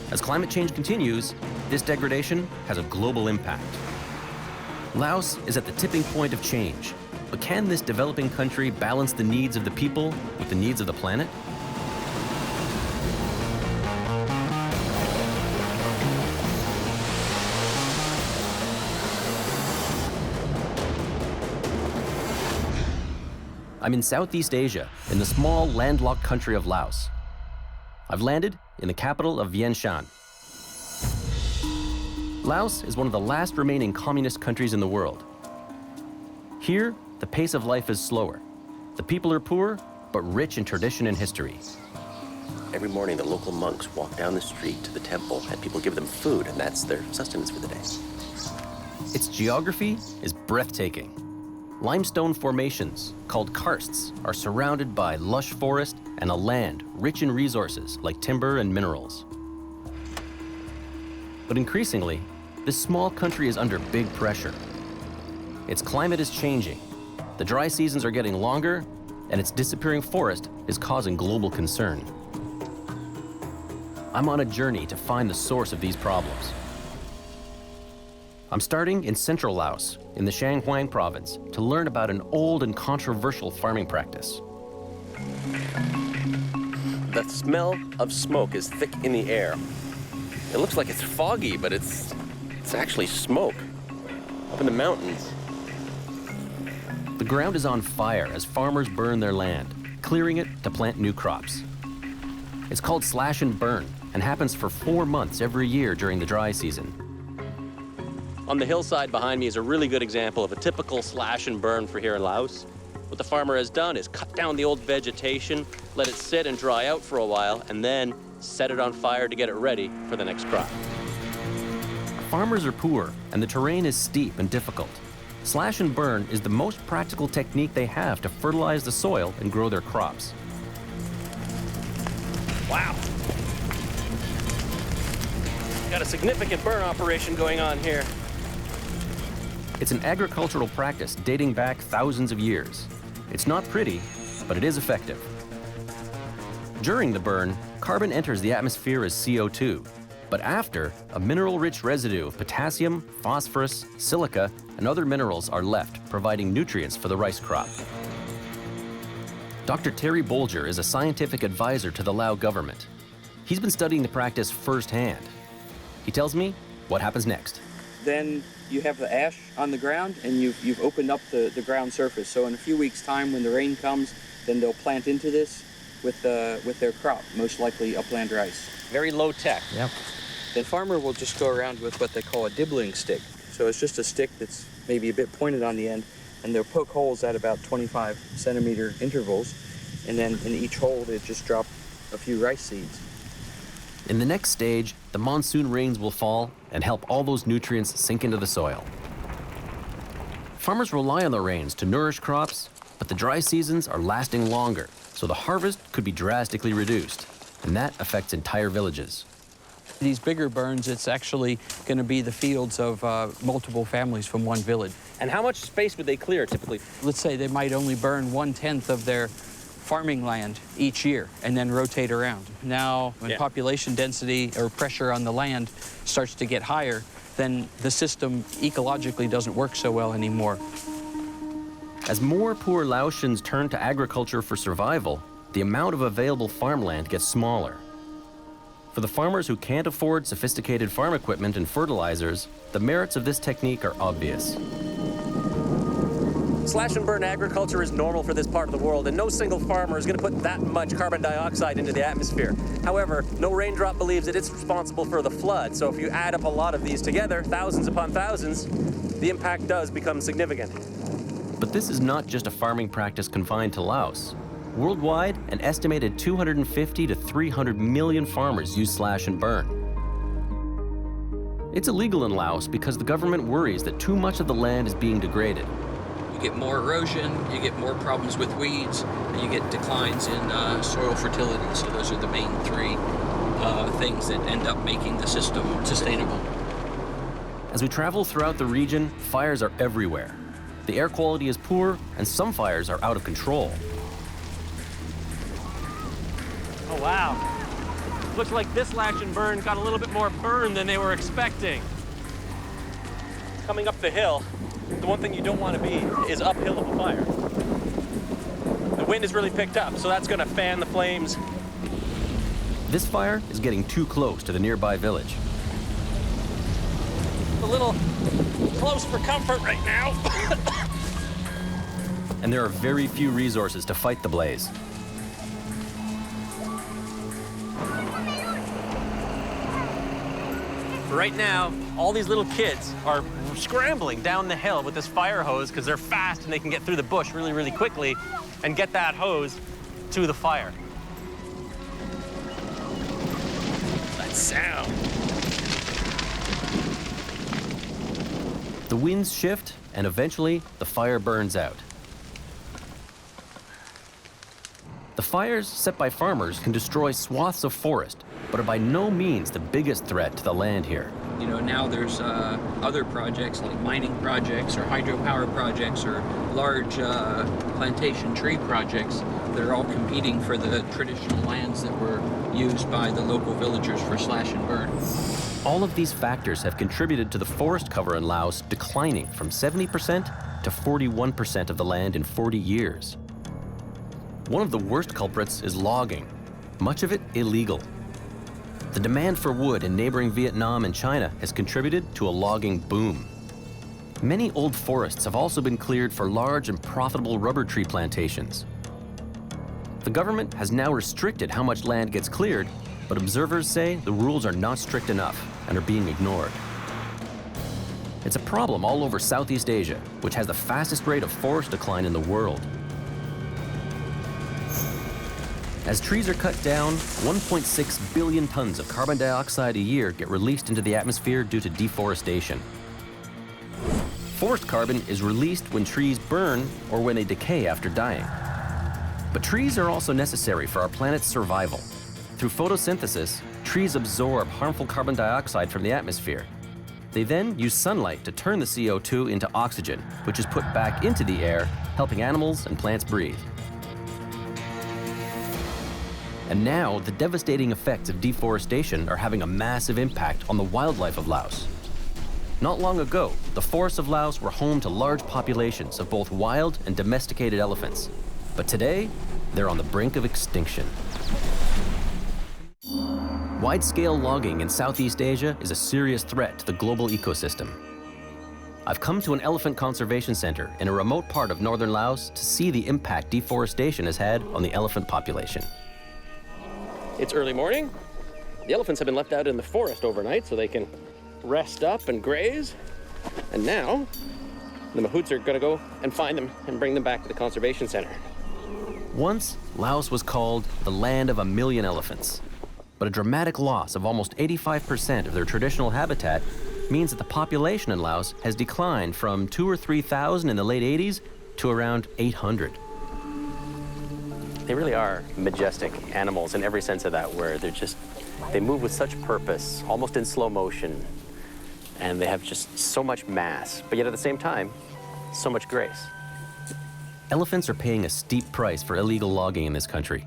S1: As climate change continues, this degradation has a global impact. Laos is at the tipping point of change, but can this developing country balance the needs of the people with the needs of the planet? I'm in Southeast Asia, in the small landlocked country of Laos. I've landed in the capital of Vientiane. Laos is one of the last remaining communist countries in the world. Here, the pace of life is slower. The people are poor, but rich in tradition and history.
S8: Every morning, the local monks walk down the street to the temple, and people give them food, and that's their sustenance for the day.
S1: Its geography is breathtaking. Limestone formations, called karsts, are surrounded by lush forest and a land rich in resources like timber and minerals. But increasingly, this small country is under big pressure. Its climate is changing, the dry seasons are getting longer, and its disappearing forest is causing global concern. I'm on a journey to find the source of these problems. I'm starting in central Laos, in the Shanghai province, to learn about an old and controversial farming practice.
S17: The smell of smoke is thick in the air. It looks like it's foggy, but it's actually smoke up in the mountains.
S1: The ground is on fire as farmers burn their land, clearing it to plant new crops. It's called slash and burn and happens for 4 months every year during the dry season.
S17: On the hillside behind me is a really good example of a typical slash and burn for here in Laos. What the farmer has done is cut down the old vegetation, let it sit and dry out for a while, and then set it on fire to get it ready for the next crop.
S1: Farmers are poor, and the terrain is steep and difficult. Slash and burn is the most practical technique they have to fertilize the soil and grow their crops.
S17: Wow. Got a significant burn operation going on here.
S1: It's an agricultural practice dating back thousands of years. It's not pretty, but it is effective. During the burn, carbon enters the atmosphere as CO2, but after, a mineral-rich residue of potassium, phosphorus, silica, and other minerals are left, providing nutrients for the rice crop. Dr. Terry Bolger is a scientific advisor to the Lao government. He's been studying the practice firsthand. He tells me what happens next.
S9: Then you have the ash on the ground, and you've opened up the ground surface. So in a few weeks' time, when the rain comes, then they'll plant into this with their crop, most likely upland rice.
S17: Very low tech.
S9: Yep. The farmer will just go around with what they call a dibbling stick. So it's just a stick that's maybe a bit pointed on the end, and they'll poke holes at about 25 centimeter intervals, and then in each hole they just drop a few rice seeds.
S1: In the next stage, the monsoon rains will fall and help all those nutrients sink into the soil. Farmers rely on the rains to nourish crops, but the dry seasons are lasting longer, so the harvest could be drastically reduced, and that affects entire villages.
S14: These bigger burns, it's actually going to be the fields of multiple families from one village.
S17: And how much space would they clear typically?
S14: Let's say they might only burn 1/10 of their farming land each year and then rotate around. Now, when population density or pressure on the land starts to get higher, then the system ecologically doesn't work so well anymore.
S1: As more poor Laotians turn to agriculture for survival, the amount of available farmland gets smaller. For the farmers who can't afford sophisticated farm equipment and fertilizers, the merits of this technique are obvious.
S17: Slash and burn agriculture is normal for this part of the world, and no single farmer is going to put that much carbon dioxide into the atmosphere. However, no raindrop believes that it's responsible for the flood, so if you add up a lot of these together, thousands upon thousands, the impact does become significant.
S1: But this is not just a farming practice confined to Laos. Worldwide, an estimated 250 to 300 million farmers use slash and burn. It's illegal in Laos because the government worries that too much of the land is being degraded.
S14: You get more erosion, you get more problems with weeds, and you get declines in soil fertility. So those are the main three things that end up making the system sustainable.
S1: As we travel throughout the region, fires are everywhere. The air quality is poor, and some fires are out of control.
S2: Oh, wow. Looks like this slash and burn got a little bit more burn than they were expecting.
S17: Coming up the hill, the one thing you don't want to be is uphill of a fire. The wind has really picked up, so that's going to fan the flames.
S1: This fire is getting too close to the nearby village.
S17: A little close for comfort right now.
S1: And there are very few resources to fight the blaze.
S2: Right now, all these little kids are scrambling down the hill with this fire hose because they're fast and they can get through the bush really, really quickly and get that hose to the fire. That sound.
S1: The winds shift, and eventually, the fire burns out. The fires set by farmers can destroy swaths of forest, but are by no means the biggest threat to the land here.
S14: You know, now there's other projects like mining projects or hydropower projects or large plantation tree projects that are all competing for the traditional lands that were used by the local villagers for slash and burn.
S1: All of these factors have contributed to the forest cover in Laos declining from 70% to 41% of the land in 40 years. One of the worst culprits is logging, much of it illegal. The demand for wood in neighboring Vietnam and China has contributed to a logging boom. Many old forests have also been cleared for large and profitable rubber tree plantations. The government has now restricted how much land gets cleared, but observers say the rules are not strict enough and are being ignored. It's a problem all over Southeast Asia, which has the fastest rate of forest decline in the world. As trees are cut down, 1.6 billion tons of carbon dioxide a year get released into the atmosphere due to deforestation. Forest carbon is released when trees burn or when they decay after dying. But trees are also necessary for our planet's survival. Through photosynthesis, trees absorb harmful carbon dioxide from the atmosphere. They then use sunlight to turn the CO2 into oxygen, which is put back into the air, helping animals and plants breathe. And now, the devastating effects of deforestation are having a massive impact on the wildlife of Laos. Not long ago, the forests of Laos were home to large populations of both wild and domesticated elephants. But today, they're on the brink of extinction. Wide-scale logging in Southeast Asia is a serious threat to the global ecosystem. I've come to an elephant conservation center in a remote part of northern Laos to see the impact deforestation has had on the elephant population.
S17: It's early morning. The elephants have been left out in the forest overnight so they can rest up and graze. And now, the mahouts are going to go and find them and bring them back to the conservation center.
S1: Once, Laos was called the land of 1 million elephants. But a dramatic loss of almost 85% of their traditional habitat means that the population in Laos has declined from 2,000 or 3,000 in the late 80s to around 800.
S17: They really are majestic animals in every sense of that word. They move with such purpose, almost in slow motion, and they have just so much mass, but yet at the same time, so much grace.
S1: Elephants are paying a steep price for illegal logging in this country.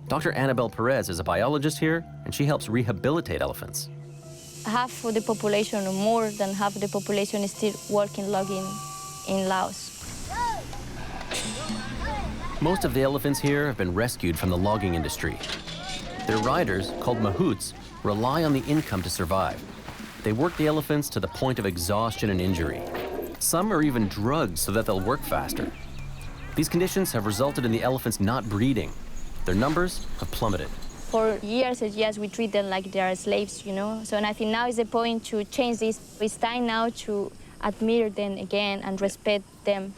S1: Dr. Annabelle Perez is a biologist here, and she helps rehabilitate elephants.
S5: Half of the population, or more than half of the population, is still working logging in Laos.
S1: Most of the elephants here have been rescued from the logging industry. Their riders, called mahouts, rely on the income to survive. They work the elephants to the point of exhaustion and injury. Some are even drugged so that they'll work faster. These conditions have resulted in the elephants not breeding. Their numbers have plummeted.
S5: For years and years, we treat them like they are slaves, you know? So, and I think now is the point to change this. It's time now to admire them again and respect them.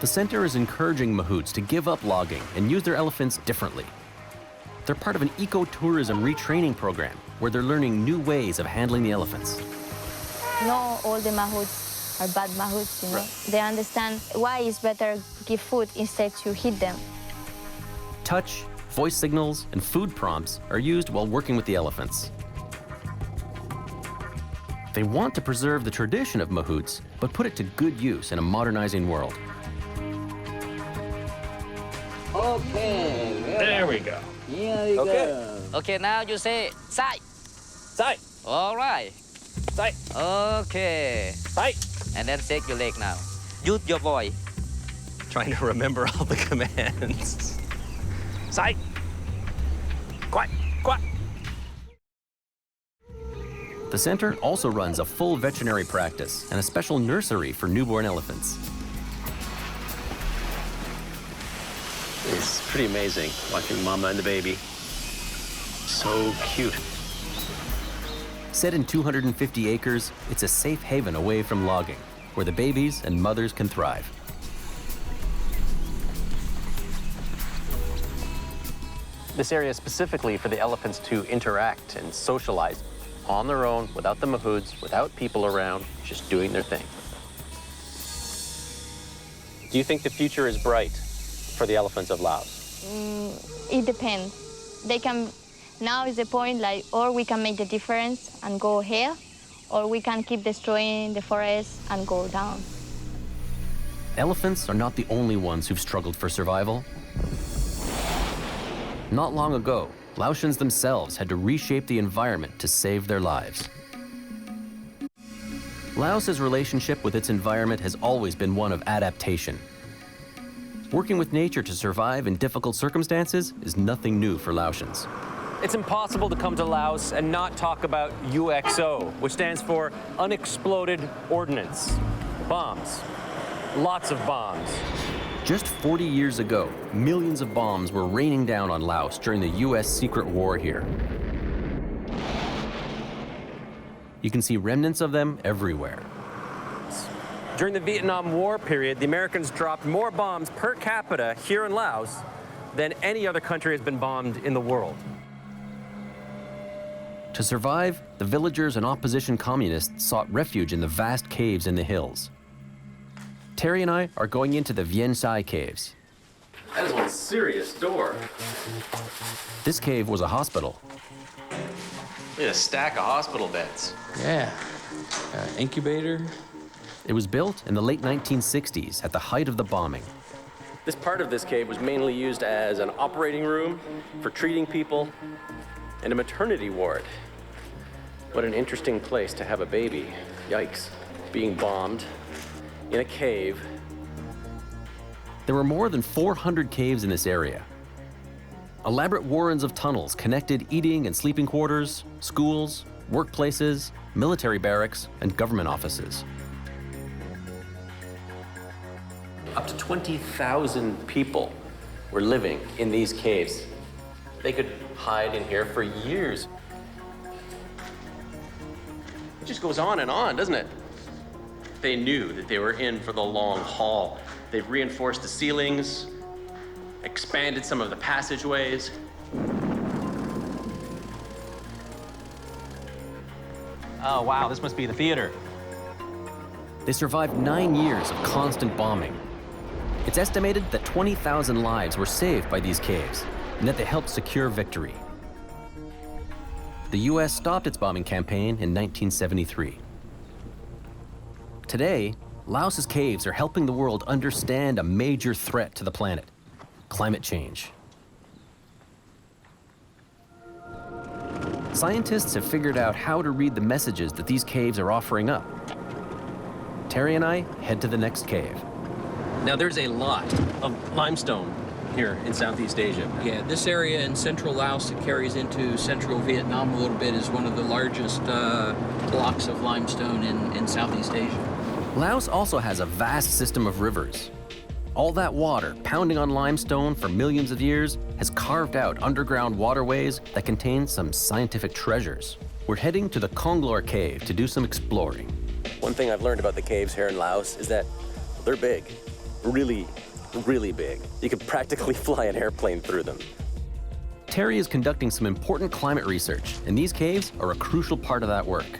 S1: The center is encouraging mahouts to give up logging and use their elephants differently. They're part of an ecotourism retraining program where they're learning new ways of handling the elephants.
S5: Not all the mahouts are bad mahouts, you know? Right. They understand why it's better give food instead to hit them.
S1: Touch, voice signals, and food prompts are used while working with the elephants. They want to preserve the tradition of mahouts, but put it to good use in a modernizing world.
S16: Okay.
S22: There we go.
S16: Here we go. Okay, now you say side.
S17: Side.
S16: All right.
S17: Side.
S16: Okay.
S17: Side.
S16: And then shake your leg now. Use your voice.
S17: Trying to remember all the commands. Side. Quiet. Quiet.
S1: The center also runs a full veterinary practice and a special nursery for newborn elephants.
S17: It's pretty amazing watching Mama and the baby. So cute.
S1: Set in 250 acres, it's a safe haven away from logging, where the babies and mothers can thrive.
S17: This area is specifically for the elephants to interact and socialize. on their own, without the mahouds, without people around, just doing their thing. Do you think the future is bright for the elephants of Laos?
S5: It depends. They can, now is the point, like, or we can make the difference and go here, or we can keep destroying the forest and go down.
S1: Elephants are not the only ones who've struggled for survival. Not long ago, Laotians themselves had to reshape the environment to save their lives. Laos's relationship with its environment has always been one of adaptation. Working with nature to survive in difficult circumstances is nothing new for Laotians.
S2: It's impossible to come to Laos and not talk about UXO, which stands for unexploded ordnance. Bombs. Lots of bombs.
S1: Just 40 years ago, millions of bombs were raining down on Laos during the US secret war here. You can see remnants of them everywhere.
S2: During the Vietnam War period, the Americans dropped more bombs per capita here in Laos than any other country has been bombed in the world.
S1: To survive, the villagers and opposition communists sought refuge in the vast caves in the hills. Terry and I are going into the Vien Sai caves.
S17: That is one serious door.
S1: This cave was a hospital.
S17: Look at a stack of hospital beds.
S14: Yeah, incubator.
S1: It was built in the late 1960s at the height of the bombing.
S17: This part of this cave was mainly used as an operating room for treating people and a maternity ward. What an interesting place to have a baby. Yikes. Being bombed in a cave.
S1: There were more than 400 caves in this area. Elaborate warrens of tunnels connected eating and sleeping quarters, schools, workplaces, military barracks, and government offices.
S17: Up to 20,000 people were living in these caves. They could hide in here for years. It just goes on, doesn't it? They knew that they were in for the long haul. They've reinforced the ceilings, expanded some of the passageways.
S2: Oh, wow, this must be the theater.
S1: They survived 9 years of constant bombing. It's estimated that 20,000 lives were saved by these caves, and that they helped secure victory. The US stopped its bombing campaign in 1973. Today, Laos's caves are helping the world understand a major threat to the planet: climate change. Scientists have figured out how to read the messages that these caves are offering up. Terry and I head to the next cave.
S17: Now there's a lot of limestone here in Southeast Asia.
S14: Yeah, this area in central Laos that carries into central Vietnam a little bit is one of the largest blocks of limestone in Southeast Asia.
S1: Laos also has a vast system of rivers. All that water pounding on limestone for millions of years has carved out underground waterways that contain some scientific treasures. We're heading to the Konglor Cave to do some exploring.
S8: One thing I've learned about the caves here in Laos is that they're big. Really, really big. You could practically fly an airplane through them.
S1: Terry is conducting some important climate research, and these caves are a crucial part of that work.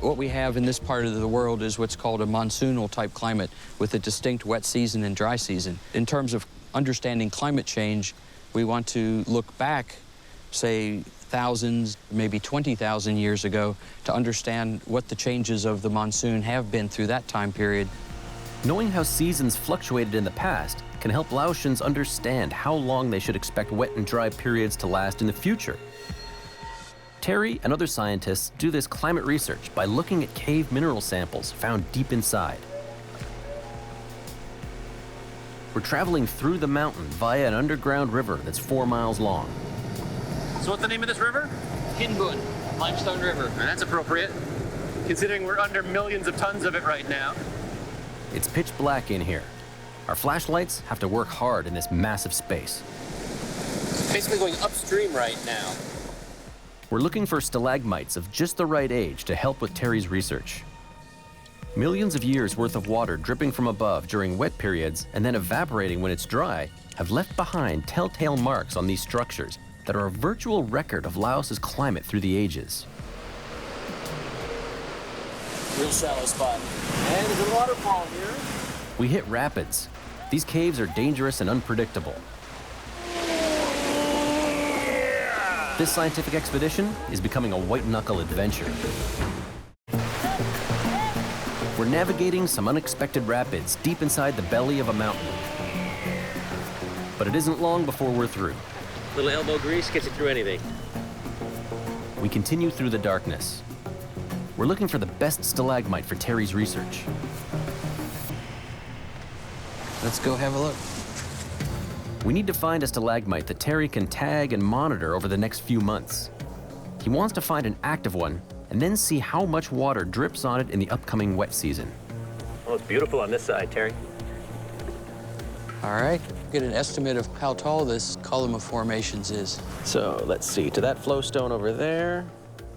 S14: What we have in this part of the world is what's called a monsoonal type climate with a distinct wet season and dry season. In terms of understanding climate change, we want to look back, say, thousands, maybe 20,000 years ago to understand what the changes of the monsoon have been through that time period.
S1: Knowing how seasons fluctuated in the past can help Laotians understand how long they should expect wet and dry periods to last in the future. Terry and other scientists do this climate research by looking at cave mineral samples found deep inside. We're traveling through the mountain via an underground river that's 4 miles long.
S2: So what's the name of this river?
S14: Hin Bun, Limestone River.
S2: That's appropriate, considering we're under millions of tons of it right now.
S1: It's pitch black in here. Our flashlights have to work hard in this massive space.
S17: Basically going upstream right now.
S1: We're looking for stalagmites of just the right age to help with Terry's research. Millions of years worth of water dripping from above during wet periods and then evaporating when it's dry have left behind telltale marks on these structures that are a virtual record of Laos's climate through the ages.
S2: Real shallow spot. And there's a waterfall here.
S1: We hit rapids. These caves are dangerous and unpredictable. This scientific expedition is becoming a white-knuckle adventure. We're navigating some unexpected rapids deep inside the belly of a mountain. But it isn't long before we're through.
S17: Little elbow grease gets you through anything.
S1: We continue through the darkness. We're looking for the best stalagmite for Terry's research.
S14: Let's go have a look.
S1: We need to find a stalagmite that Terry can tag and monitor over the next few months. He wants to find an active one and then see how much water drips on it in the upcoming wet season.
S17: Oh, it's beautiful on this side, Terry.
S14: All right, get an estimate of how tall this column of formations is.
S1: So let's see, to that flowstone over there.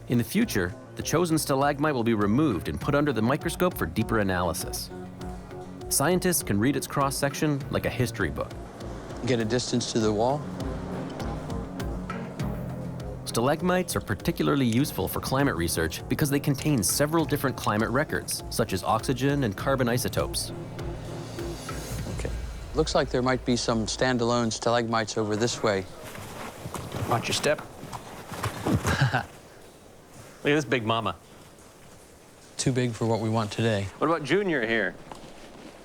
S1: In the future, the chosen stalagmite will be removed and put under the microscope for deeper analysis. Scientists can read its cross-section like a history book.
S14: Get a distance to the wall.
S1: Stalagmites are particularly useful for climate research because they contain several different climate records, such as oxygen and carbon isotopes.
S14: Okay. Looks like there might be some standalone stalagmites over this way.
S17: Watch your step. Look at this big mama.
S14: Too big for what we want today.
S17: What about Junior here?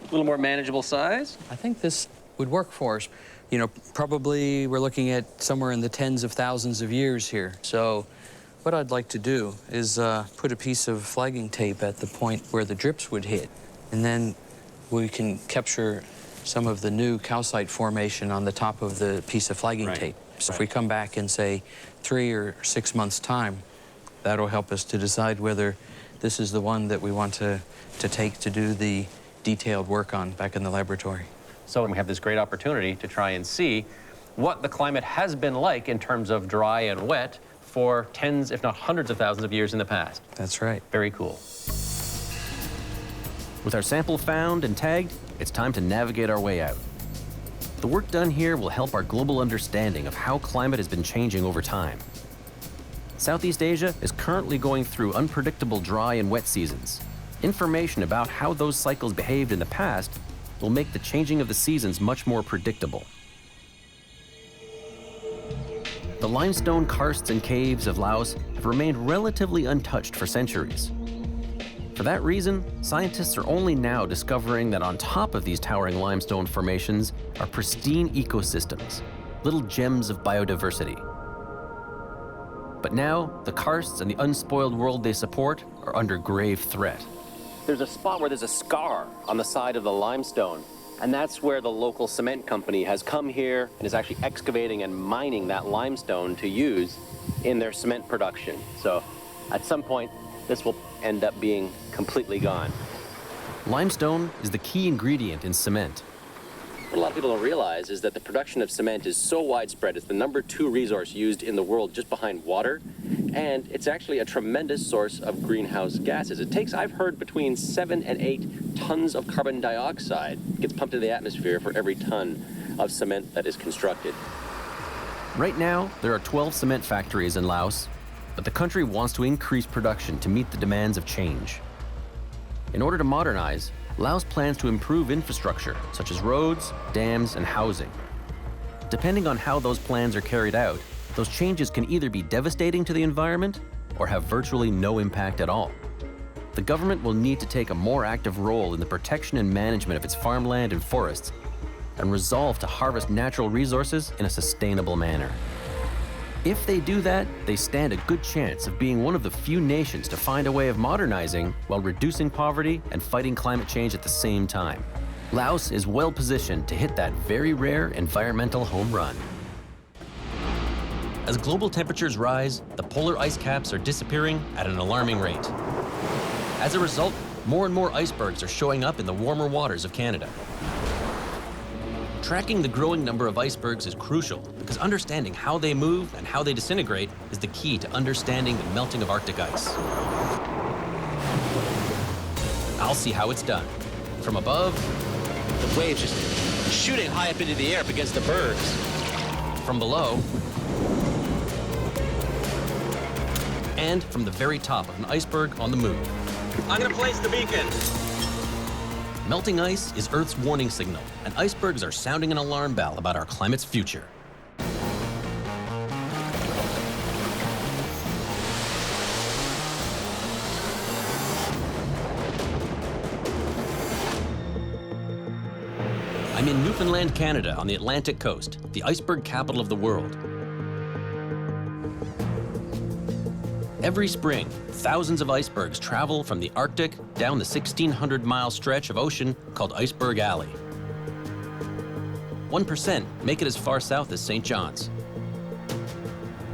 S17: A little more manageable size?
S14: I think this would work for us. You know, probably we're looking at somewhere in the tens of thousands of years here. So what I'd like to do is put a piece of flagging tape at the point where the drips would hit. And then we can capture some of the new calcite formation on the top of the piece of flagging tape. So if we come back in, say, 3 or 6 months' time, that'll help us to decide whether this is the one that we want to take to do the detailed work on back in the laboratory.
S17: So we have this great opportunity to try and see what the climate has been like in terms of dry and wet for tens, if not hundreds of thousands of years in the past.
S14: That's right.
S17: Very cool.
S1: With our sample found and tagged, it's time to navigate our way out. The work done here will help our global understanding of how climate has been changing over time. Southeast Asia is currently going through unpredictable dry and wet seasons. Information about how those cycles behaved in the past will make the changing of the seasons much more predictable. The limestone karsts and caves of Laos have remained relatively untouched for centuries. For that reason, scientists are only now discovering that on top of these towering limestone formations are pristine ecosystems, little gems of biodiversity. But now, the karsts and the unspoiled world they support are under grave threat.
S17: There's a spot where there's a scar on the side of the limestone, and that's where the local cement company has come here and is actually excavating and mining that limestone to use in their cement production. So at some point, this will end up being completely gone.
S1: Limestone is the key ingredient in cement.
S17: What a lot of people don't realize is that the production of cement is so widespread. It's the #2 resource used in the world just behind water, and it's actually a tremendous source of greenhouse gases. It takes, I've heard, between 7 and 8 tons of carbon dioxide gets pumped into the atmosphere for every ton of cement that is constructed.
S1: Right now, there are 12 cement factories in Laos, but the country wants to increase production to meet the demands of change. In order to modernize, Laos plans to improve infrastructure, such as roads, dams, and housing. Depending on how those plans are carried out, those changes can either be devastating to the environment or have virtually no impact at all. The government will need to take a more active role in the protection and management of its farmland and forests, and resolve to harvest natural resources in a sustainable manner. If they do that, they stand a good chance of being one of the few nations to find a way of modernizing while reducing poverty and fighting climate change at the same time. Laos is well positioned to hit that very rare environmental home run. As global temperatures rise, the polar ice caps are disappearing at an alarming rate. As a result, more and more icebergs are showing up in the warmer waters of Canada. Tracking the growing number of icebergs is crucial because understanding how they move and how they disintegrate is the key to understanding the melting of Arctic ice. I'll see how it's done. From above,
S17: The waves just shooting high up into the air up against the bergs.
S1: from below, and from the very top of an iceberg on the moon.
S17: I'm gonna place the beacon.
S1: Melting ice is Earth's warning signal, and icebergs are sounding an alarm bell about our climate's future. I'm in Newfoundland, Canada, on the Atlantic coast, the iceberg capital of the world. Every spring, thousands of icebergs travel from the Arctic down the 1,600-mile stretch of ocean called Iceberg Alley. 1% make it as far south as St. John's.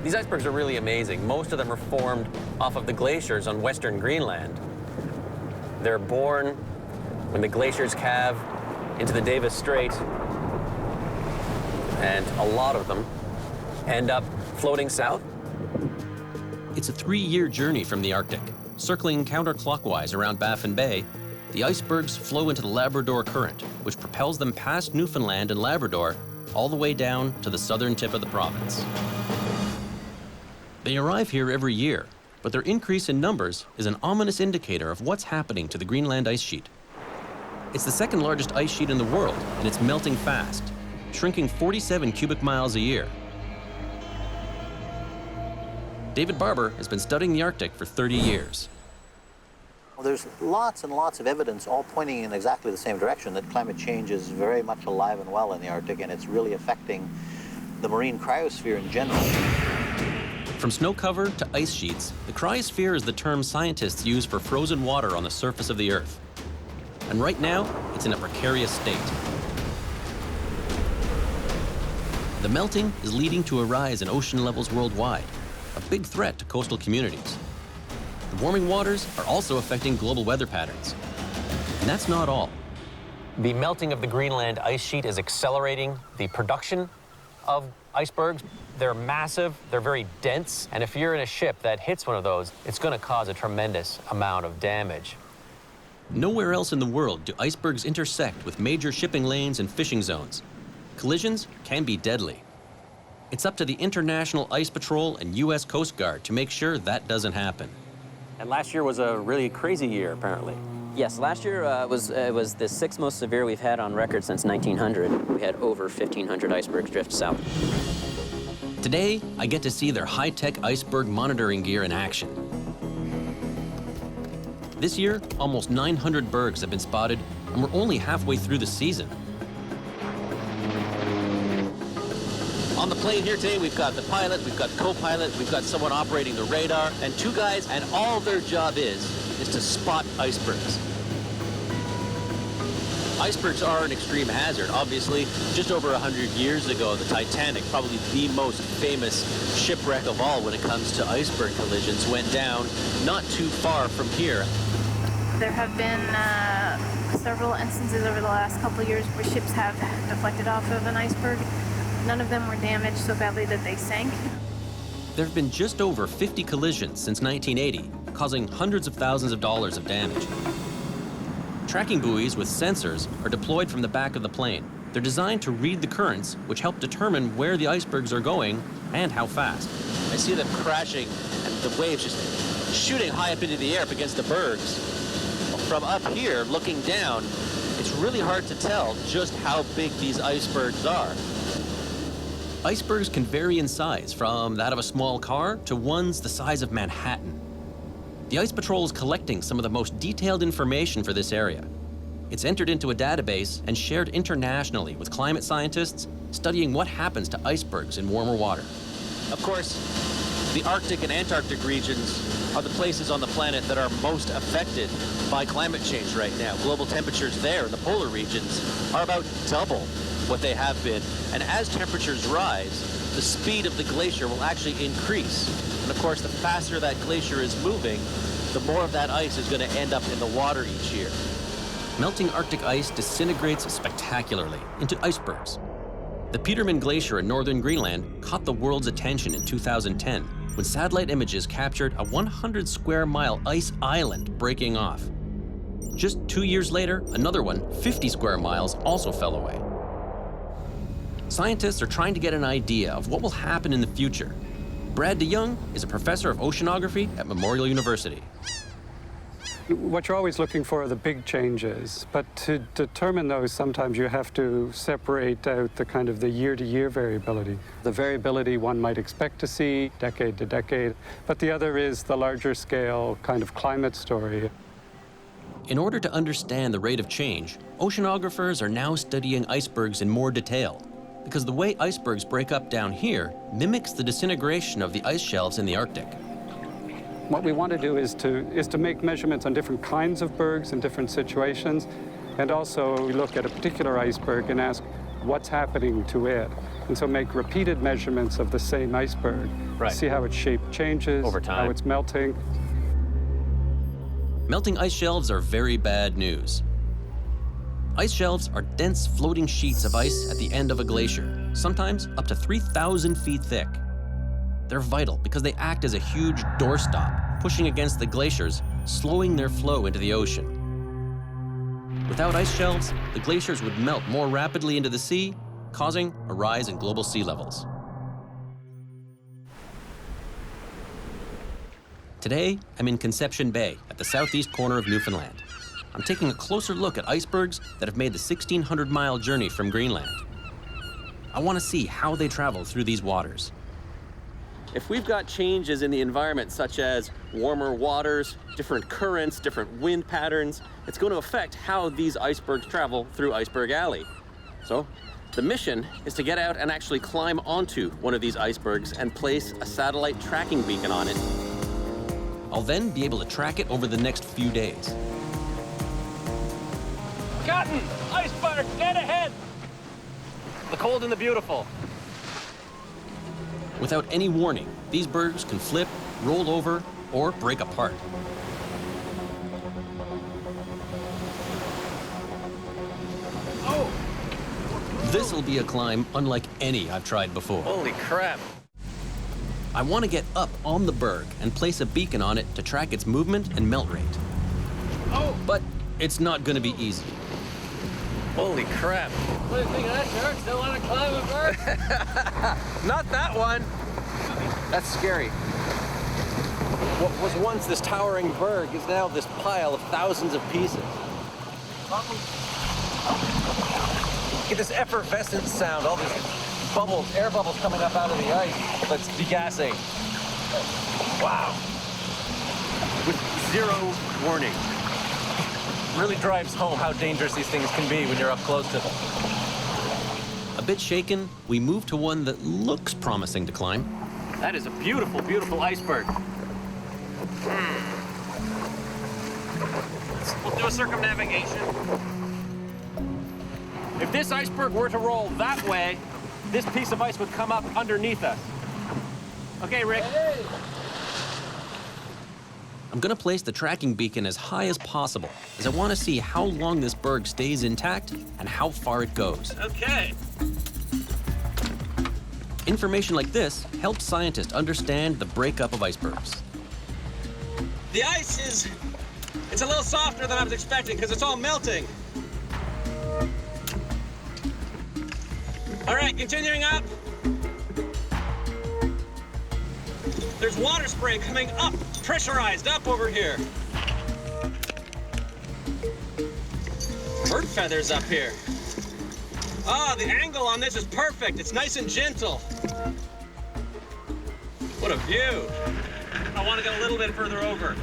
S2: These icebergs are really amazing. Most of them are formed off of the glaciers on western Greenland. They're born when the glaciers calve into the Davis Strait, and a lot of them end up floating south.
S1: It's a 3-year journey from the Arctic. Circling counterclockwise around Baffin Bay, the icebergs flow into the Labrador Current, which propels them past Newfoundland and Labrador all the way down to the southern tip of the province. They arrive here every year, but their increase in numbers is an ominous indicator of what's happening to the Greenland ice sheet. It's the second largest ice sheet in the world, and it's melting fast, shrinking 47 cubic miles a year. David Barber has been studying the Arctic for 30 years.
S12: Well, there's lots and lots of evidence all pointing in exactly the same direction, that climate change is very much alive and well in the Arctic, and it's really affecting the marine cryosphere in general.
S1: From snow cover to ice sheets, the cryosphere is the term scientists use for frozen water on the surface of the Earth. And right now, it's in a precarious state. The melting is leading to a rise in ocean levels worldwide, a big threat to coastal communities. The warming waters are also affecting global weather patterns. And that's not all.
S2: The melting of the Greenland ice sheet is accelerating the production of icebergs. They're massive, they're very dense, and if you're in a ship that hits one of those, it's going to cause a tremendous amount of damage.
S1: Nowhere else in the world do icebergs intersect with major shipping lanes and fishing zones. Collisions can be deadly. It's up to the International Ice Patrol and U.S. Coast Guard to make sure that doesn't happen.
S2: And last year was a really crazy year, apparently.
S13: Yes, last year was the 6th most severe we've had on record since 1900. We had over 1,500 icebergs drift south.
S1: Today, I get to see their high-tech iceberg monitoring gear in action. This year, almost 900 bergs have been spotted, and we're only halfway through the season.
S2: On the plane here today, we've got the pilot, we've got the co-pilot, we've got someone operating the radar, and 2 guys, and all their job is to spot icebergs. Icebergs are an extreme hazard. Obviously, just over 100 years ago, the Titanic, probably the most famous shipwreck of all when it comes to iceberg collisions, went down not too far from here.
S22: There have been several instances over the last couple of years where ships have deflected off of an iceberg. None of them were damaged so badly that they sank.
S1: There have been just over 50 collisions since 1980, causing hundreds of thousands of dollars of damage. Tracking buoys with sensors are deployed from the back of the plane. They're designed to read the currents, which help determine where the icebergs are going and how fast.
S2: I see them crashing and the waves just shooting high up into the air up against the bergs. From up here, looking down, it's really hard to tell just how big these icebergs are.
S1: Icebergs can vary in size, from that of a small car to ones the size of Manhattan. The Ice Patrol is collecting some of the most detailed information for this area. It's entered into a database and shared internationally with climate scientists studying what happens to icebergs in warmer water.
S2: Of course, the Arctic and Antarctic regions are the places on the planet that are most affected by climate change right now. Global temperatures there in the polar regions are about double what they have been. And as temperatures rise, the speed of the glacier will actually increase. And of course, the faster that glacier is moving, the more of that ice is going to end up in the water each year.
S1: Melting Arctic ice disintegrates spectacularly into icebergs. The Petermann Glacier in northern Greenland caught the world's attention in 2010 when satellite images captured a 100 square mile ice island breaking off. Just 2 years later, another one, 50 square miles, also fell away. Scientists are trying to get an idea of what will happen in the future. Brad DeYoung is a professor of oceanography at Memorial University.
S4: What you're always looking for are the big changes, but to determine those, sometimes you have to separate out the kind of the year-to-year variability. The variability one might expect to see decade to decade, but the other is the larger scale kind of climate story.
S1: In order to understand the rate of change, oceanographers are now studying icebergs in more detail, because the way icebergs break up down here mimics the disintegration of the ice shelves in the Arctic.
S4: What we want to do is to make measurements on different kinds of bergs in different situations, and also we look at a particular iceberg and ask what's happening to it. And so make repeated measurements of the same iceberg, see how its shape changes,
S1: over time,
S4: how it's melting.
S1: Melting ice shelves are very bad news. Ice shelves are dense floating sheets of ice at the end of a glacier, sometimes up to 3,000 feet thick. They're vital because they act as a huge doorstop, pushing against the glaciers, slowing their flow into the ocean. Without ice shelves, the glaciers would melt more rapidly into the sea, causing a rise in global sea levels. Today, I'm in Conception Bay at the southeast corner of Newfoundland. I'm taking a closer look at icebergs that have made the 1,600-mile journey from Greenland. I want to see how they travel through these waters.
S17: If we've got changes in the environment, such as warmer waters, different currents, different wind patterns, it's going to affect how these icebergs travel through Iceberg Alley. So the mission is to get out and actually climb onto one of these icebergs and place a satellite tracking beacon on it.
S1: I'll then be able to track it over the next few days.
S2: Cotton! Iceberg, dead ahead!
S17: The cold and the beautiful.
S1: Without any warning, these bergs can flip, roll over, or break apart.
S17: Oh!
S1: This'll be a climb unlike any I've tried before.
S17: Holy crap!
S1: I want to get up on the berg and place a beacon on it to track its movement and melt rate.
S17: Oh!
S1: But it's not going to be easy.
S17: Holy crap.
S2: What do you think of that, George? Still want to climb a berg?
S17: Not that one. That's scary. What was once this towering berg is now this pile of thousands of pieces. Get this effervescent sound, all these bubbles, air bubbles coming up out of the ice that's degassing. Wow. With zero warning. Really drives home how dangerous these things can be when you're up close to them.
S1: A bit shaken, we move to one that looks promising to climb.
S17: That is a beautiful, beautiful iceberg.
S2: We'll do a circumnavigation.
S17: If this iceberg were to roll that way, this piece of ice would come up underneath us. Okay, Rick.
S2: Hey.
S1: I'm going to place the tracking beacon as high as possible, as I want to see how long this berg stays intact and how far it goes.
S2: Okay.
S1: Information like this helps scientists understand the breakup of icebergs.
S2: The ice it's a little softer than I was expecting because it's all melting. All right, continuing up. There's water spray coming up, pressurized up over here. Bird feathers up here. Oh, the angle on this is perfect. It's nice and gentle. What a view. I want to get a little bit further over.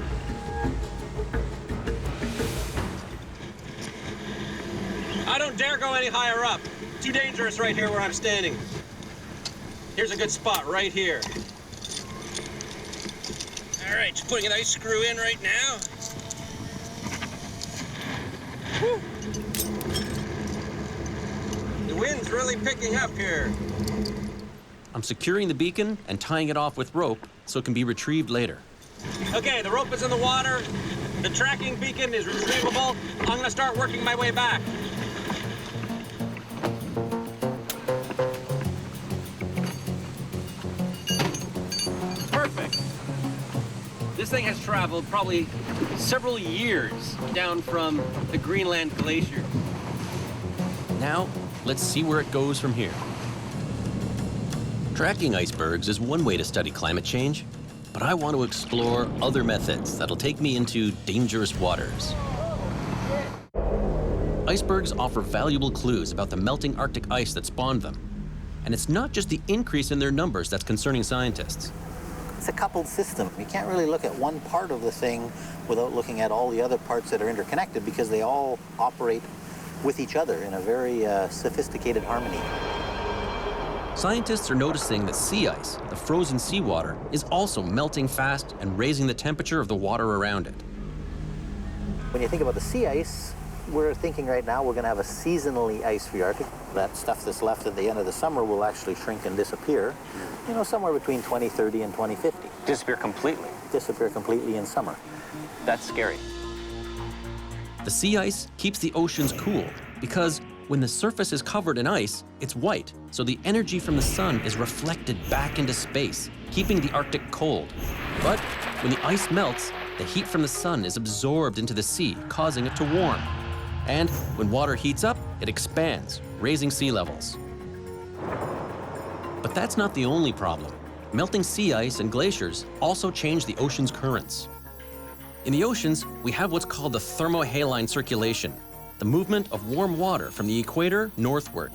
S2: I don't dare go any higher up. Too dangerous right here where I'm standing. Here's a good spot right here. All right, just putting an ice screw in right now. Whew. The wind's really picking up here.
S1: I'm securing the beacon and tying it off with rope so it can be retrieved later.
S2: Okay, the rope is in the water. The tracking beacon is retrievable. I'm gonna start working my way back.
S17: Perfect. This thing has traveled probably several years down from the Greenland glacier.
S1: Now, let's see where it goes from here. Tracking icebergs is one way to study climate change, but I want to explore other methods that'll take me into dangerous waters. Icebergs offer valuable clues about the melting Arctic ice that spawned them. And it's not just the increase in their numbers that's concerning scientists.
S12: It's a coupled system. You can't really look at one part of the thing without looking at all the other parts that are interconnected, because they all operate with each other in a very sophisticated harmony.
S1: Scientists are noticing that sea ice, the frozen seawater, is also melting fast and raising the temperature of the water around it.
S12: When you think about the sea ice, we're thinking right now we're going to have a seasonally ice-free Arctic. That stuff that's left at the end of the summer will actually shrink and disappear, you know, somewhere between 2030 and 2050.
S13: Disappear completely?
S12: Disappear completely in summer.
S13: That's scary.
S1: The sea ice keeps the oceans cool because when the surface is covered in ice, it's white, so the energy from the sun is reflected back into space, keeping the Arctic cold. But when the ice melts, the heat from the sun is absorbed into the sea, causing it to warm. And when water heats up, it expands, raising sea levels. But that's not the only problem. Melting sea ice and glaciers also change the ocean's currents. In the oceans, we have what's called the thermohaline circulation, the movement of warm water from the equator northward.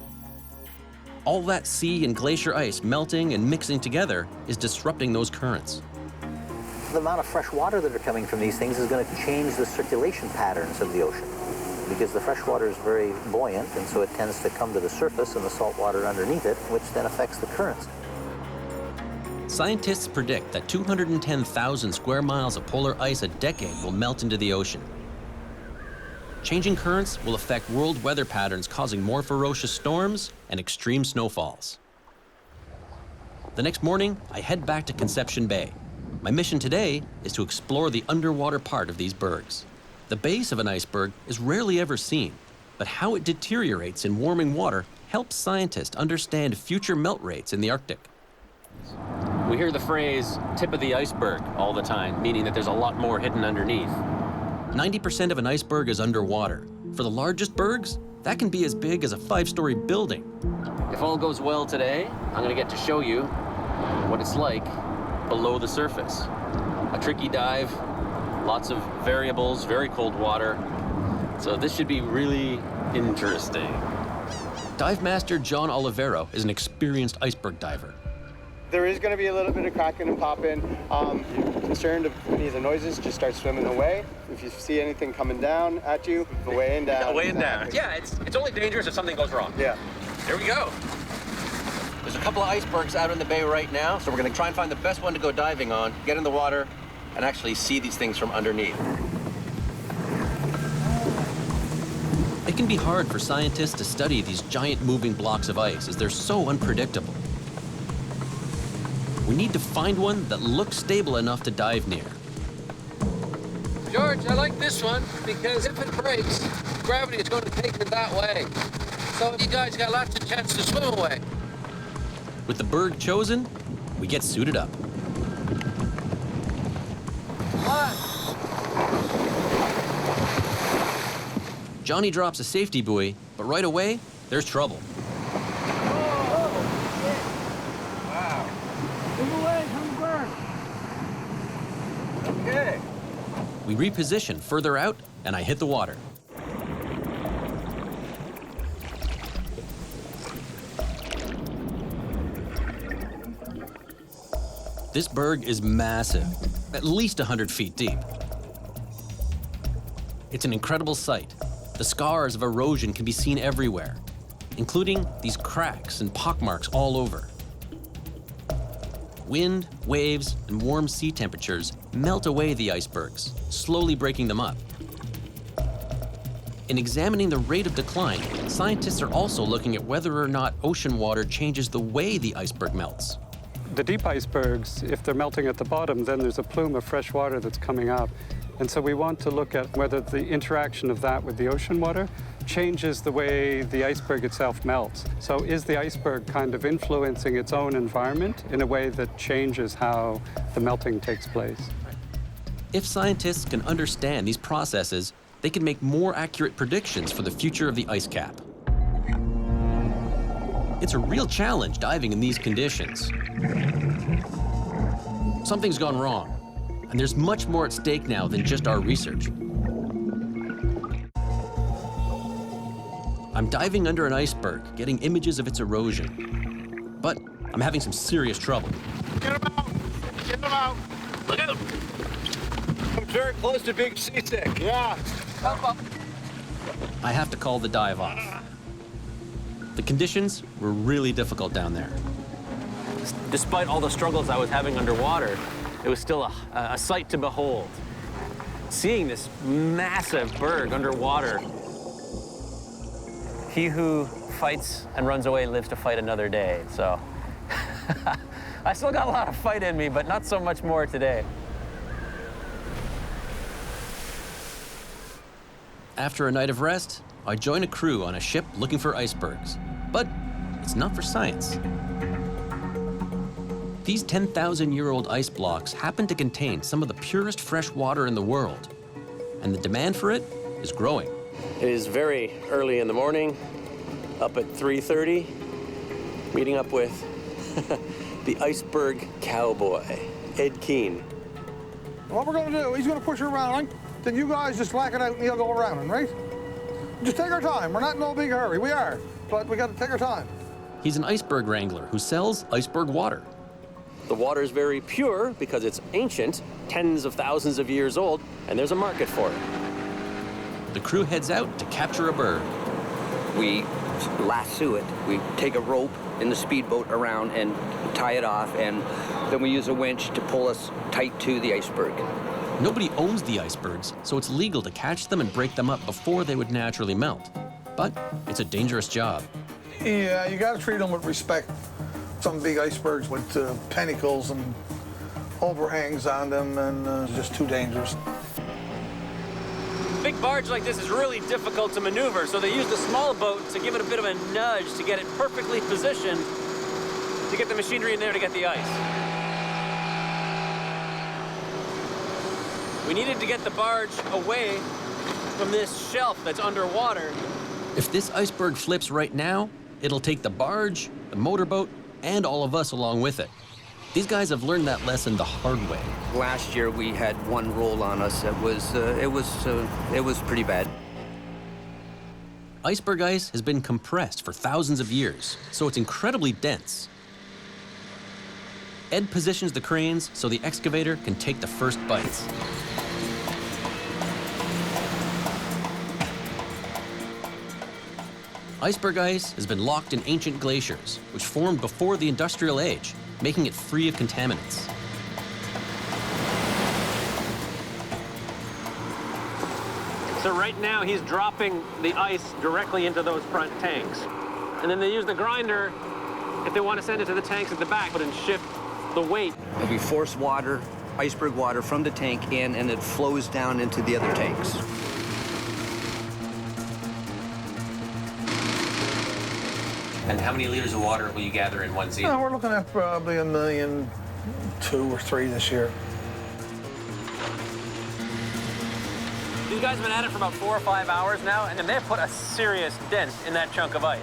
S1: All that sea and glacier ice melting and mixing together is disrupting those currents.
S12: The amount of fresh water that are coming from these things is going to change the circulation patterns of the ocean, because the fresh water is very buoyant, and so it tends to come to the surface and the salt water underneath it, which then affects the currents.
S1: Scientists predict that 210,000 square miles of polar ice a decade will melt into the ocean. Changing currents will affect world weather patterns, causing more ferocious storms and extreme snowfalls. The next morning, I head back to Conception Bay. My mission today is to explore the underwater part of these bergs. The base of an iceberg is rarely ever seen, but how it deteriorates in warming water helps scientists understand future melt rates in the Arctic.
S17: We hear the phrase tip of the iceberg all the time, meaning that there's a lot more hidden underneath.
S1: 90% of an iceberg is underwater. For the largest bergs, that can be as big as a 5-story building.
S17: If all goes well today, I'm gonna get to show you what it's like below the surface. A tricky dive, lots of variables, very cold water. So this should be really interesting.
S1: Dive master John Olivero is an experienced iceberg diver.
S6: There is going to be a little bit of cracking and popping. If you're concerned of any of the noises, just start swimming away. If you see anything coming down at you, away and down.
S17: Yeah, way and down. Yeah, it's only dangerous if something goes wrong.
S6: Yeah.
S17: Here we go. There's a couple of icebergs out in the bay right now, so we're going to try and find the best one to go diving on, get in the water, and actually see these things from underneath.
S1: It can be hard for scientists to study these giant moving blocks of ice as they're so unpredictable. We need to find one that looks stable enough to dive near.
S18: George, I like this one because if it breaks, gravity is going to take it that way. So you guys got lots of chance to swim away.
S1: With the berg chosen, we get suited up. Johnny drops a safety buoy, but right away, there's trouble.
S6: Okay.
S1: We reposition further out, and I hit the water. This berg is massive, at least 100 feet deep. It's an incredible sight. The scars of erosion can be seen everywhere, including these cracks and pockmarks all over. Wind, waves, and warm sea temperatures melt away the icebergs, slowly breaking them up. In examining the rate of decline, scientists are also looking at whether or not ocean water changes the way the iceberg melts.
S4: The deep icebergs, if they're melting at the bottom, then there's a plume of fresh water that's coming up. And so we want to look at whether the interaction of that with the ocean water changes the way the iceberg itself melts. So is the iceberg kind of influencing its own environment in a way that changes how the melting takes place?
S1: If scientists can understand these processes, they can make more accurate predictions for the future of the ice cap. It's a real challenge diving in these conditions. Something's gone wrong, and there's much more at stake now than just our research. I'm diving under an iceberg, getting images of its erosion. But I'm having some serious trouble.
S18: Get him out! Get him out! Look at him! I'm very close to being seasick. Yeah. Help up.
S1: I have to call the dive off. The conditions were really difficult down there.
S2: Despite all the struggles I was having underwater, it was still a sight to behold. Seeing this massive berg underwater. He who fights and runs away lives to fight another day, so. I still got a lot of fight in me, but not so much more today.
S1: After a night of rest, I join a crew on a ship looking for icebergs. But it's not for science. These 10,000-year-old ice blocks happen to contain some of the purest fresh water in the world. And the demand for it is growing.
S17: It is very early in the morning, up at 3:30, meeting up with the iceberg cowboy, Ed Keene.
S19: What we're going to do, he's going to push her around, then you guys just slack it out and he'll go around him, right? Just take our time. We're not in no big hurry. We are, but we got to take our time.
S1: He's an iceberg wrangler who sells iceberg water.
S17: The water is very pure because it's ancient, tens of thousands of years old, and there's a market for it.
S1: The crew heads out to capture a bird.
S21: We lasso it. We take a rope in the speedboat around and tie it off, and then we use a winch to pull us tight to the iceberg.
S1: Nobody owns the icebergs, so it's legal to catch them and break them up before they would naturally melt. But it's a dangerous job.
S19: Yeah, you got to treat them with respect. Some big icebergs with pinnacles and overhangs on them, and it's just too dangerous.
S2: A big barge like this is really difficult to maneuver, so they use the small boat to give it a bit of a nudge to get it perfectly positioned to get the machinery in there to get the ice. We needed to get the barge away from this shelf that's underwater.
S1: If this iceberg flips right now, it'll take the barge, the motorboat, and all of us along with it. These guys have learned that lesson the hard way.
S21: Last year we had one roll on us. It was pretty bad.
S1: Iceberg ice has been compressed for thousands of years, so it's incredibly dense. Ed positions the cranes so the excavator can take the first bites. Iceberg ice has been locked in ancient glaciers, which formed before the industrial age, making it free of contaminants.
S2: So right now he's dropping the ice directly into those front tanks. And then they use the grinder if they want to send it to the tanks at the back, and shift the weight.
S21: And we force water, iceberg water, from the tank in, and it flows down into the other tanks.
S2: And how many liters of water will you gather in one season?
S19: We're looking at probably 1.2 million or 3 this year.
S2: These guys have been at it for about 4 or 5 hours now, and they've put a serious dent in that chunk of ice.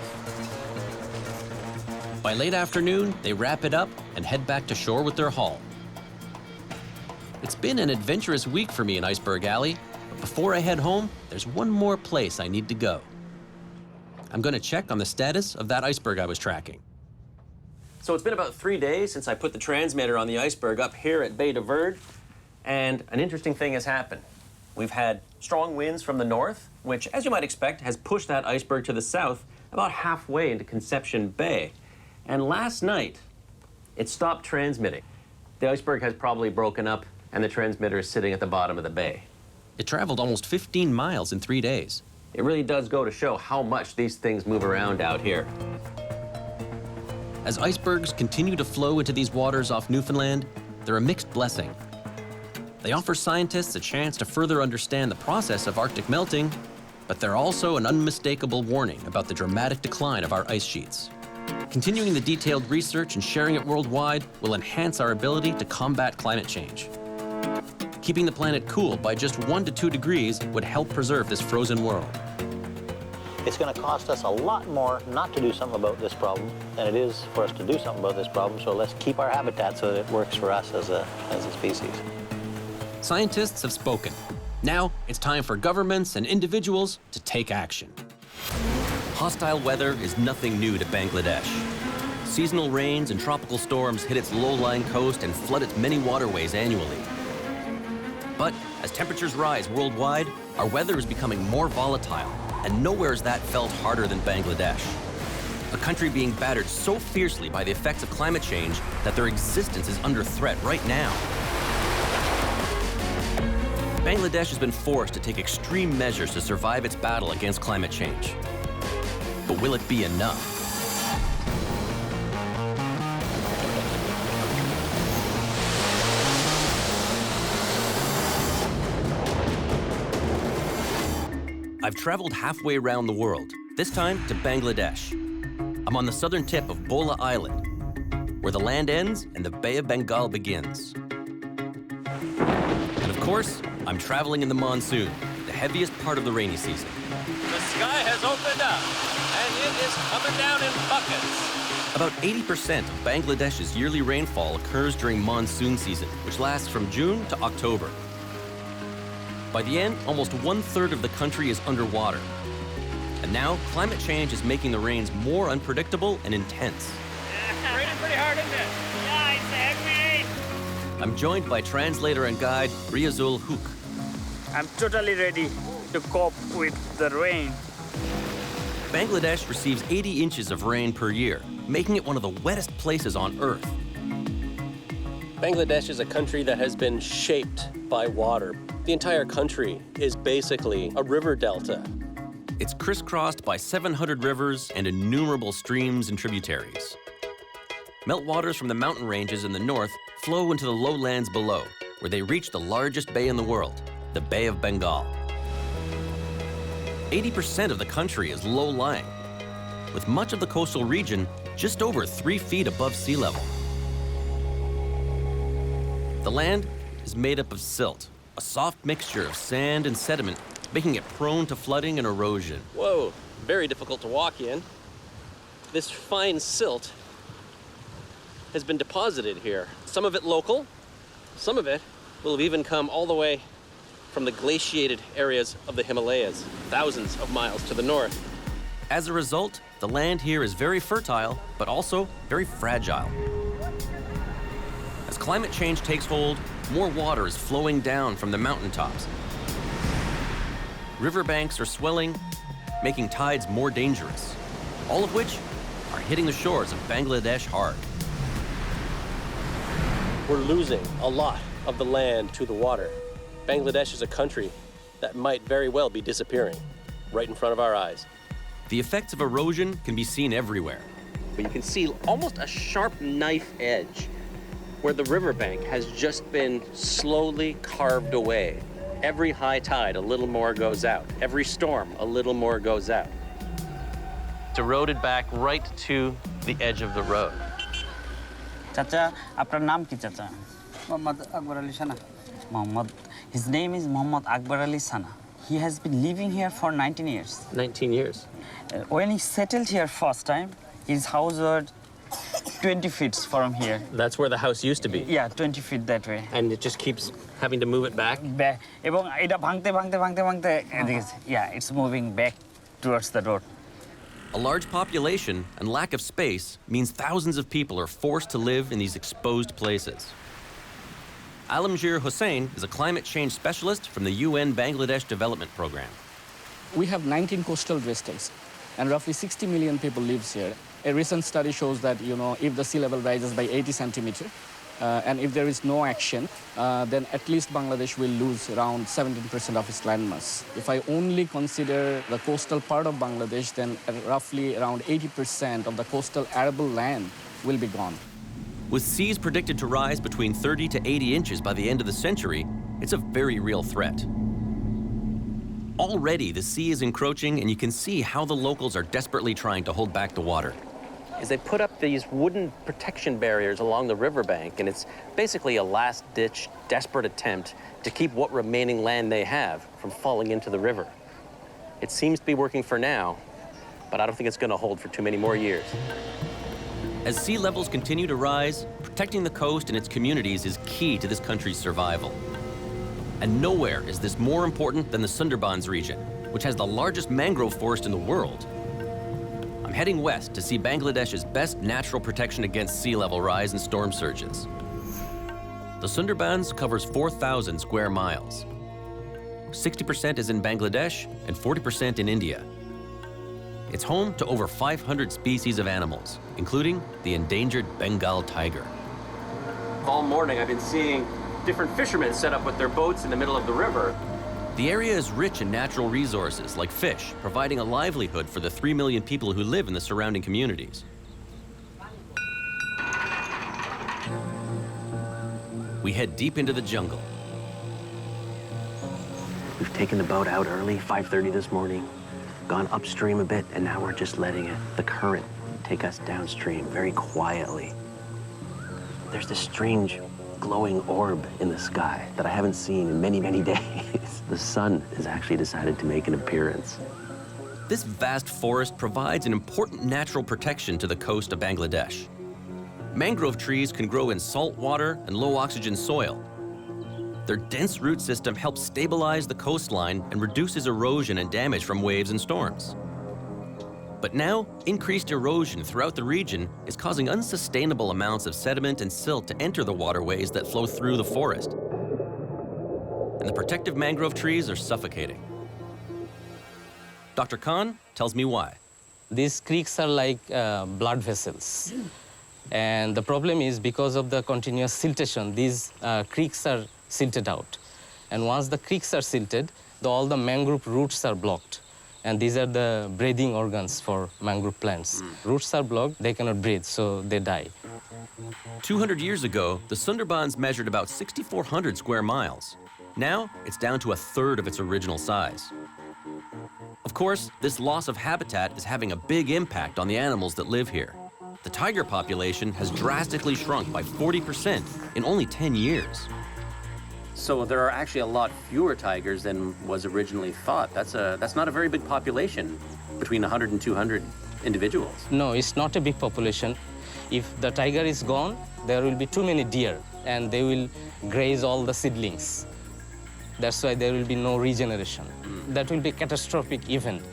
S1: By late afternoon, they wrap it up and head back to shore with their haul. It's been an adventurous week for me in Iceberg Alley, but before I head home, there's one more place I need to go. I'm going to check on the status of that iceberg I was tracking.
S2: So it's been about 3 days since I put the transmitter on the iceberg up here at Bay de Verde, and an interesting thing has happened. We've had strong winds from the north, which, as you might expect, has pushed that iceberg to the south about halfway into Conception Bay. And last night, it stopped transmitting. The iceberg has probably broken up, and the transmitter is sitting at the bottom of the bay.
S1: It traveled almost 15 miles in 3 days.
S2: It really does go to show how much these things move around out here.
S1: As icebergs continue to flow into these waters off Newfoundland, they're a mixed blessing. They offer scientists a chance to further understand the process of Arctic melting, but they're also an unmistakable warning about the dramatic decline of our ice sheets. Continuing the detailed research and sharing it worldwide will enhance our ability to combat climate change. Keeping the planet cool by just 1 to 2 degrees would help preserve this frozen world.
S12: It's going to cost us a lot more not to do something about this problem than it is for us to do something about this problem, so let's keep our habitat so that it works for us as a species.
S1: Scientists have spoken. Now it's time for governments and individuals to take action. Hostile weather is nothing new to Bangladesh. Seasonal rains and tropical storms hit its low-lying coast and flood its many waterways annually. But as temperatures rise worldwide, our weather is becoming more volatile, and nowhere is that felt harder than Bangladesh. A country being battered so fiercely by the effects of climate change that their existence is under threat right now. Bangladesh has been forced to take extreme measures to survive its battle against climate change. But will it be enough? I've traveled halfway around the world, this time to Bangladesh. I'm on the southern tip of Bola Island, where the land ends and the Bay of Bengal begins. And of course, I'm traveling in the monsoon, the heaviest part of the rainy season.
S2: The sky has opened up, and it is coming down in buckets.
S1: About 80% of Bangladesh's yearly rainfall occurs during monsoon season, which lasts from June to October. By the end, almost 1/3 of the country is underwater. And now, climate change is making the rains more unpredictable and intense.
S2: Raining pretty hard, isn't it? Yeah, it's heavy.
S1: I'm joined by translator and guide Riazul Hook.
S3: I'm totally ready to cope with the rain.
S1: Bangladesh receives 80 inches of rain per year, making it one of the wettest places on Earth.
S17: Bangladesh is a country that has been shaped by water. The entire country is basically a river delta.
S1: It's crisscrossed by 700 rivers and innumerable streams and tributaries. Meltwaters from the mountain ranges in the north flow into the lowlands below, where they reach the largest bay in the world, the Bay of Bengal. 80% of the country is low-lying, with much of the coastal region just over 3 feet above sea level. The land is made up of silt, a soft mixture of sand and sediment, making it prone to flooding and erosion.
S17: Whoa, very difficult to walk in. This fine silt has been deposited here. Some of it local, some of it will have even come all the way from the glaciated areas of the Himalayas, thousands of miles to the north.
S1: As a result, the land here is very fertile, but also very fragile. As climate change takes hold, more water is flowing down from the mountaintops. Riverbanks are swelling, making tides more dangerous, all of which are hitting the shores of Bangladesh hard.
S17: We're losing a lot of the land to the water. Bangladesh is a country that might very well be disappearing right in front of our eyes.
S1: The effects of erosion can be seen everywhere.
S17: But you can see almost a sharp knife edge where the riverbank has just been slowly carved away. Every high tide, a little more goes out. Every storm, a little more goes out. It's eroded back right to the edge of the road.
S3: Chacha, আপনার নাম কি চাচা? Mohammad Akbar Ali Sana. His name is Mohammad Akbar Ali Sana. He has been living here for 19 years.
S17: 19 years.
S3: When he settled here first time, his house was 20 feet from here.
S17: That's where the house used to be.
S3: Yeah, 20 feet that way.
S17: And it just keeps having to move it back?
S3: এবং এটা ভাঙতে yeah, it's moving back towards the road.
S1: A large population and lack of space means thousands of people are forced to live in these exposed places. Alamgir Hossain is a climate change specialist from the UN Bangladesh Development Program.
S15: We have 19 coastal districts, and roughly 60 million people lives here. A recent study shows that, if the sea level rises by 80 centimeters, and if there is no action, then at least Bangladesh will lose around 17% of its landmass. If I only consider the coastal part of Bangladesh, then roughly around 80% of the coastal arable land will be gone.
S1: With seas predicted to rise between 30 to 80 inches by the end of the century, it's a very real threat. Already, the sea is encroaching, and you can see how the locals are desperately trying to hold back the water.
S17: Is they put up these wooden protection barriers along the riverbank, and it's basically a last-ditch, desperate attempt to keep what remaining land they have from falling into the river. It seems to be working for now, but I don't think it's going to hold for too many more years.
S1: As sea levels continue to rise, protecting the coast and its communities is key to this country's survival. And nowhere is this more important than the Sundarbans region, which has the largest mangrove forest in the world. I'm heading west to see Bangladesh's best natural protection against sea level rise and storm surges. The Sundarbans covers 4,000 square miles. 60% is in Bangladesh and 40% in India. It's home to over 500 species of animals, including the endangered Bengal tiger.
S17: All morning I've been seeing different fishermen set up with their boats in the middle of the river.
S1: The area is rich in natural resources like fish, providing a livelihood for the 3 million people who live in the surrounding communities. We head deep into the jungle.
S7: We've taken the boat out early, 5:30 this morning, gone upstream a bit, and now we're just letting the current take us downstream very quietly. There's this strange glowing orb in the sky that I haven't seen in many, many days. The sun has actually decided to make an appearance.
S1: This vast forest provides an important natural protection to the coast of Bangladesh. Mangrove trees can grow in salt water and low oxygen soil. Their dense root system helps stabilize the coastline and reduces erosion and damage from waves and storms. But now, increased erosion throughout the region is causing unsustainable amounts of sediment and silt to enter the waterways that flow through the forest. And the protective mangrove trees are suffocating. Dr. Khan tells me why.
S20: These creeks are like blood vessels. And the problem is because of the continuous siltation, these creeks are silted out. And once the creeks are silted, all the mangrove roots are blocked. And these are the breathing organs for mangrove plants. Roots are blocked, they cannot breathe, so they die.
S1: 200 years ago, the Sundarbans measured about 6,400 square miles. Now, it's down to a third of its original size. Of course, this loss of habitat is having a big impact on the animals that live here. The tiger population has drastically shrunk by 40% in only 10 years.
S17: So there are actually a lot fewer tigers than was originally thought. That's not a very big population, between 100 and 200 individuals.
S20: No, it's not a big population. If the tiger is gone, there will be too many deer, and they will graze all the seedlings. That's why there will be no regeneration. That will be a catastrophic event.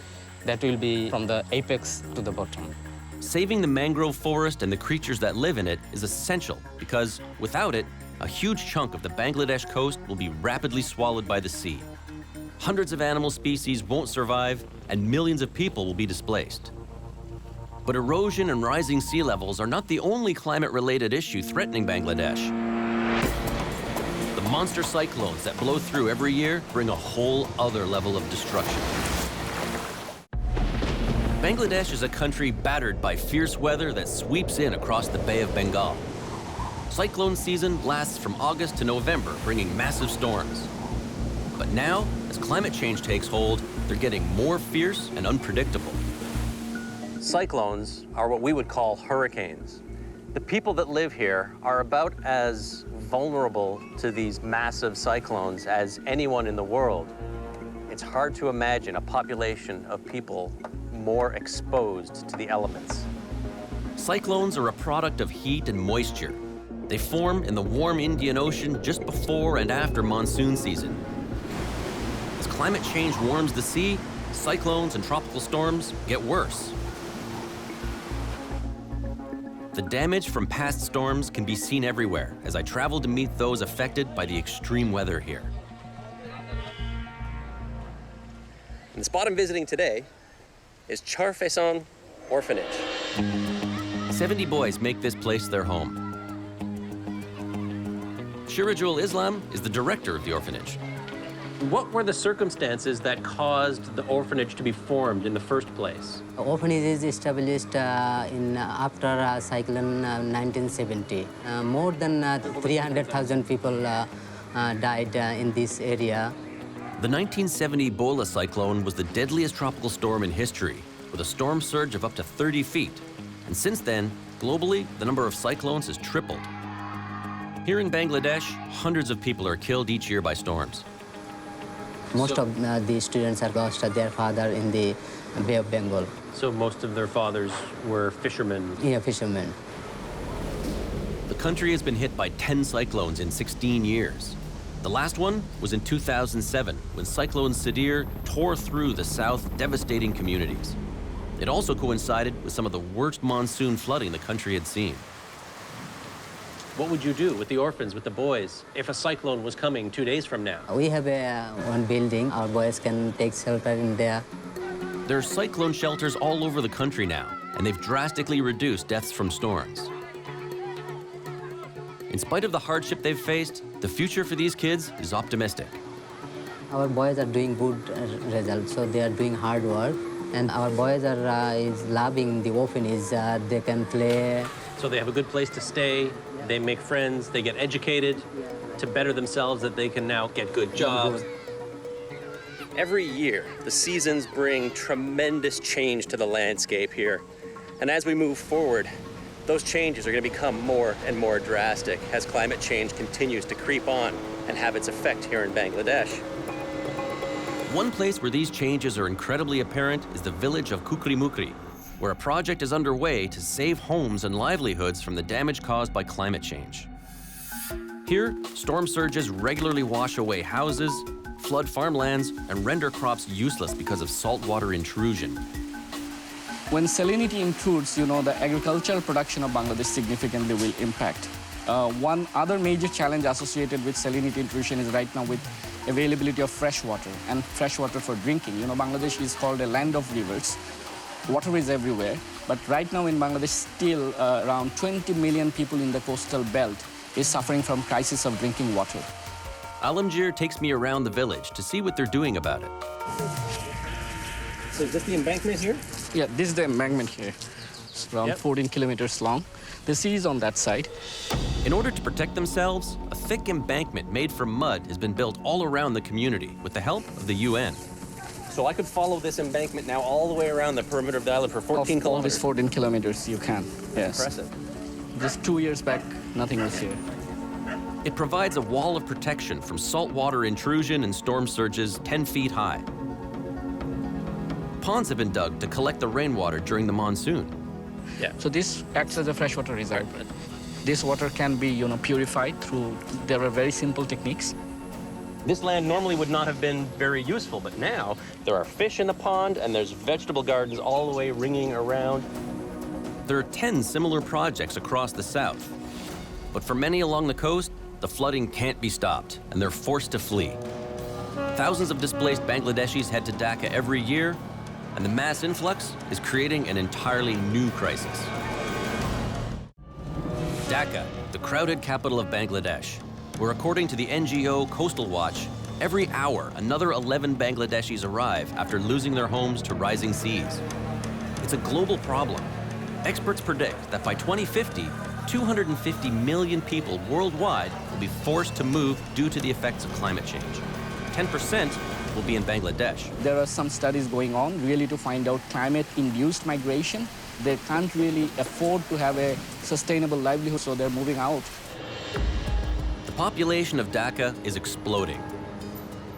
S20: That will be from the apex to the bottom.
S1: Saving the mangrove forest and the creatures that live in it is essential because without it, a huge chunk of the Bangladesh coast will be rapidly swallowed by the sea. Hundreds of animal species won't survive, and millions of people will be displaced. But erosion and rising sea levels are not the only climate-related issue threatening Bangladesh. The monster cyclones that blow through every year bring a whole other level of destruction. Bangladesh is a country battered by fierce weather that sweeps in across the Bay of Bengal. Cyclone season lasts from August to November, bringing massive storms. But now, as climate change takes hold, they're getting more fierce and unpredictable.
S17: Cyclones are what we would call hurricanes. The people that live here are about as vulnerable to these massive cyclones as anyone in the world. It's hard to imagine a population of people more exposed to the elements.
S1: Cyclones are a product of heat and moisture. They form in the warm Indian Ocean just before and after monsoon season. As climate change warms the sea, cyclones and tropical storms get worse. The damage from past storms can be seen everywhere as I travel to meet those affected by the extreme weather here.
S17: And the spot I'm visiting today is Charfesong Orphanage.
S1: 70 boys make this place their home. Shirajul Islam is the director of the orphanage.
S17: What were the circumstances that caused the orphanage to be formed in the first place?
S23: The orphanage is established after cyclone 1970. More than 300,000 people died in this area.
S1: The 1970 Bola cyclone was the deadliest tropical storm in history, with a storm surge of up to 30 feet. And since then, globally, the number of cyclones has tripled. Here in Bangladesh, hundreds of people are killed each year by storms.
S23: Most of the students are lost their father in the Bay of Bengal.
S1: So most of their fathers were fishermen?
S23: Yeah, fishermen.
S1: The country has been hit by 10 cyclones in 16 years. The last one was in 2007, when Cyclone Sadir tore through the south, devastating communities. It also coincided with some of the worst monsoon flooding the country had seen. What would you do with the orphans, with the boys, if a cyclone was coming 2 days from now?
S23: We have one building. Our boys can take shelter in there.
S1: There are cyclone shelters all over the country now, and they've drastically reduced deaths from storms. In spite of the hardship they've faced, the future for these kids is optimistic.
S23: Our boys are doing good results, so they are doing hard work. And our boys are is loving the orphanage. They can play.
S1: So they have a good place to stay, they make friends, they get educated to better themselves, that they can now get good jobs.
S17: Every year, the seasons bring tremendous change to the landscape here. And as we move forward, those changes are going to become more and more drastic as climate change continues to creep on and have its effect here in Bangladesh.
S1: One place where these changes are incredibly apparent is the village of Kukrimukri, where a project is underway to save homes and livelihoods from the damage caused by climate change. Here, storm surges regularly wash away houses, flood farmlands, and render crops useless because of saltwater intrusion.
S15: When salinity intrudes, the agricultural production of Bangladesh significantly will impact. One other major challenge associated with salinity intrusion is right now with availability of fresh water and fresh water for drinking. Bangladesh is called a land of rivers. Water is everywhere, but right now in Bangladesh, still around 20 million people in the coastal belt is suffering from crisis of drinking water.
S1: Alamgir takes me around the village to see what they're doing about it.
S17: So is this the embankment here?
S15: Yeah, this is the embankment here. It's around 14 kilometers long. The sea is on that side.
S1: In order to protect themselves, a thick embankment made from mud has been built all around the community with the help of the UN.
S17: So I could follow this embankment now all the way around the perimeter of the island for 14
S15: All these
S17: kilometers.
S15: 14 kilometers you can, yes.
S17: Impressive.
S15: Just 2 years back, nothing was here.
S1: It provides a wall of protection from saltwater intrusion and storm surges 10 feet high. Ponds have been dug to collect the rainwater during the monsoon.
S15: Yeah. So this acts as a freshwater reserve. This water can be, purified through, there are very simple techniques.
S17: This land normally would not have been very useful, but now there are fish in the pond and there's vegetable gardens all the way ringing around.
S1: There are 10 similar projects across the south. But for many along the coast, the flooding can't be stopped, and they're forced to flee. Thousands of displaced Bangladeshis head to Dhaka every year, and the mass influx is creating an entirely new crisis. Dhaka, the crowded capital of Bangladesh, where according to the NGO Coastal Watch, every hour another 11 Bangladeshis arrive after losing their homes to rising seas. It's a global problem. Experts predict that by 2050, 250 million people worldwide will be forced to move due to the effects of climate change. 10% will be in Bangladesh.
S15: There are some studies going on really to find out climate-induced migration. They can't really afford to have a sustainable livelihood, so they're moving out.
S1: The population of Dhaka is exploding.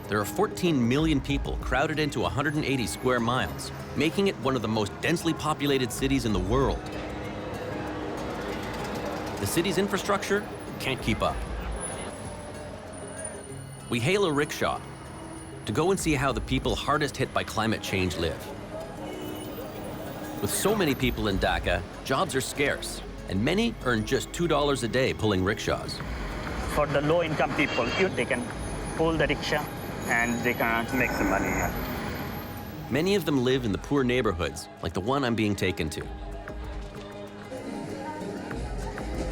S1: There are 14 million people crowded into 180 square miles, making it one of the most densely populated cities in the world. The city's infrastructure can't keep up. We hail a rickshaw to go and see how the people hardest hit by climate change live. With so many people in Dhaka, jobs are scarce, and many earn just $2 a day pulling rickshaws.
S3: For the low-income people, they can pull the rickshaw and they can make some money.
S1: Many of them live in the poor neighborhoods, like the one I'm being taken to.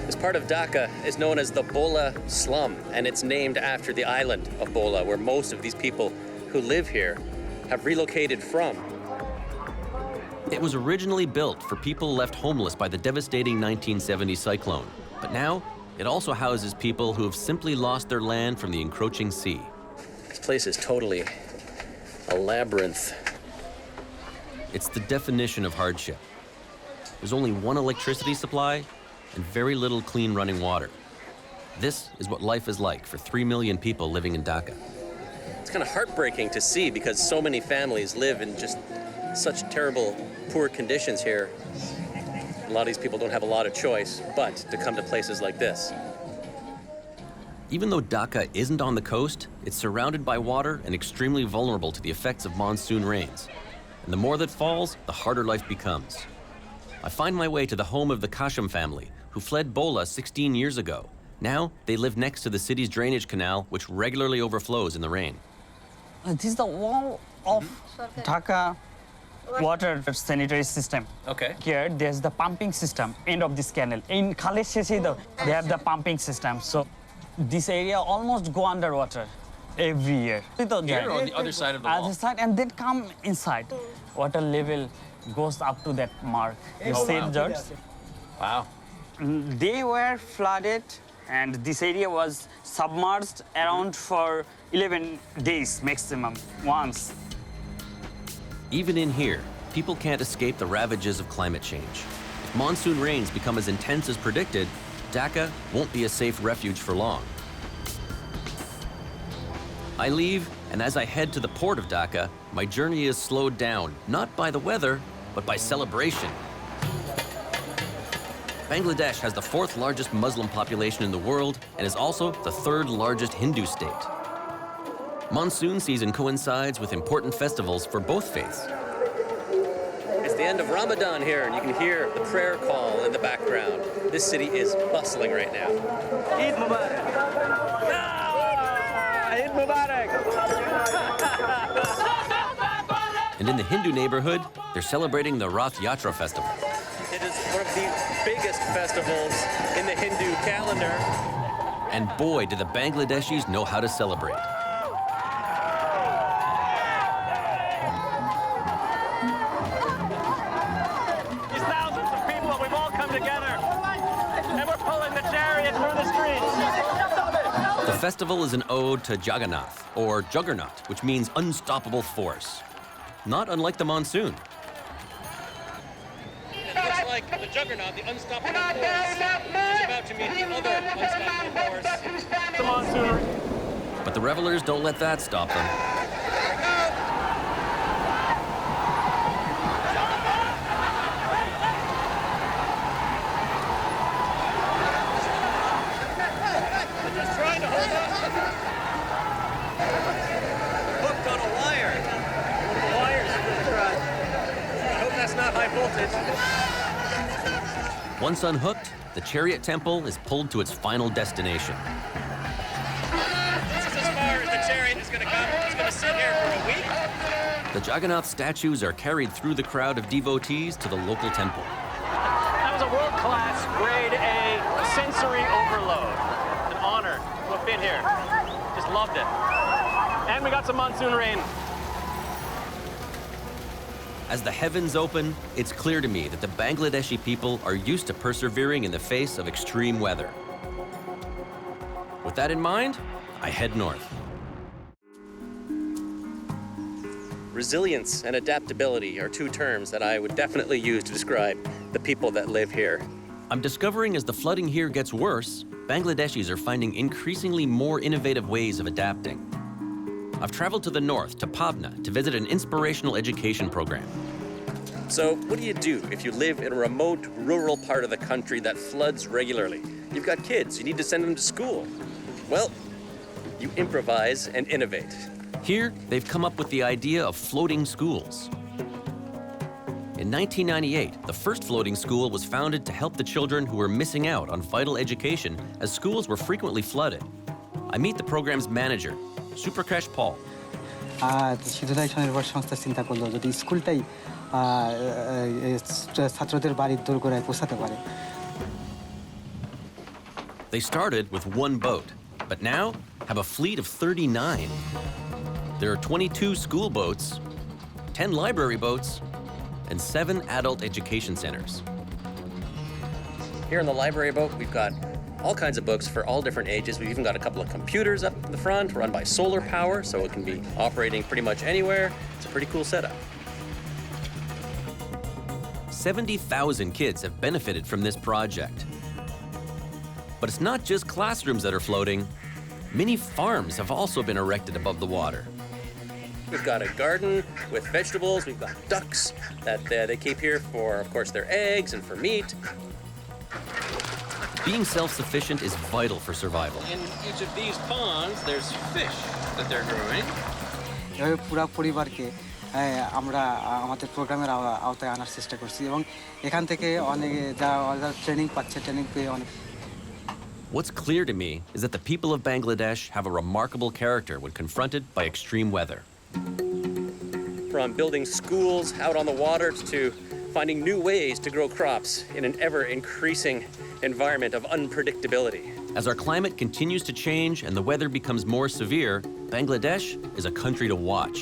S17: This part of Dhaka is known as the Bola slum, and it's named after the island of Bola, where most of these people who live here have relocated from.
S1: It was originally built for people left homeless by the devastating 1970 cyclone, but now it also houses people who have simply lost their land from the encroaching sea.
S17: This place is totally a labyrinth.
S1: It's the definition of hardship. There's only one electricity supply and very little clean running water. This is what life is like for 3 million people living in Dhaka.
S17: It's kind of heartbreaking to see because so many families live in just such terrible, poor conditions here, a lot of these people don't have a lot of choice but to come to places like this.
S1: Even though Dhaka isn't on the coast, it's surrounded by water and extremely vulnerable to the effects of monsoon rains. And the more that falls, the harder life becomes. I find my way to the home of the Kasham family, who fled Bola 16 years ago. Now, they live next to the city's drainage canal, which regularly overflows in the rain.
S3: This is the wall of Dhaka water sanitary system.
S17: Okay.
S3: Here, there's the pumping system, end of this canal. In Khaleshesi, they have the pumping system. So this area almost go underwater every year.
S17: Here on the other side of the wall?
S3: Other side, and then come inside. Water level goes up to that mark. You see it, George?
S17: Wow.
S3: They were flooded, and this area was submerged around for 11 days maximum, once.
S1: Even in here, people can't escape the ravages of climate change. If monsoon rains become as intense as predicted, Dhaka won't be a safe refuge for long. I leave, and as I head to the port of Dhaka, my journey is slowed down, not by the weather, but by celebration. Bangladesh has the 4th largest Muslim population in the world and is also the 3rd largest Hindu state. Monsoon season coincides with important festivals for both faiths.
S17: It's the end of Ramadan here, and you can hear the prayer call in the background. This city is bustling right now. Eid Mubarak! Eid Mubarak!
S1: And in the Hindu neighborhood, they're celebrating the Rath Yatra festival.
S17: It is one of the biggest festivals in the Hindu calendar.
S1: And boy, do the Bangladeshis know how to celebrate.
S2: These thousands of people, we've all come together, and we're pulling the chariot through the streets.
S1: The festival is an ode to Jagannath, or Juggernaut, which means unstoppable force. Not unlike the monsoon.
S17: It looks like the Juggernaut, the unstoppable force, is about to meet the other unstoppable force, the monsoon.
S1: But the revelers don't let that stop them.
S17: They're just trying to hold up. Hooked on a wire. One of the wires are going to try. I hope that's not high voltage.
S1: Once unhooked, the chariot temple is pulled to its final destination.
S17: This is as far as the chariot is going to come. It's going to sit here for a week.
S1: The Jagannath statues are carried through the crowd of devotees to the local temple.
S2: That was a world-class, grade A sensory overload. An honor to have been here. Just loved it. And we got some monsoon rain.
S1: As the heavens open, it's clear to me that the Bangladeshi people are used to persevering in the face of extreme weather. With that in mind, I head north.
S17: Resilience and adaptability are two terms that I would definitely use to describe the people that live here.
S1: I'm discovering as the flooding here gets worse, Bangladeshis are finding increasingly more innovative ways of adapting. I've traveled to the north, to Pabna, to visit an inspirational education program.
S17: So what do you do if you live in a remote, rural part of the country that floods regularly? You've got kids, you need to send them to school. Well, you improvise and innovate.
S1: Here, they've come up with the idea of floating schools. In 1998, the first floating school was founded to help the children who were missing out on vital education as schools were frequently flooded. I meet the program's manager, Suprakesh Paul.
S9: শিশুরাই স্বনির্ভর সংস্থা চিন্তা করলো যদি স্কুলটাই ছাত্রদের বাড়ির দোরগোড়ায় পৌঁছাতে পারে।
S1: They started with one boat, but now have a fleet of 39. There are 22 school boats, 10 library boats, and 7 adult education centers.
S17: Here in the library boat, we've got all kinds of books for all different ages. We've even got a couple of computers up in the front, run by solar power, so it can be operating pretty much anywhere. It's a pretty cool setup.
S1: 70,000 kids have benefited from this project. But it's not just classrooms that are floating. Many farms have also been erected above the water.
S17: We've got a garden with vegetables. We've got ducks that they keep here for, of course, their eggs and for meat.
S1: Being self-sufficient is vital for survival.
S17: In each of these ponds, there's fish that they're growing.
S9: এভাবে পুরো পরিবারকে আমরা আমাদের প্রোগ্রামের আওতায় আনার চেষ্টা করছি এবং এখান থেকে অনেক যারা ট্রেনিং পাচ্ছে ট্রেনিং পেয়ে অনেক
S1: What's clear to me is that the people of Bangladesh have a remarkable character when confronted by extreme weather.
S17: From building schools out on the water to finding new ways to grow crops in an ever-increasing environment of unpredictability.
S1: As our climate continues to change and the weather becomes more severe, Bangladesh is a country to watch.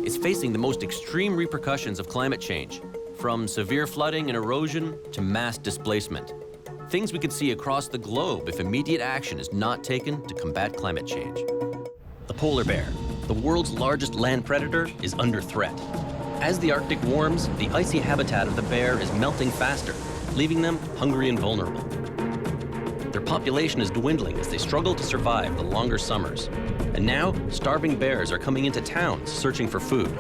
S1: It's facing the most extreme repercussions of climate change, from severe flooding and erosion to mass displacement. Things we could see across the globe if immediate action is not taken to combat climate change. The polar bear, the world's largest land predator, is under threat. As the Arctic warms, the icy habitat of the bear is melting faster, leaving them hungry and vulnerable. Their population is dwindling as they struggle to survive the longer summers. And now, starving bears are coming into towns searching for food.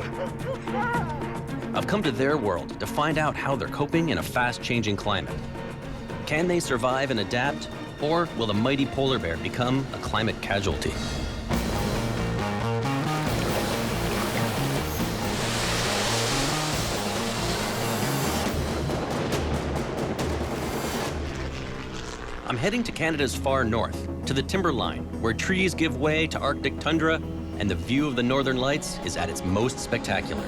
S1: I've come to their world to find out how they're coping in a fast-changing climate. Can they survive and adapt, or will the mighty polar bear become a climate casualty? I'm heading to Canada's far north, to the timberline, where trees give way to Arctic tundra and the view of the northern lights is at its most spectacular.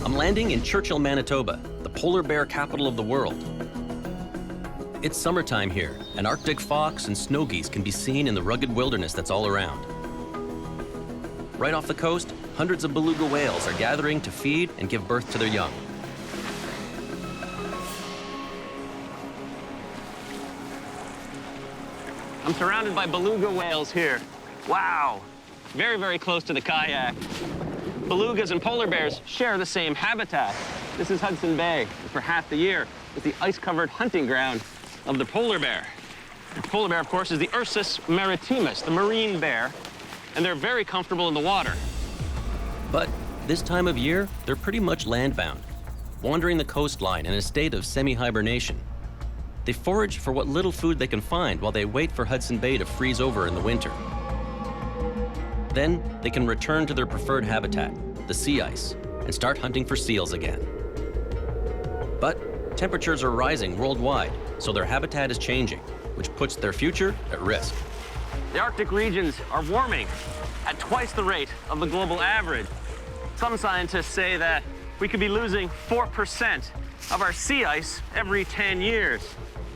S1: I'm landing in Churchill, Manitoba, the polar bear capital of the world. It's summertime here, and Arctic fox and snow geese can be seen in the rugged wilderness that's all around. Right off the coast, hundreds of beluga whales are gathering to feed and give birth to their young.
S2: I'm surrounded by beluga whales here. Wow, very, very close to the kayak. Belugas and polar bears share the same habitat. This is Hudson Bay. For half the year, it's the ice-covered hunting ground of the polar bear. The polar bear, of course, is the Ursus maritimus, the marine bear, and they're very comfortable in the water.
S1: But this time of year, they're pretty much landbound, wandering the coastline in a state of semi-hibernation. They forage for what little food they can find while they wait for Hudson Bay to freeze over in the winter. Then they can return to their preferred habitat, the sea ice, and start hunting for seals again. But temperatures are rising worldwide, so their habitat is changing, which puts their future at risk.
S2: The Arctic regions are warming at twice the rate of the global average. Some scientists say that we could be losing 4% of our sea ice every 10 years.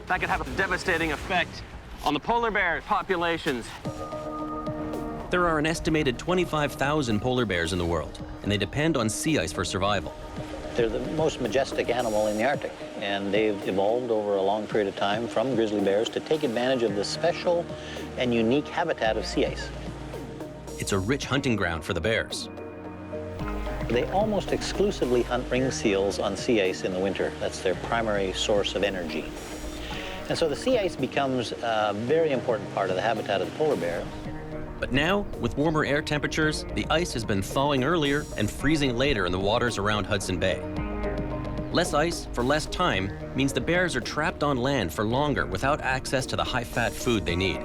S2: That could have a devastating effect on the polar bear populations.
S1: There are an estimated 25,000 polar bears in the world, and they depend on sea ice for survival.
S12: They're the most majestic animal in the Arctic, and they've evolved over a long period of time from grizzly bears to take advantage of the special and unique habitat of sea ice.
S1: It's a rich hunting ground for the bears.
S12: They almost exclusively hunt ring seals on sea ice in the winter. That's their primary source of energy. And so the sea ice becomes a very important part of the habitat of the polar bear.
S1: But now, with warmer air temperatures, the ice has been thawing earlier and freezing later in the waters around Hudson Bay. Less ice for less time means the bears are trapped on land for longer without access to the high-fat food they need.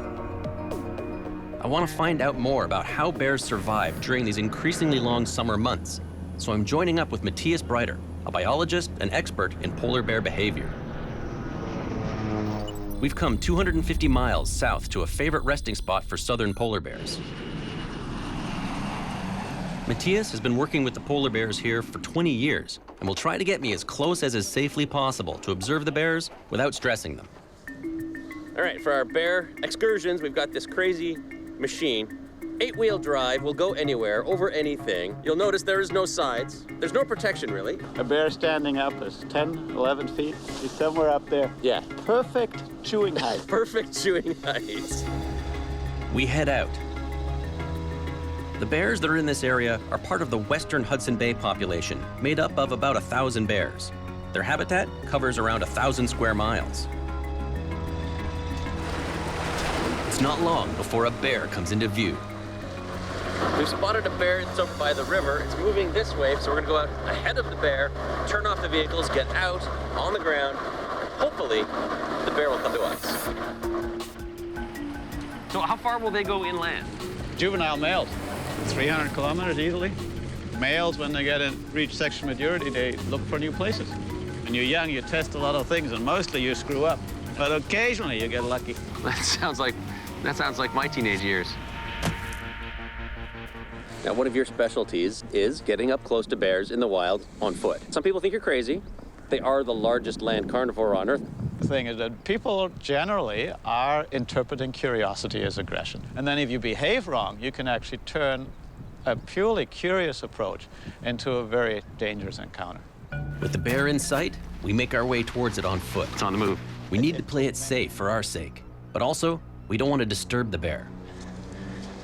S1: I want to find out more about how bears survive during these increasingly long summer months, so I'm joining up with Matthias Breiter, a biologist and expert in polar bear behavior. We've come 250 miles south to a favorite resting spot for southern polar bears. Matthias has been working with the polar bears here for 20 years and will try to get me as close as is safely possible to observe the bears without stressing them.
S17: All right, for our bear excursions, we've got this crazy machine. 8-wheel drive, will go anywhere, over anything. You'll notice there is no sides. There's no protection, really.
S10: A bear standing up is 10, 11 feet. He's somewhere up there.
S17: Yeah.
S10: Perfect chewing height.
S17: Perfect chewing height.
S1: We head out. The bears that are in this area are part of the western Hudson Bay population, made up of about 1,000 bears. Their habitat covers around 1,000 square miles. It's not long before a bear comes into view.
S17: We've spotted a bear. It's over by the river. It's moving this way, so we're going to go out ahead of the bear, turn off the vehicles, get out on the ground. Hopefully, the bear will come to us. So how far will they go inland?
S10: Juvenile males, 300 kilometers easily. Males, when they reach sexual maturity, they look for new places. When you're young, you test a lot of things, and mostly you screw up. But occasionally, you get lucky.
S17: That sounds like my teenage years. Now, one of your specialties is getting up close to bears in the wild on foot. Some people think you're crazy. They are the largest land carnivore on Earth.
S10: The thing is that people generally are interpreting curiosity as aggression. And then if you behave wrong, you can actually turn a purely curious approach into a very dangerous encounter.
S1: With the bear in sight, we make our way towards it on foot.
S17: It's on the move.
S1: We need to play it safe for our sake, but also, we don't want to disturb the bear.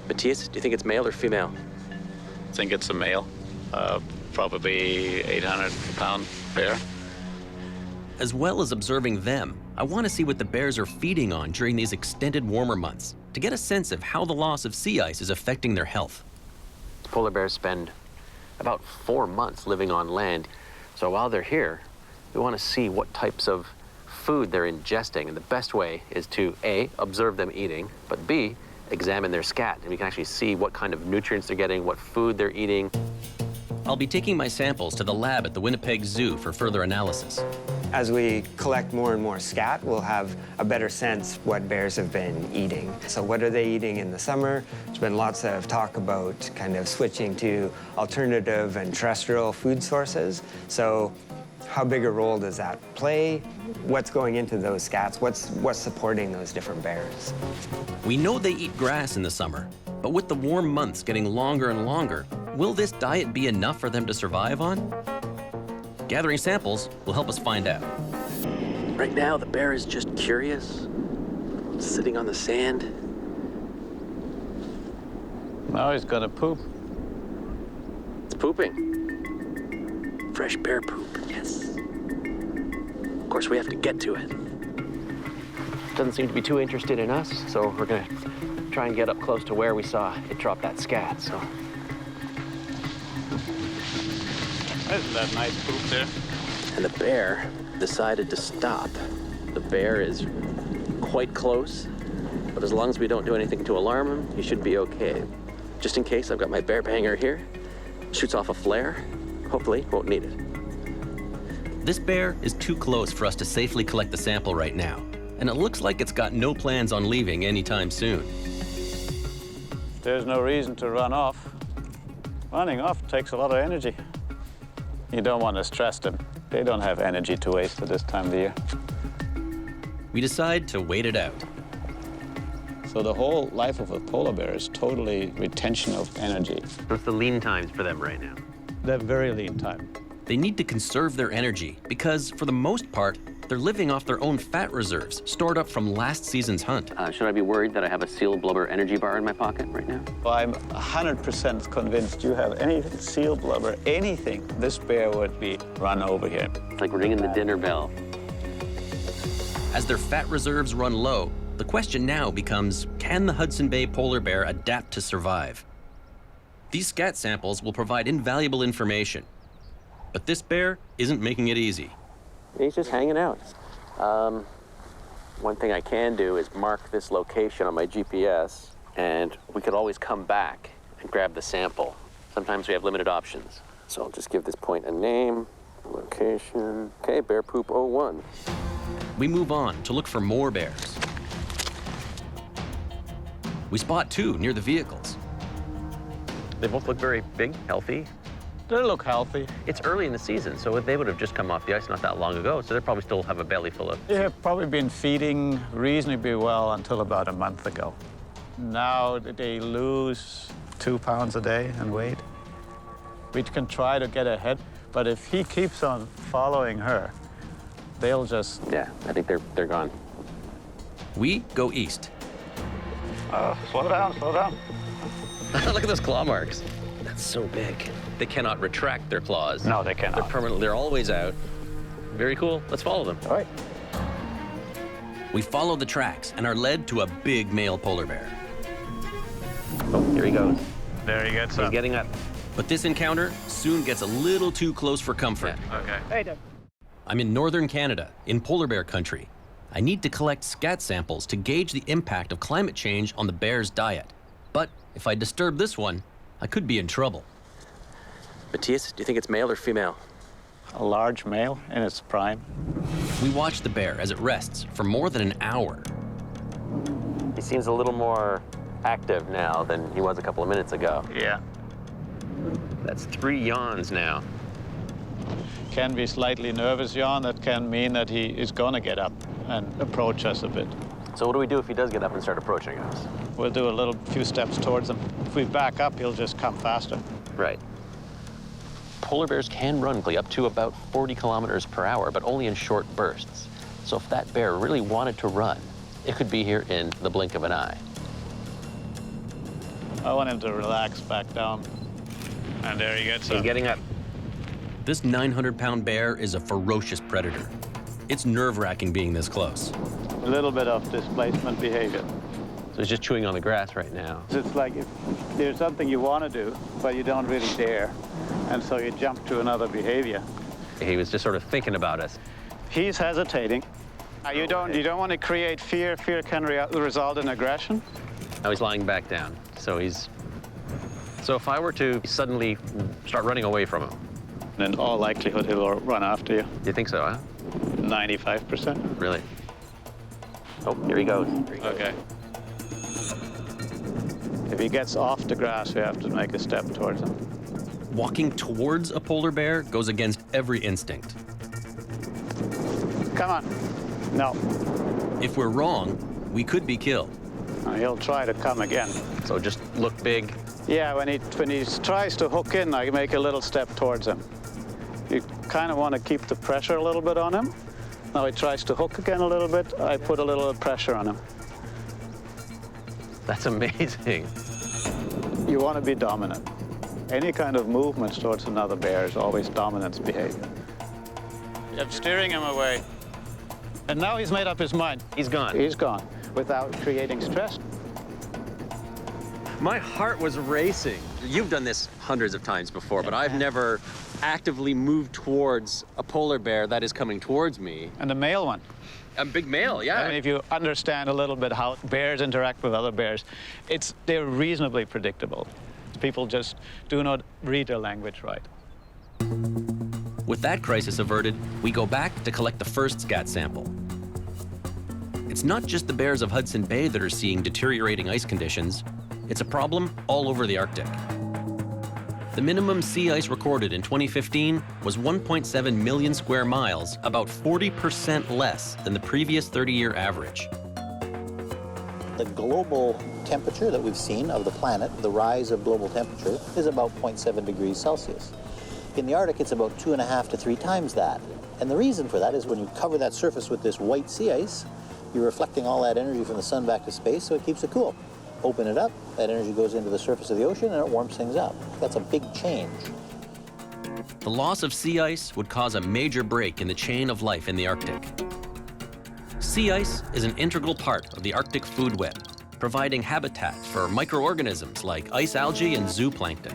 S17: Matthias, do you think it's male or female?
S10: I think it's a male, probably 800-pound bear.
S1: As well as observing them, I want to see what the bears are feeding on during these extended warmer months to get a sense of how the loss of sea ice is affecting their health.
S7: Polar bears spend about 4 months living on land. So while they're here, we want to see what types of food they're ingesting. And the best way is to A, observe them eating, but B, examine their scat. And we can actually see what kind of nutrients they're getting, what food they're eating.
S1: I'll be taking my samples to the lab at the Winnipeg Zoo for further analysis.
S5: As we collect more and more scat, we'll have a better sense what bears have been eating. So what are they eating in the summer? There's been lots of talk about kind of switching to alternative and terrestrial food sources. So how big a role does that play? What's going into those scats? What's supporting those different bears?
S1: We know they eat grass in the summer, but with the warm months getting longer and longer, will this diet be enough for them to survive on? Gathering samples will help us find out.
S7: Right now, the bear is just curious, sitting on the sand.
S10: Now he's gonna poop.
S7: It's pooping. Fresh bear poop, yes. Of course, we have to get to it. Doesn't seem to be too interested in us, so we're gonna try and get up close to where we saw it drop that scat, so.
S10: Isn't that nice poop there?
S7: And the bear decided to stop. The bear is quite close, but as long as we don't do anything to alarm him, he should be okay. Just in case, I've got my bear banger here. Shoots off a flare. Hopefully, won't need it.
S1: This bear is too close for us to safely collect the sample right now, and it looks like it's got no plans on leaving anytime soon.
S10: There's no reason to run off. Running off takes a lot of energy. You don't want to stress them. They don't have energy to waste at this time of the year.
S1: We decide to wait it out.
S10: So the whole life of a polar bear is totally retention of energy.
S7: What's the lean times for them right now?
S10: They're very lean time.
S1: They need to conserve their energy because, for the most part, they're living off their own fat reserves stored up from last season's hunt.
S7: Should I be worried that I have a seal blubber energy bar in my pocket right now?
S10: Well, I'm 100% convinced you have anything, seal blubber, anything, this bear would be run over here.
S7: It's like ringing the dinner bell.
S1: As their fat reserves run low, the question now becomes, can the Hudson Bay polar bear adapt to survive? These scat samples will provide invaluable information, but this bear isn't making it easy.
S7: He's just hanging out. One thing I can do is mark this location on my GPS, and we could always come back and grab the sample. Sometimes we have limited options. So I'll just give this point a name, location. Okay, bear poop 01.
S1: We move on to look for more bears. We spot 2 near the vehicles.
S7: They both look very big, healthy.
S10: They look healthy.
S7: It's early in the season, so they would have just come off the ice not that long ago, so they probably still have a belly full of...
S10: They have probably been feeding reasonably well until about a month ago. Now they lose 2 pounds a day in weight. We can try to get ahead, but if he keeps on following her, they'll just...
S7: Yeah, I think they're gone.
S1: We go east.
S10: Slow down, slow down.
S7: Look at those claw marks. That's so big.
S1: They cannot retract their claws.
S10: No, they cannot.
S1: They're permanent. They're always out.
S7: Very cool. Let's follow them.
S10: All right.
S1: We follow the tracks and are led to a big male polar bear.
S7: Oh, here he goes.
S10: There he gets up.
S1: He's getting up. But this encounter soon gets a little too close for comfort.
S10: Okay. Hey, Doug.
S1: I'm in northern Canada, in polar bear country. I need to collect scat samples to gauge the impact of climate change on the bear's diet. But if I disturb this one, I could be in trouble.
S7: Matthias, do you think it's male or female?
S10: A large male in its prime.
S1: We watch the bear as it rests for more than an hour.
S7: He seems a little more active now than he was a couple of minutes ago.
S10: Yeah.
S7: That's 3 yawns now.
S10: Can be slightly nervous yawn. That can mean that he is going to get up and approach us a bit.
S7: So what do we do if he does get up and start approaching us?
S10: We'll do a few steps towards him. If we back up, he'll just come faster.
S7: Right. Polar bears can run up to about 40 kilometers per hour, but only in short bursts. So if that bear really wanted to run, it could be here in the blink of an eye.
S10: I want him to relax back down. And there he gets up.
S7: He's getting up.
S1: This 900-pound bear is a ferocious predator. It's nerve-wracking being this close.
S10: A little bit of displacement behavior.
S7: So he's just chewing on the grass right now.
S10: It's like if there's something you want to do, but you don't really dare. And so you jump to another behavior.
S7: He was just sort of thinking about us.
S10: He's hesitating. You don't want to create fear. Fear can result in aggression.
S7: Now he's lying back down. So if I were to suddenly start running away from him,
S10: in all likelihood, he'll run after you.
S7: You think so, huh?
S10: 95%.
S7: Really? Oh, here he goes.
S10: Okay. If he gets off the grass, we have to make a step towards him.
S1: Walking towards a polar bear goes against every instinct.
S10: Come on. No.
S1: If we're wrong, we could be killed.
S10: He'll try to come again.
S7: So just look big.
S10: Yeah, when he tries to hook in, I make a little step towards him. You kind of want to keep the pressure a little bit on him. Now he tries to hook again a little bit, I put a little pressure on him.
S7: That's amazing.
S10: You want to be dominant. Any kind of movement towards another bear is always dominance behavior. I'm steering him away. And now he's made up his mind.
S7: He's gone.
S10: He's gone, without creating stress.
S7: My heart was racing. You've done this hundreds of times before, but I've never actively moved towards a polar bear that is coming towards me.
S10: And a male one.
S7: A big male, yeah.
S10: I mean, if you understand a little bit how bears interact with other bears, they're reasonably predictable. People just do not read their language right.
S1: With that crisis averted, we go back to collect the first scat sample. It's not just the bears of Hudson Bay that are seeing deteriorating ice conditions. It's a problem all over the Arctic. The minimum sea ice recorded in 2015 was 1.7 million square miles, about 40% less than the previous 30-year average.
S12: The global temperature that we've seen of the planet, the rise of global temperature, is about 0.7 degrees Celsius. In the Arctic, it's about 2.5 to 3 times that. And the reason for that is when you cover that surface with this white sea ice, you're reflecting all that energy from the sun back to space, so it keeps it cool. Open it up, that energy goes into the surface of the ocean and it warms things up. That's a big change.
S1: The loss of sea ice would cause a major break in the chain of life in the Arctic. Sea ice is an integral part of the Arctic food web, providing habitat for microorganisms like ice algae and zooplankton.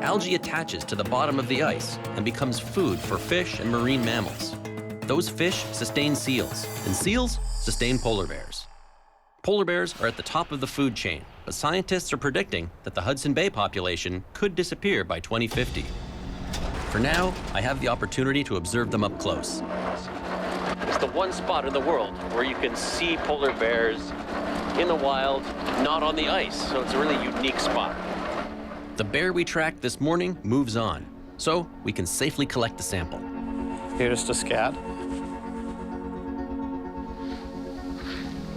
S1: Algae attaches to the bottom of the ice and becomes food for fish and marine mammals. Those fish sustain seals, and seals sustain polar bears. Polar bears are at the top of the food chain, but scientists are predicting that the Hudson Bay population could disappear by 2050. For now, I have the opportunity to observe them up close.
S7: It's the one spot in the world where you can see polar bears in the wild, not on the ice, so it's a really unique spot.
S1: The bear we tracked this morning moves on, so we can safely collect the sample.
S10: Here's the scat.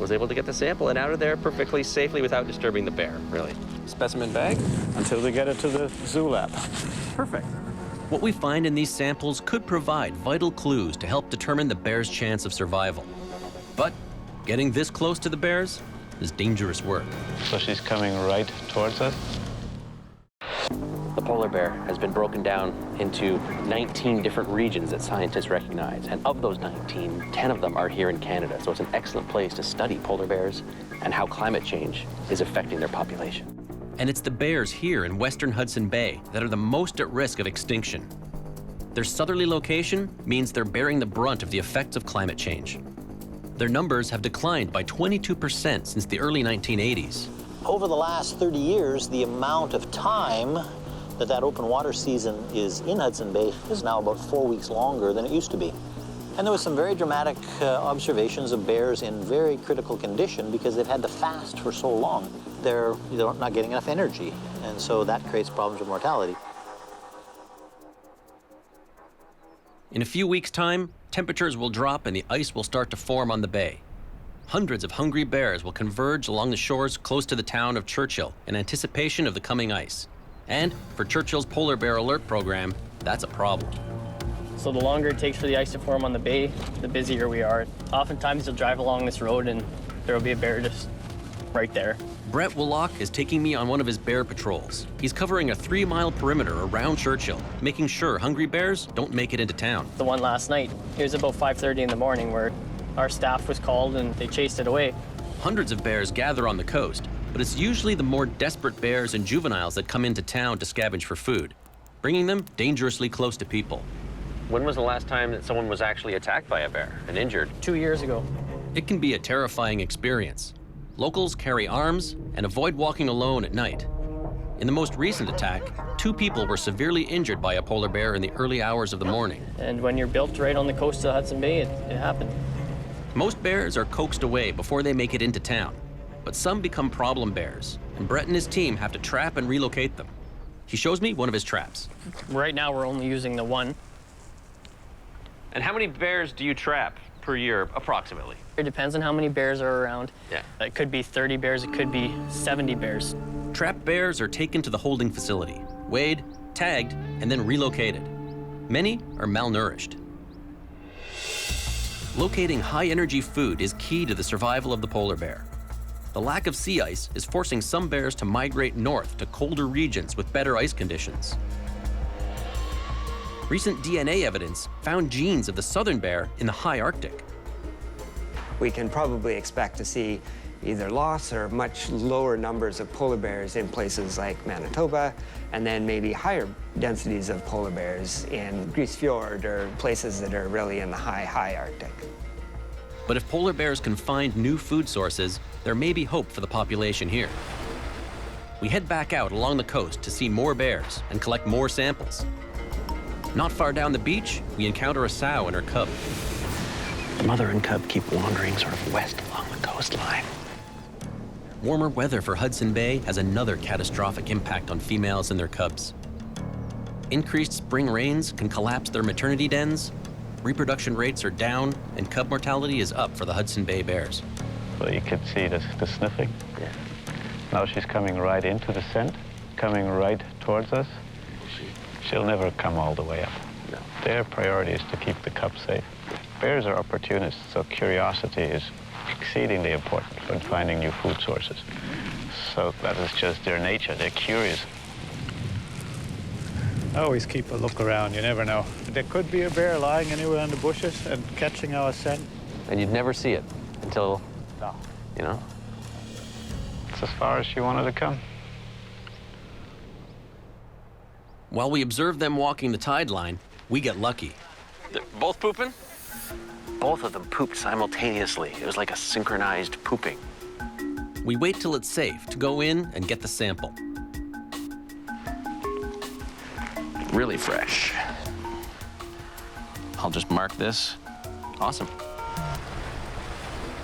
S7: Was able to get the sample and out of there perfectly safely without disturbing the bear, really. Specimen bag?
S10: Until we get it to the zoo lab.
S1: Perfect. What we find in these samples could provide vital clues to help determine the bear's chance of survival. But getting this close to the bears is dangerous work.
S10: So she's coming right towards us.
S7: The polar bear has been broken down into 19 different regions that scientists recognize. And of those 19, 10 of them are here in Canada. So it's an excellent place to study polar bears and how climate change is affecting their population.
S1: And it's the bears here in western Hudson Bay that are the most at risk of extinction. Their southerly location means they're bearing the brunt of the effects of climate change. Their numbers have declined by 22% since the early 1980s.
S12: Over the last 30 years, the amount of time that open water season is in Hudson Bay is now about 4 weeks longer than it used to be. And there was some very dramatic observations of bears in very critical condition because they've had to fast for so long. They're not getting enough energy, and so that creates problems with mortality.
S1: In a few weeks' time, temperatures will drop and the ice will start to form on the bay. Hundreds of hungry bears will converge along the shores close to the town of Churchill in anticipation of the coming ice. And for Churchill's Polar Bear Alert program, that's a problem.
S8: So the longer it takes for the ice to form on the bay, the busier we are. Oftentimes you'll drive along this road and there will be a bear just right there.
S1: Brett Willock is taking me on one of his bear patrols. He's covering a 3-mile perimeter around Churchill, making sure hungry bears don't make it into town.
S8: The one last night, it was about 5:30 in the morning where our staff was called and they chased it away.
S1: Hundreds of bears gather on the coast, but it's usually the more desperate bears and juveniles that come into town to scavenge for food, bringing them dangerously close to people.
S7: When was the last time that someone was actually attacked by a bear and injured?
S8: 2 years ago.
S1: It can be a terrifying experience. Locals carry arms and avoid walking alone at night. In the most recent attack, 2 people were severely injured by a polar bear in the early hours of the morning.
S8: And when you're built right on the coast of Hudson Bay, it happened.
S1: Most bears are coaxed away before they make it into town, but some become problem bears, and Brett and his team have to trap and relocate them. He shows me one of his traps.
S8: Right now, we're only using the one.
S7: And how many bears do you trap per year, approximately?
S8: It depends on how many bears are around.
S7: Yeah.
S8: It could be 30 bears, it could be 70 bears.
S1: Trapped bears are taken to the holding facility, weighed, tagged, and then relocated. Many are malnourished. Locating high-energy food is key to the survival of the polar bear. The lack of sea ice is forcing some bears to migrate north to colder regions with better ice conditions. Recent DNA evidence found genes of the southern bear in the high Arctic.
S5: We can probably expect to see either loss or much lower numbers of polar bears in places like Manitoba, and then maybe higher densities of polar bears in Grise Fiord or places that are really in the high Arctic.
S1: But if polar bears can find new food sources, there may be hope for the population here. We head back out along the coast to see more bears and collect more samples. Not far down the beach, we encounter a sow and her cub.
S7: The mother and cub keep wandering sort of west along the coastline.
S1: Warmer weather for Hudson Bay has another catastrophic impact on females and their cubs. Increased spring rains can collapse their maternity dens, reproduction rates are down, and cub mortality is up for the Hudson Bay bears.
S10: Well, you can see the sniffing.
S7: Yeah.
S10: Now she's coming right into the scent, coming right towards us. She'll never come all the way up.
S7: No.
S10: Their priority is to keep the cub safe. Bears are opportunists, so curiosity is exceedingly important when finding new food sources. So that is just their nature. They're curious. Always keep a look around. You never know. There could be a bear lying anywhere in the bushes and catching our scent.
S7: And you'd never see it until, you know?
S10: It's as far as she wanted to come.
S1: While we observe them walking the tide line, we get lucky.
S7: They're both pooping? Both of them pooped simultaneously. It was like a synchronized pooping.
S1: We wait till it's safe to go in and get the sample.
S7: Really fresh. I'll just mark this. Awesome.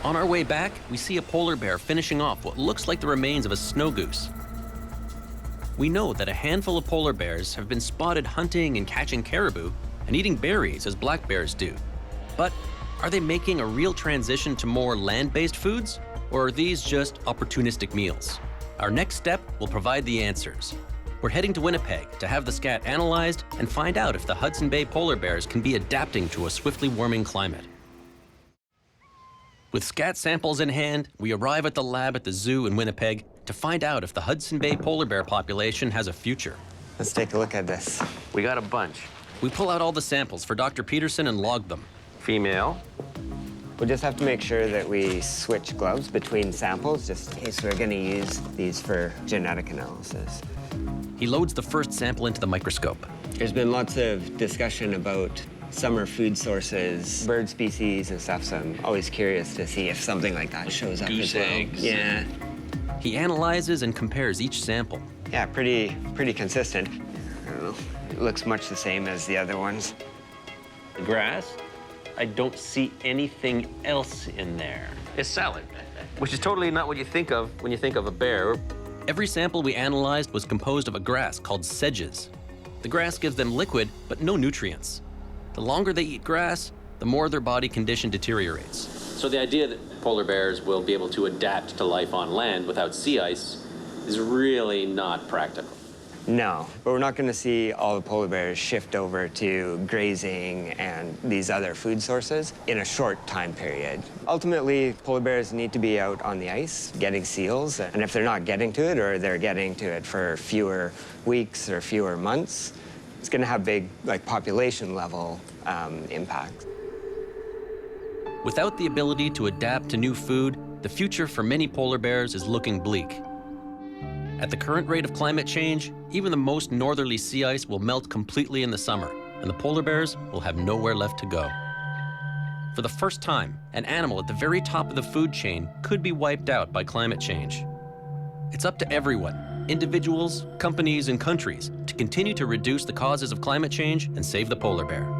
S1: On our way back, we see a polar bear finishing off what looks like the remains of a snow goose. We know that a handful of polar bears have been spotted hunting and catching caribou and eating berries as black bears do. But are they making a real transition to more land-based foods, or are these just opportunistic meals? Our next step will provide the answers. We're heading to Winnipeg to have the scat analyzed and find out if the Hudson Bay polar bears can be adapting to a swiftly warming climate. With scat samples in hand, we arrive at the lab at the zoo in Winnipeg to find out if the Hudson Bay polar bear population has a future.
S5: Let's take a look at this.
S7: We got a bunch.
S1: We pull out all the samples for Dr. Peterson and log them.
S7: Female,
S5: We'll just have to make sure that we switch gloves between samples, just in case we're going to use these for genetic analysis.
S1: He loads the first sample into the microscope.
S5: There's been lots of discussion about summer food sources, bird species and stuff, so I'm always curious to see if something like that shows up as well.
S1: eggs.
S5: Yeah.
S1: He analyzes and compares each sample.
S5: Yeah, pretty consistent. I don't know. It looks much the same as the other ones.
S2: The grass, I don't see anything else in there. It's salad, which is totally not what you think of when you think of a bear.
S1: Every sample we analyzed was composed of a grass called sedges. The grass gives them liquid, but no nutrients. The longer they eat grass, the more their body condition deteriorates.
S17: So the idea that polar bears will be able to adapt to life on land without sea ice is really not practical.
S5: No, but we're not going to see all the polar bears shift over to grazing and these other food sources in a short time period. Ultimately, polar bears need to be out on the ice getting seals, and if they're not getting to it or they're getting to it for fewer weeks or fewer months, it's going to have big, like, population level impact.
S1: Without the ability to adapt to new food, the future for many polar bears is looking bleak. At the current rate of climate change, even the most northerly sea ice will melt completely in the summer, and the polar bears will have nowhere left to go. For the first time, an animal at the very top of the food chain could be wiped out by climate change. It's up to everyone, individuals, companies, and countries, to continue to reduce the causes of climate change and save the polar bear.